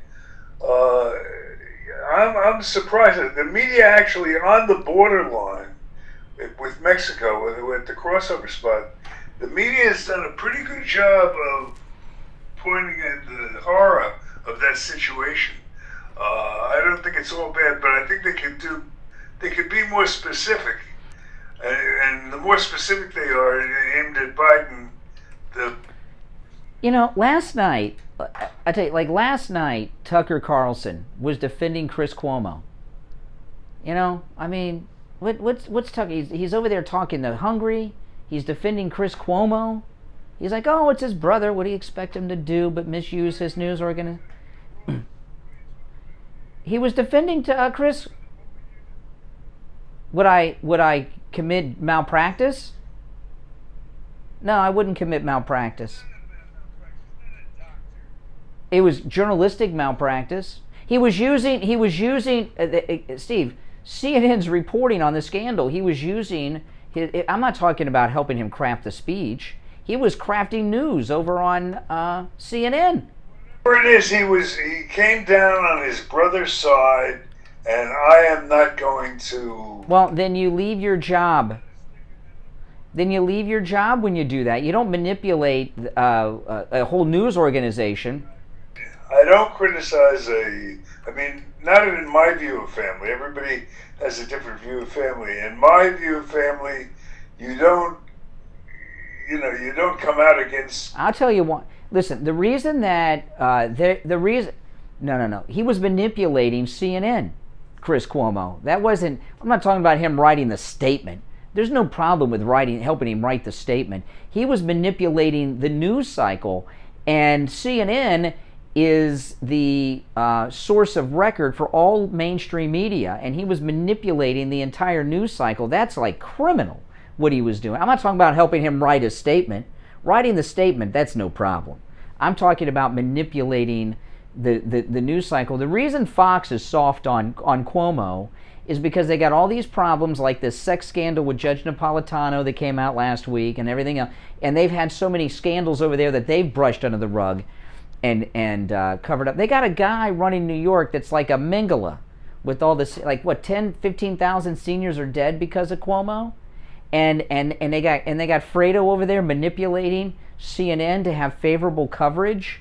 I'm surprised that the media actually on the borderline with Mexico, at the crossover spot, the media has done a pretty good job of pointing at the horror of that situation. I don't think it's all bad, but I think they could be more specific. And the more specific they are, aimed at Biden, last night, I tell you, last night, Tucker Carlson was defending Chris Cuomo. I mean, What's talking? He's over there talking to Hungary. He's defending Chris Cuomo. He's like, oh, it's his brother. What do you expect him to do but misuse his news organ? He was defending to Chris. Would I commit malpractice? No, I wouldn't commit malpractice. It was journalistic malpractice. He was using Steve, CNN's reporting on the scandal. He was using I'm not talking about helping him craft the speech. He was crafting news over on CNN. Whatever it is, he came down on his brother's side, and I am not going to... Well, then you leave your job. Then you leave your job when you do that. You don't manipulate a whole news organization. I don't criticize not in my view of family. Everybody has a different view of family. In my view of family, you don't come out against... I'll tell you what. Listen, the reason that he was manipulating CNN, Chris Cuomo. That wasn't. I'm not talking about him writing the statement. There's no problem with helping him write the statement. He was manipulating the news cycle, and CNN is the source of record for all mainstream media, and he was manipulating the entire news cycle. That's like criminal, what he was doing. I'm not talking about helping him write a statement. Writing the statement, that's no problem. I'm talking about manipulating the news cycle. The reason Fox is soft on Cuomo is because they got all these problems like this sex scandal with Judge Napolitano that came out last week and everything else. And they've had so many scandals over there that they've brushed under the rug and covered up. They got a guy running New York that's like a Mengele with all this, 15,000 seniors are dead because of Cuomo. And they got Fredo over there manipulating CNN to have favorable coverage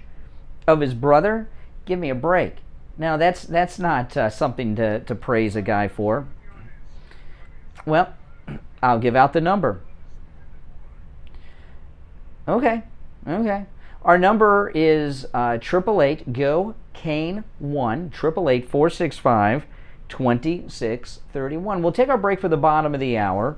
of his brother. Give me a break. Now that's not something to praise a guy for. Well, I'll give out the number. Okay. Our number is 888-GO-KANE-1, 888-465-2631. We'll take our break for the bottom of the hour.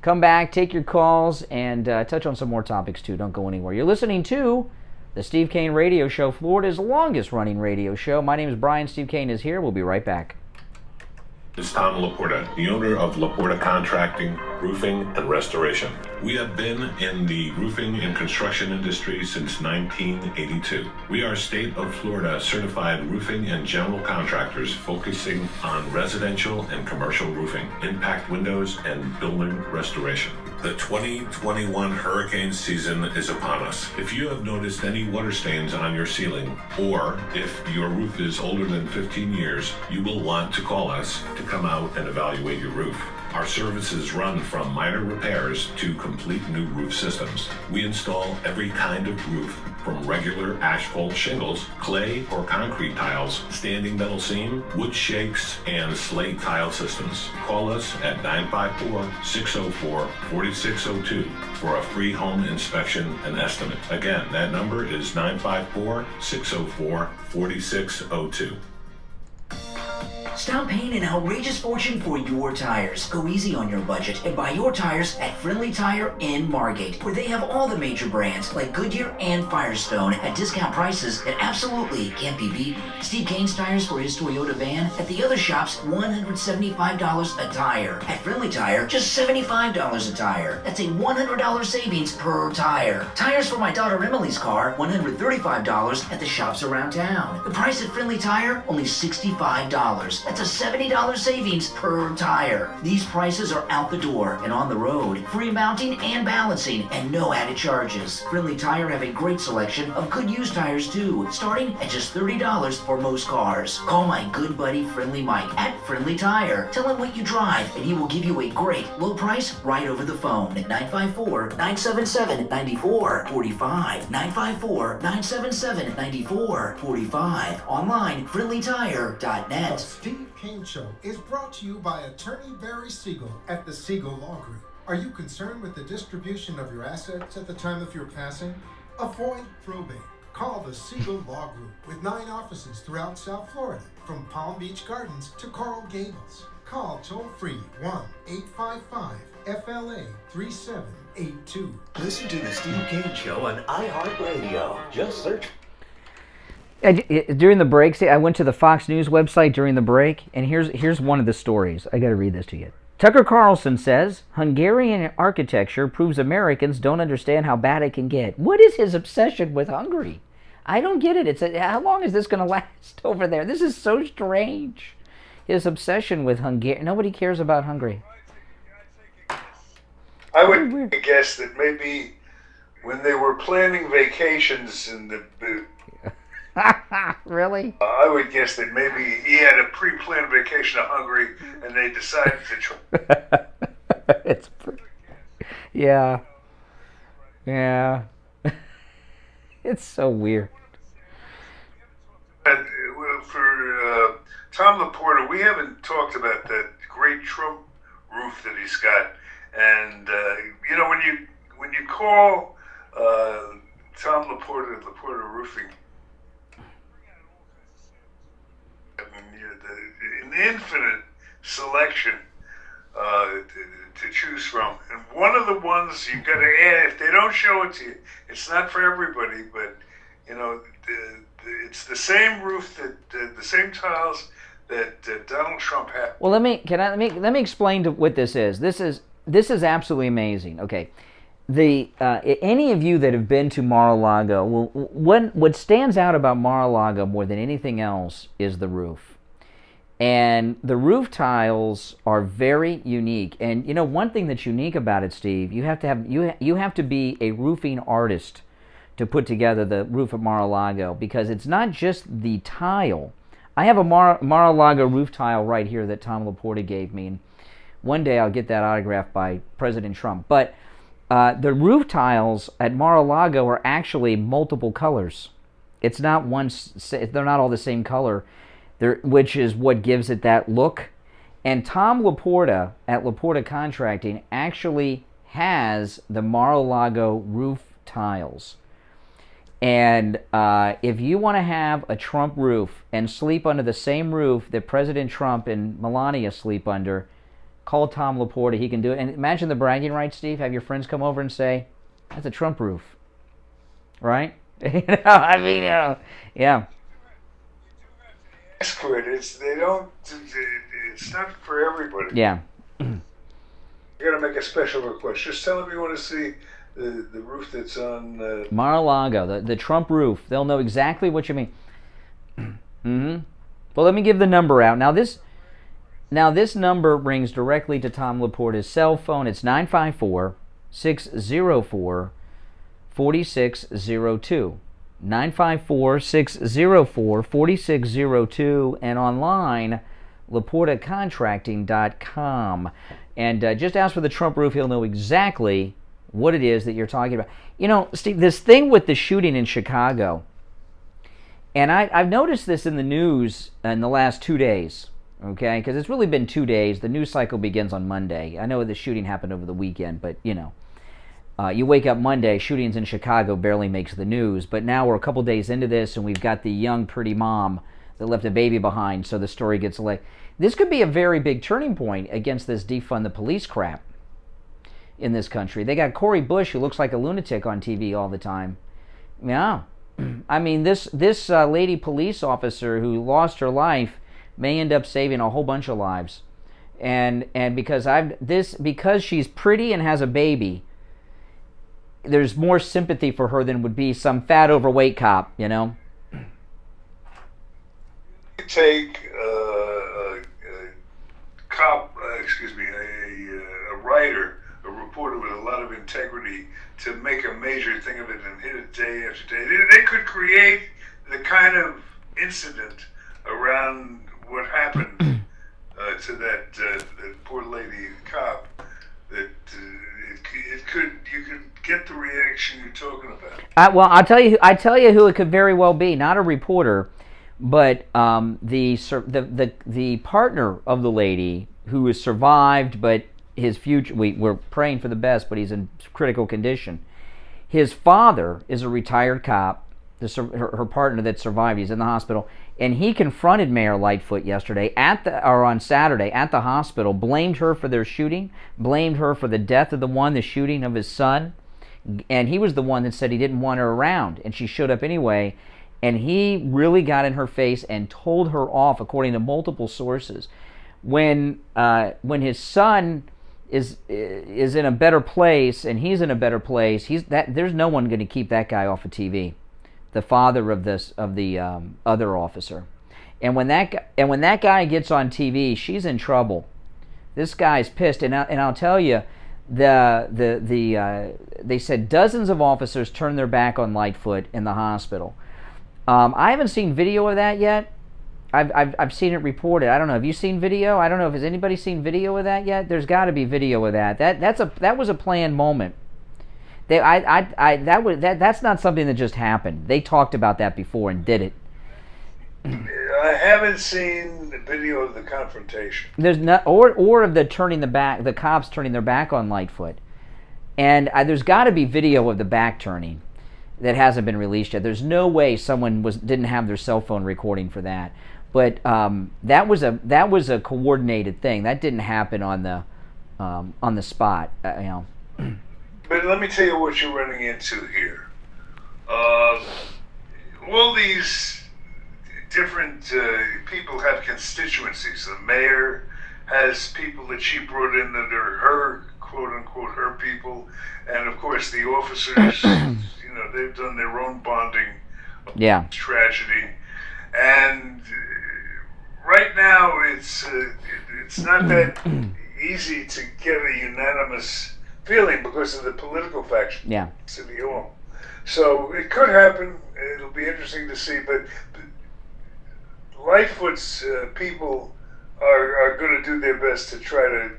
Come back, take your calls, and touch on some more topics, too. Don't go anywhere. You're listening to the Steve Kane Radio Show, Florida's longest-running radio show. My name is Brian. Steve Kane is here. We'll be right back. This is Tom Laporta, the owner of Laporta Contracting, Roofing, and Restoration. We have been in the roofing and construction industry since 1982. We are state of Florida certified roofing and general contractors focusing on residential and commercial roofing, impact windows, and building restoration. The 2021 hurricane season is upon us. If you have noticed any water stains on your ceiling, or if your roof is older than 15 years, you will want to call us to come out and evaluate your roof. Our services run from minor repairs to complete new roof systems. We install every kind of roof, from regular asphalt shingles, clay or concrete tiles, standing metal seam, wood shakes, and slate tile systems. Call us at 954-604-4602 for a free home inspection and estimate. Again, that number is 954-604-4602. Stop paying an outrageous fortune for your tires. Go easy on your budget and buy your tires at Friendly Tire in Margate, where they have all the major brands like Goodyear and Firestone at discount prices that absolutely can't be beaten. Steve Kane's tires for his Toyota van at the other shops, $175 a tire. At Friendly Tire, just $75 a tire. That's a $100 savings per tire. Tires for my daughter Emily's car, $135 at the shops around town. The price at Friendly Tire, only $65. That's a $70 savings per tire. These prices are out the door and on the road. Free mounting and balancing and no added charges. Friendly Tire have a great selection of good used tires too, starting at just $30 for most cars. Call my good buddy Friendly Mike at Friendly Tire. Tell him what you drive and he will give you a great low price right over the phone at 954-977-9445. 954-977-9445. Online, friendlytire.net. Steve Kane Show is brought to you by attorney Barry Siegel at the Siegel Law Group. Are you concerned with the distribution of your assets at the time of your passing? Avoid probate. Call the Siegel Law Group with 9 offices throughout South Florida, from Palm Beach Gardens to Coral Gables. Call toll-free 1-855-FLA-3782. Listen to the Steve Kane Show on iHeartRadio. Just search. During the break, I went to the Fox News website during the break, and here's one of the stories. I got to read this to you. Tucker Carlson says, Hungarian architecture proves Americans don't understand how bad it can get. What is his obsession with Hungary? I don't get it. How long is this going to last over there? This is so strange. His obsession with Hungary. Nobody cares about Hungary. I would guess that maybe when they were planning vacations in the... Really? I would guess that maybe he had a pre-planned vacation to Hungary, and they decided to try. Yeah. It's so weird. For Tom Laporta, we haven't talked about that great Trump roof that he's got, and when you call Tom Laporta Roofing. An infinite selection to choose from, and one of the ones you've got to add, if they don't show it to you, it's not for everybody, but it's the same roof that the same tiles that Donald Trump had. Well, let me explain what this is. This is absolutely amazing. Okay, any of you that have been to Mar-a-Lago, what stands out about Mar-a-Lago more than anything else is the roof. And the roof tiles are very unique. And one thing that's unique about it, Steve, you have to be a roofing artist to put together the roof at Mar-a-Lago, because it's not just the tile. I have a Mar-a-Lago roof tile right here that Tom Laporta gave me, and one day I'll get that autographed by President Trump. But the roof tiles at Mar-a-Lago are actually multiple colors. It's not they're not all the same color. Which is what gives it that look. And Tom Laporta at Laporta Contracting actually has the Mar-a-Lago roof tiles. And if you want to have a Trump roof and sleep under the same roof that President Trump and Melania sleep under, call Tom Laporta. He can do it. And imagine the bragging rights, Steve. Have your friends come over and say, that's a Trump roof. Right? Yeah. For it. It's not for everybody. Yeah. You gotta make a special request. Just tell them you want to see the roof that's on Mar-a-Lago, the Trump roof. They'll know exactly what you mean. Well, let me give the number out. Now this number rings directly to Tom Laporta's cell phone. It's 954-604-4602. 954-604-4602, and online, LaportaContracting.com. And just ask for the Trump roof. He'll know exactly what it is that you're talking about. Steve, this thing with the shooting in Chicago, and I've noticed this in the news in the last 2 days, okay? Because it's really been 2 days. The news cycle begins on Monday. I know the shooting happened over the weekend, but, you wake up Monday, shootings in Chicago barely makes the news, but now we're a couple days into this, and we've got the young, pretty mom that left a baby behind, so the story gets like... This could be a very big turning point against this defund the police crap in this country. They got Cori Bush, who looks like a lunatic on TV all the time. Yeah. I mean, this lady police officer who lost her life may end up saving a whole bunch of lives. And because she's pretty and has a baby, there's more sympathy for her than would be some fat, overweight cop, Take a writer, a reporter with a lot of integrity to make a major thing of it and hit it day after day. They could create the kind of incident around what happened to that poor lady cop that you could get the reaction you're talking about. Well, I tell you who it could very well be. Not a reporter, but the partner of the lady who has survived, but his future, we're praying for the best, but he's in critical condition. His father is a retired cop. her partner that survived. He's in the hospital, and he confronted Mayor Lightfoot yesterday on Saturday at the hospital, blamed her for their shooting, blamed her for the death of the shooting of his son, and he was the one that said he didn't want her around, and she showed up anyway, and he really got in her face and told her off, according to multiple sources. When his son is in a better place and he's in a better place, there's no one going to keep that guy off of TV. The father of the other officer, and when that guy gets on TV, she's in trouble. This guy's pissed, and I'll tell you, they said dozens of officers turned their back on Lightfoot in the hospital. I haven't seen video of that yet. I've seen it reported. I don't know. Have you seen video? I don't know. Has anybody seen video of that yet? There's got to be video of that. That was a planned moment. That's not something that just happened. They talked about that before and did it. I haven't seen the video of the confrontation. There's not, or of the cops turning their back on Lightfoot, and there's got to be video of the back turning that hasn't been released yet. There's no way someone didn't have their cell phone recording for that. But that was a coordinated thing. That didn't happen on the spot. But let me tell you what you're running into here. All these different people have constituencies. The mayor has people that she brought in that are her, quote unquote, her people, and of course the officers. They've done their own bonding. Yeah. Tragedy, and right now it's not that easy to get a unanimous feeling because of the political faction. Yeah. City Hall. So it could happen. It'll be interesting to see. But Lightfoot's people are going to do their best to try to,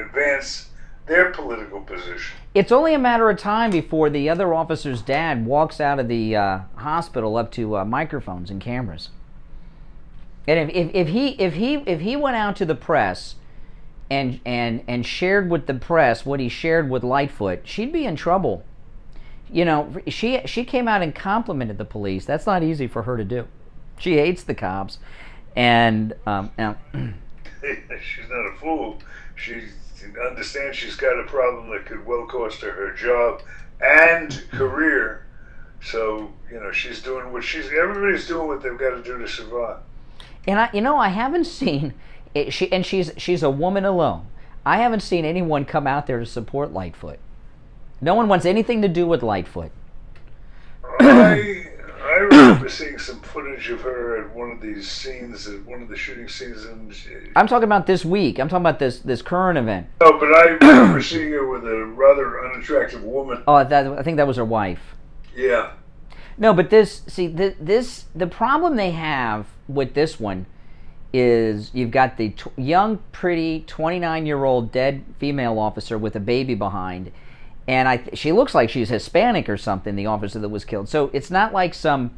advance their political position. It's only a matter of time before the other officer's dad walks out of the hospital up to microphones and cameras. And if he went out to the press and shared with the press what he shared with Lightfoot, she'd be in trouble. She came out and complimented the police. That's not easy for her to do. She hates the cops, and she's not a fool. She understands she's got a problem that could well cost her job and career. So she's doing everybody's doing what they've got to do to survive. And I haven't seen it, she's a woman alone. I haven't seen anyone come out there to support Lightfoot. No one wants anything to do with Lightfoot. I remember seeing some footage of her at one of these scenes, at one of the shooting scenes. I'm talking about this week. I'm talking about this current event. No, but I remember seeing her with a rather unattractive woman. Oh, I think that was her wife. Yeah. No, but the problem they have with this one is you've got the young, pretty 29-year-old dead female officer with a baby behind. And she looks like she's Hispanic or something, the officer that was killed. So it's not like some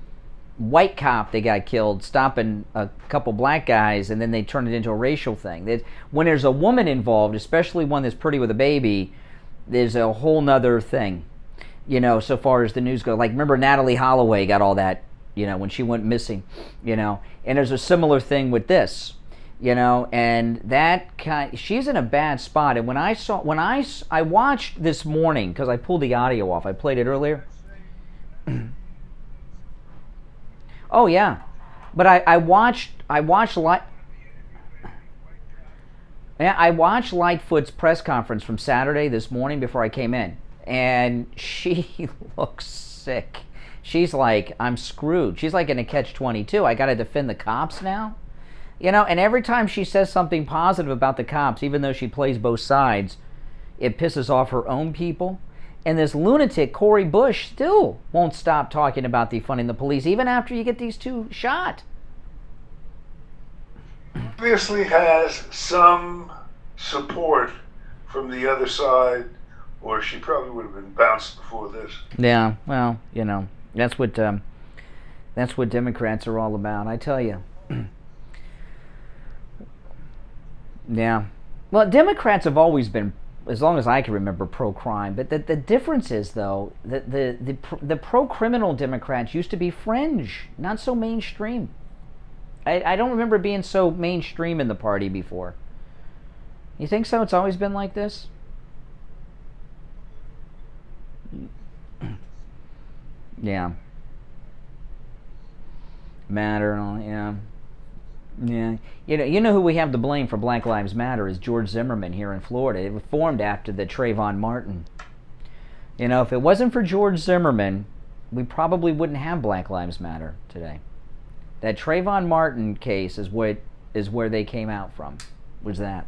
white cop that got killed stopping a couple black guys and then they turn it into a racial thing. When there's a woman involved, especially one that's pretty with a baby, there's a whole nother thing, so far as the news goes. Like, remember Natalie Holloway got all that, when she went missing, and there's a similar thing with this. And she's in a bad spot. And when I watched this morning, because I pulled the audio off, I played it earlier. Oh yeah, but I watched Lightfoot's press conference from Saturday this morning before I came in, and she looks sick. She's like, I'm screwed. She's like in a catch-22. I got to defend the cops now. And every time she says something positive about the cops, even though she plays both sides, it pisses off her own people. And this lunatic, Cori Bush, still won't stop talking about defunding the police, even after you get these two shot. Obviously has some support from the other side, or she probably would have been bounced before this. Yeah, well, that's what Democrats are all about, I tell you. Yeah. Well, Democrats have always been as long as I can remember, pro-crime. But the difference is, though, the pro-criminal Democrats used to be fringe, not so mainstream. I don't remember being so mainstream in the party before. You think so? It's always been like this? Yeah. Matter and all, yeah. Yeah. You know who we have to blame for Black Lives Matter is George Zimmerman here in Florida. It was formed after the Trayvon Martin. You know, if it wasn't for George Zimmerman, we probably wouldn't have Black Lives Matter today. That Trayvon Martin case is where they came out from. Was that?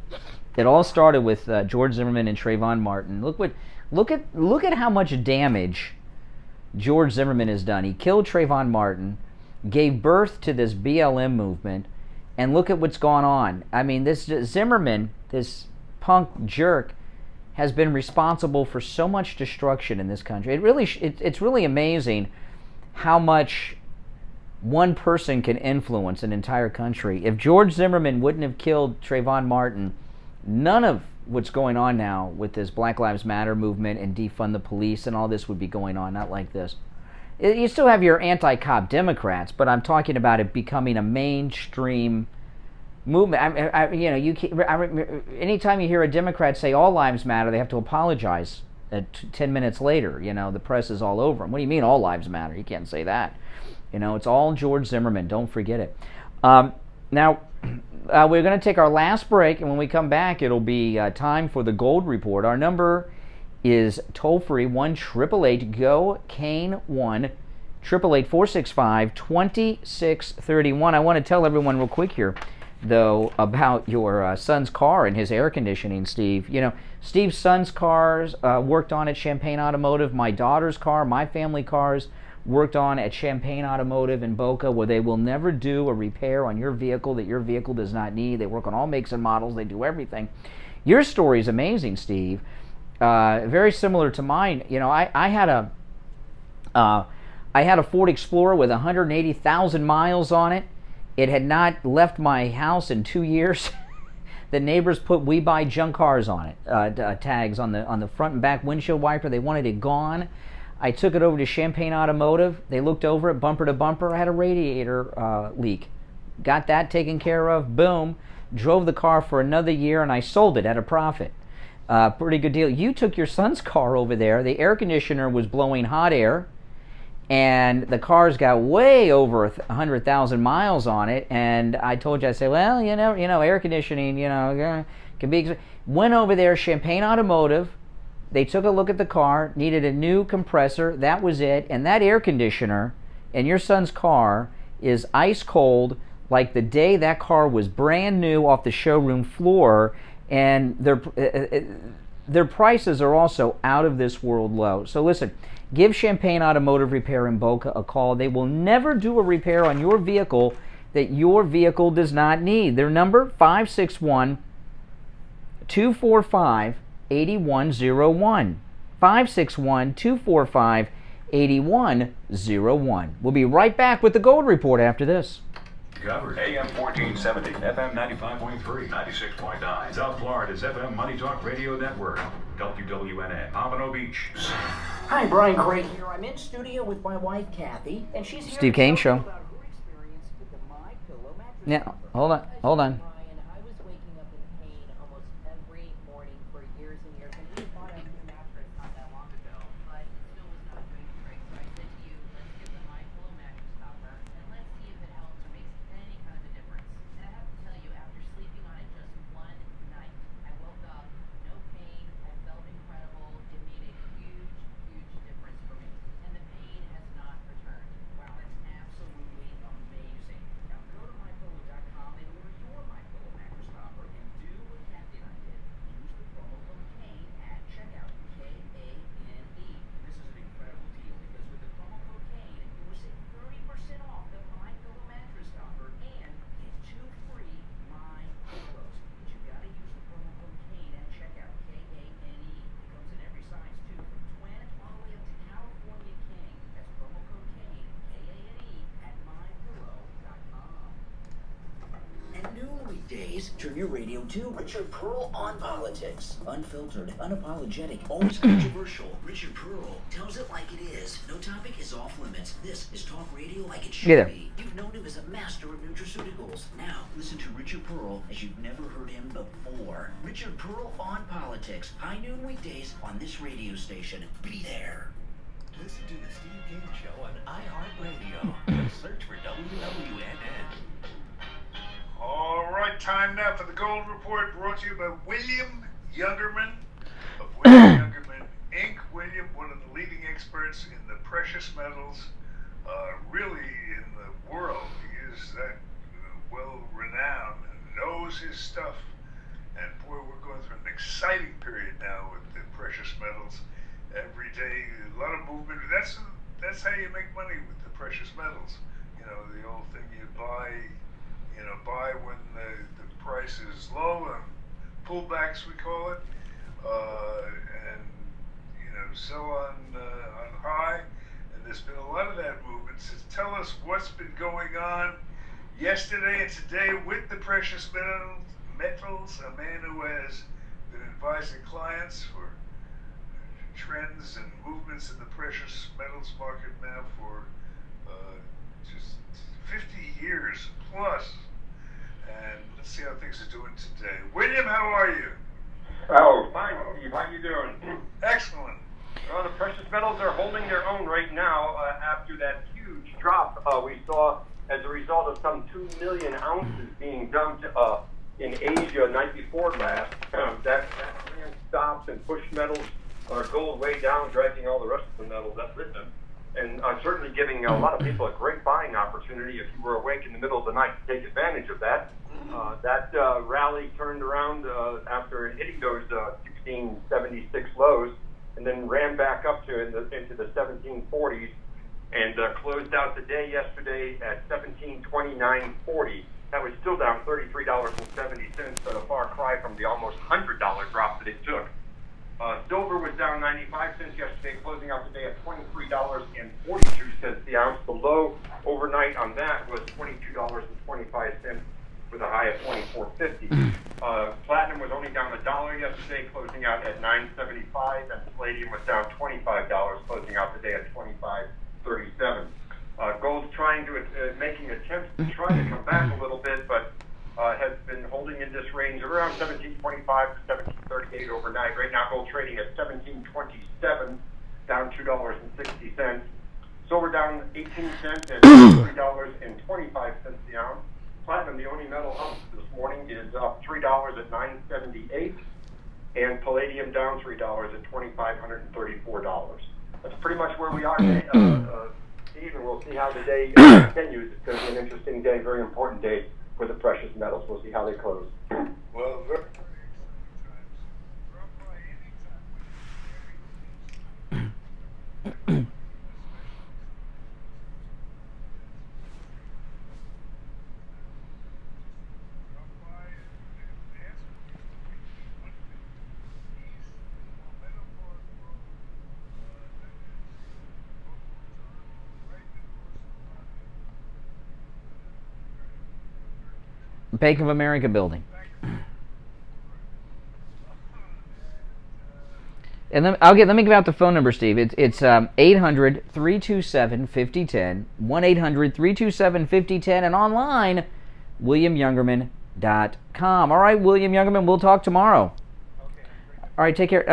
It all started with George Zimmerman and Trayvon Martin. Look at how much damage George Zimmerman has done. He killed Trayvon Martin, gave birth to this BLM movement, and look at what's gone on. I mean, this Zimmerman, this punk jerk, has been responsible for so much destruction in this country. It's really amazing how much one person can influence an entire country. If George Zimmerman wouldn't have killed Trayvon Martin, none of what's going on now with this Black Lives Matter movement and defund the police and all this would be going on, not like this. You still have your anti-cop Democrats, but I'm talking about it becoming a mainstream movement. Anytime you hear a Democrat say all lives matter, they have to apologize 10 minutes later. You know, the press is all over them. What do you mean all lives matter? You can't say that. You know, it's all George Zimmerman. Don't forget it. Now, we're going to take our last break, and when we come back, it'll be time for the Gold Report. Our number is toll-free, 1-888-GO-CANE 1-888-465-2631. I want to tell everyone real quick here, though, about your son's car and his air conditioning, Steve. You know, Steve's son's cars worked on at Champaign Automotive. My daughter's car, my family cars, worked on at Champaign Automotive in Boca, where they will never do a repair on your vehicle that your vehicle does not need. They work on all makes and models. They do everything. Your story is amazing, Steve. Very similar to mine. You know, I had a Ford Explorer with 180,000 miles on it. It had not left my house in 2 years. The neighbors put "We buy junk cars" on it, tags on the front and back windshield wiper. They wanted it gone. I took it over to Champaign Automotive. They looked over it, bumper to bumper. I had a radiator leak. Got that taken care of. Boom. Drove the car for another year, and I sold it at a profit. Pretty good deal. You took your son's car over there. The air conditioner was blowing hot air, and the car's got way over 100,000 miles on it. And I told you, I said, well, you know, air conditioning, can be. Went over there, Champaign Automotive. They took a look at the car, needed a new compressor. That was it. And that air conditioner in your son's car is ice cold, like the day that car was brand new off the showroom floor. And their prices are also out of this world low. So listen, give Champaign Automotive Repair in Boca a call. They will never do a repair on your vehicle that your vehicle does not need. Their number, 561-245-8101. 561-245-8101. We'll be right back with the Gold Report after this. Covered AM 1470, FM 95.3, 96.9. South Florida's FM Money Talk Radio Network. WWNN, Pompano Beach. Hi, Brian Craig here. I'm in studio with my wife, Kathy, and she's here. Steve Kane Show. Yeah, hold on. Brian, I was waking up in pain almost every morning for years and years, and we bought a new mattress not that long ago, but it still was not doing the trick. So I said to you, let's give the My Pillow mattress topper, and let's see if it helps or makes any kind of a difference. And I have to tell you, after sleeping on it just one night, I woke up, no pain, I felt incredible. It made a huge, huge difference for me, and the pain has not returned. Wow, it's absolutely amazing. Now go to mypillow.com and order your My weekdays, turn your radio to Richard Pearl on politics. Unfiltered, unapologetic, always controversial. Richard Pearl tells it like it is. No topic is off limits. This is talk radio like it should be. You've known him as a master of nutraceuticals. Now, listen to Richard Pearl as you've never heard him before. Richard Pearl on politics. High noon weekdays on this radio station. Be there. Listen to the Steve Kane Show on iHeartRadio. Search for WWNN. All right, time now for the Gold Report, brought to you by William Youngerman of William Youngerman Inc. William, one of the leading experts in the precious metals, really in the world. He is that well-renowned and knows his stuff. And boy, we're going through an exciting period now with the precious metals. Every day, a lot of movement. That's how you make money with the precious metals. You know, the old thing you buy when the price is low, and pullbacks we call it, and sell on high. And there's been a lot of that movement. So tell us what's been going on yesterday and today with the precious metals. A man who has been advising clients for trends and movements in the precious metals market now for just 50 years plus. And let's see how things are doing today. William, how are you? Oh, fine, Steve. How you doing? Excellent. Well, the precious metals are holding their own right now after that huge drop we saw as a result of some 2 million ounces being dumped in Asia night before last. That ran stops and pushed metals gold way down, dragging all the rest of the metals up with them. And certainly giving a lot of people a great buying opportunity if you were awake in the middle of the night to take advantage of that. That rally turned around after hitting those 1676 lows and then ran back up to into the 1740s and closed out the day yesterday at 1729.40. That was still down $33.70, but a far cry from the almost $100 drop that it took. Silver was down 95 cents yesterday, closing out the day at $23.42 the ounce. The low overnight on that was $22.25 with a high of $24.50. Platinum was only down $1 yesterday, closing out at $9.75, and palladium was down $25, closing out the day at $25.37. Gold's trying to making attempts to try to come back a little bit, but has been holding in this range of around 1725 to 1738 overnight. Right now, gold trading at 1727, down $2.60. Silver down 18 cents at $3.25 the ounce. Platinum, the only metal up this morning, is up $3 at $9.78, and palladium down $3 at $2,534. That's pretty much where we are today, Steve, and we'll see how the day continues. It's going to be an interesting day, very important day for the precious metals. We'll see how they close. Well, very Bank of America building. And let me give out the phone number, Steve. It's 800-327-5010, 1-800-327-5010, and online, WilliamYoungerman.com. All right, William Youngerman, we'll talk tomorrow. All right, take care.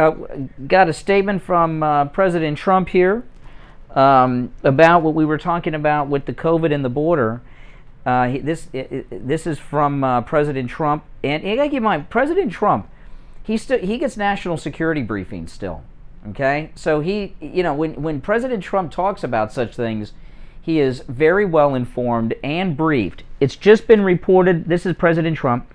Got a statement from President Trump here about what we were talking about with the COVID and the border. This is from President Trump, and I gotta keep in mind, President Trump, he gets national security briefings still. Okay, so when President Trump talks about such things, he is very well informed and briefed. It's just been reported. This is President Trump.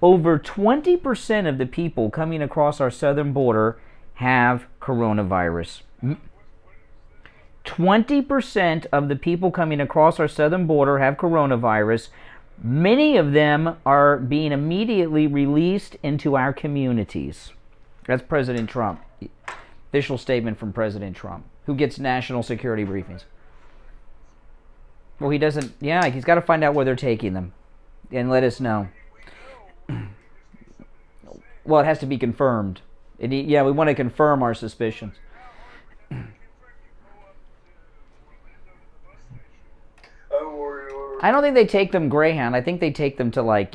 Over 20% of the people coming across our southern border have coronavirus. 20% of the people coming across our southern border have coronavirus. Many of them are being immediately released into our communities. That's President Trump. Official statement from President Trump, who gets national security briefings. Well, he doesn't. Yeah, he's got to find out where they're taking them and let us know. Well, it has to be confirmed. Yeah, we want to confirm our suspicions. I don't think they take them Greyhound. I think they take them to, like,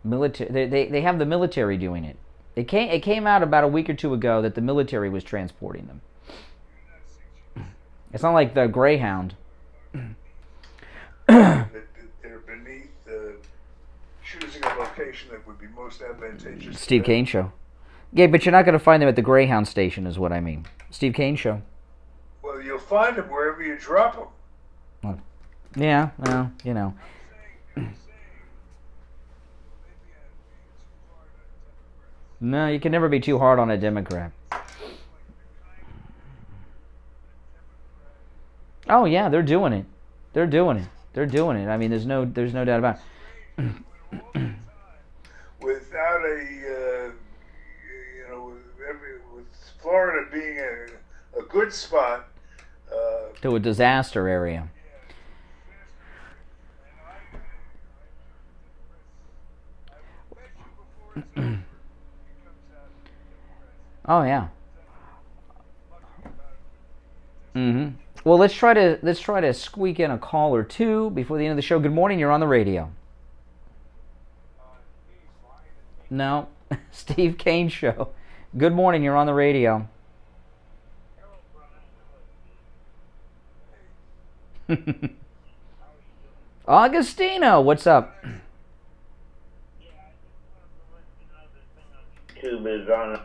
military. They have the military doing it. It came out about a week or two ago that the military was transporting them. It's not like the Greyhound. They're beneath choosing a location that would be most advantageous. Steve Kane Show. Yeah, but you're not going to find them at the Greyhound station, is what I mean. Steve Kane Show. Well, you'll find them wherever you drop them. Well, yeah, well, No, you can never be too hard on a Democrat. Oh yeah, they're doing it. They're doing it. They're doing it. I mean, there's no doubt about it. Without with Florida being a good spot. To a disaster area. Oh yeah. Well, let's try to squeak in a call or two before the end of the show. Good morning. You're on the radio. No, Steve Kane Show. Good morning. You're on the radio. Augustino, what's up? Tube is on.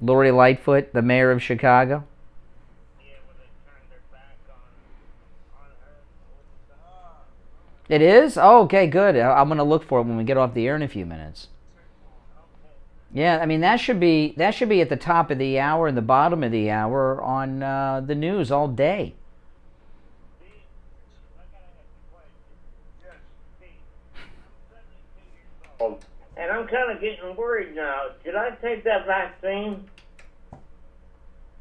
Lori Lightfoot, the mayor of Chicago. It is? Oh, okay, good. I'm going to look for it when we get off the air in a few minutes. Yeah, I mean, that should be at the top of the hour and the bottom of the hour on the news all day. And I'm kind of getting worried now. Should I take that vaccine?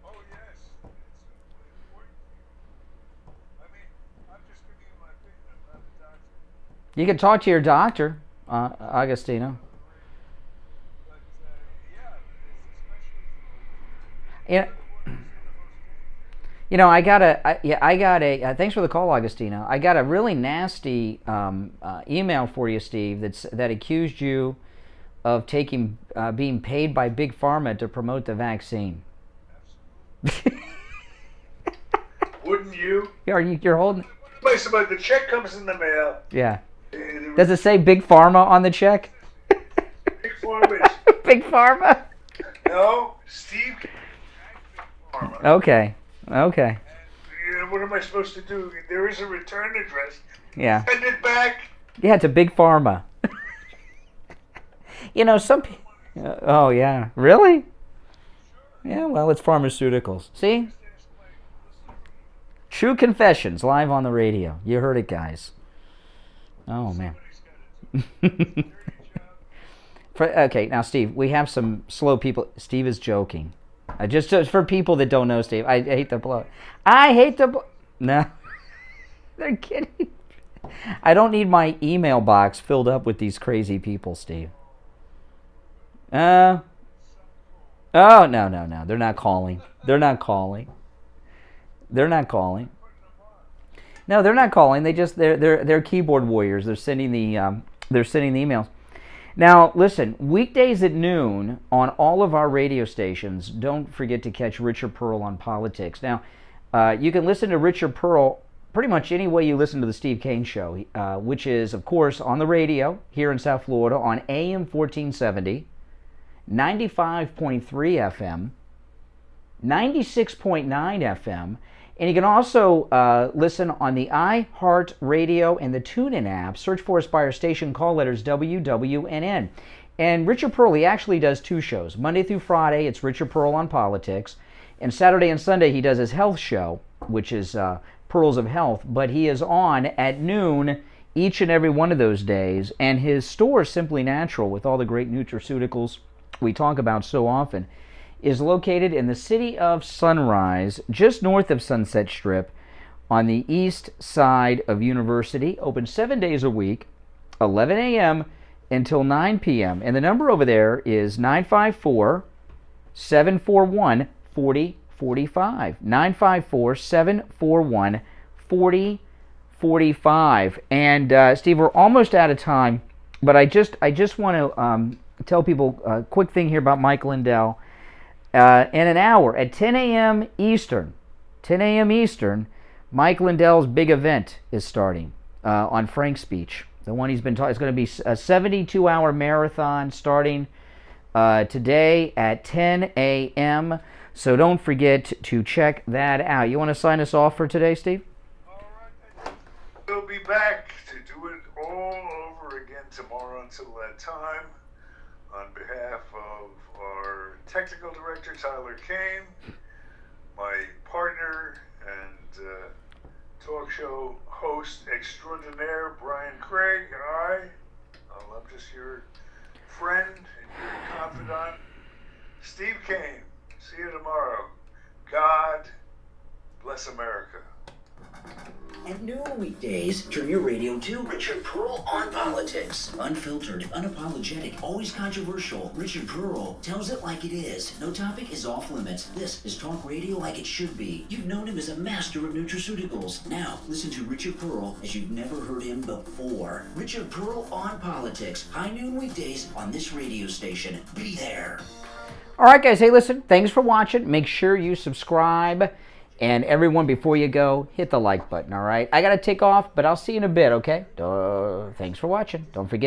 Oh, yes. It's important. I mean, I'm just giving you my opinion. I'm not a doctor. You can talk to your doctor, Augustino. But, yeah, it's especially... thanks for the call, Augustino. I got a really nasty email for you, Steve, that accused you of being paid by Big Pharma to promote the vaccine. Wouldn't you? You're holding... The check comes in the mail. Yeah. Does it say Big Pharma on the check? Big Pharma. Big Pharma? No, Steve Pharma. Okay. And, what am I supposed to do? There is a return address. Yeah. Send it back. Yeah, it's a Big Pharma. Some people... oh, yeah. Really? Yeah, well, it's pharmaceuticals. See? True Confessions, live on the radio. You heard it, guys. Oh, man. Okay, now, Steve, we have some slow people. Steve is joking. Just for people that don't know, Steve, I hate to blow. No. They're kidding. I don't need my email box filled up with these crazy people, Steve. Oh, no. They're not calling. No, they're not calling. They're keyboard warriors. They're sending the emails. Now, listen, weekdays at noon on all of our radio stations, don't forget to catch Richard Pearl on politics. Now, you can listen to Richard Pearl pretty much any way you listen to the Steve Kane Show, which is, of course, on the radio here in South Florida on AM 1470, 95.3 FM, 96.9 FM, and you can also listen on the iHeart Radio and the TuneIn app. Search for us by our station call letters WWNN. And Richard Pearl, he actually does two shows. Monday through Friday, it's Richard Pearl on politics. And Saturday and Sunday, he does his health show, which is Pearls of Health. But he is on at noon each and every one of those days. And his store, Simply Natural, with all the great nutraceuticals we talk about so often, is located in the city of Sunrise, just north of Sunset Strip, on the east side of University. Open 7 days a week. 11 a.m. until 9 p.m. And the number over there is 954-741-4045. 954-741-4045. And Steve, we're almost out of time, but I just want to tell people a quick thing here about Mike Lindell. In an hour at 10 a.m. Eastern, Mike Lindell's big event is starting on Frank's Beach. The one he's been talking, it's going to be a 72-hour marathon starting today at 10 a.m. So don't forget to check that out. You want to sign us off for today, Steve? We'll be back to do it all over again tomorrow. Until that time, on behalf of our technical director, Tyler Kane, my partner and talk show host extraordinaire, Brian Craig, and I'm just your friend and your confidant, Steve Kane. See you tomorrow. God bless America. At noon weekdays, turn your radio to Richard Pearl on politics. Unfiltered, unapologetic, always controversial. Richard Pearl tells it like it is. No topic is off limits. This is talk radio like it should be. You've known him as a master of nutraceuticals. Now, listen to Richard Pearl as you've never heard him before. Richard Pearl on politics. High noon weekdays on this radio station. Be there. All right, guys. Hey, listen. Thanks for watching. Make sure you subscribe. And everyone, before you go, hit the like button, all right? I got to take off, but I'll see you in a bit, okay? Thanks for watching. Don't forget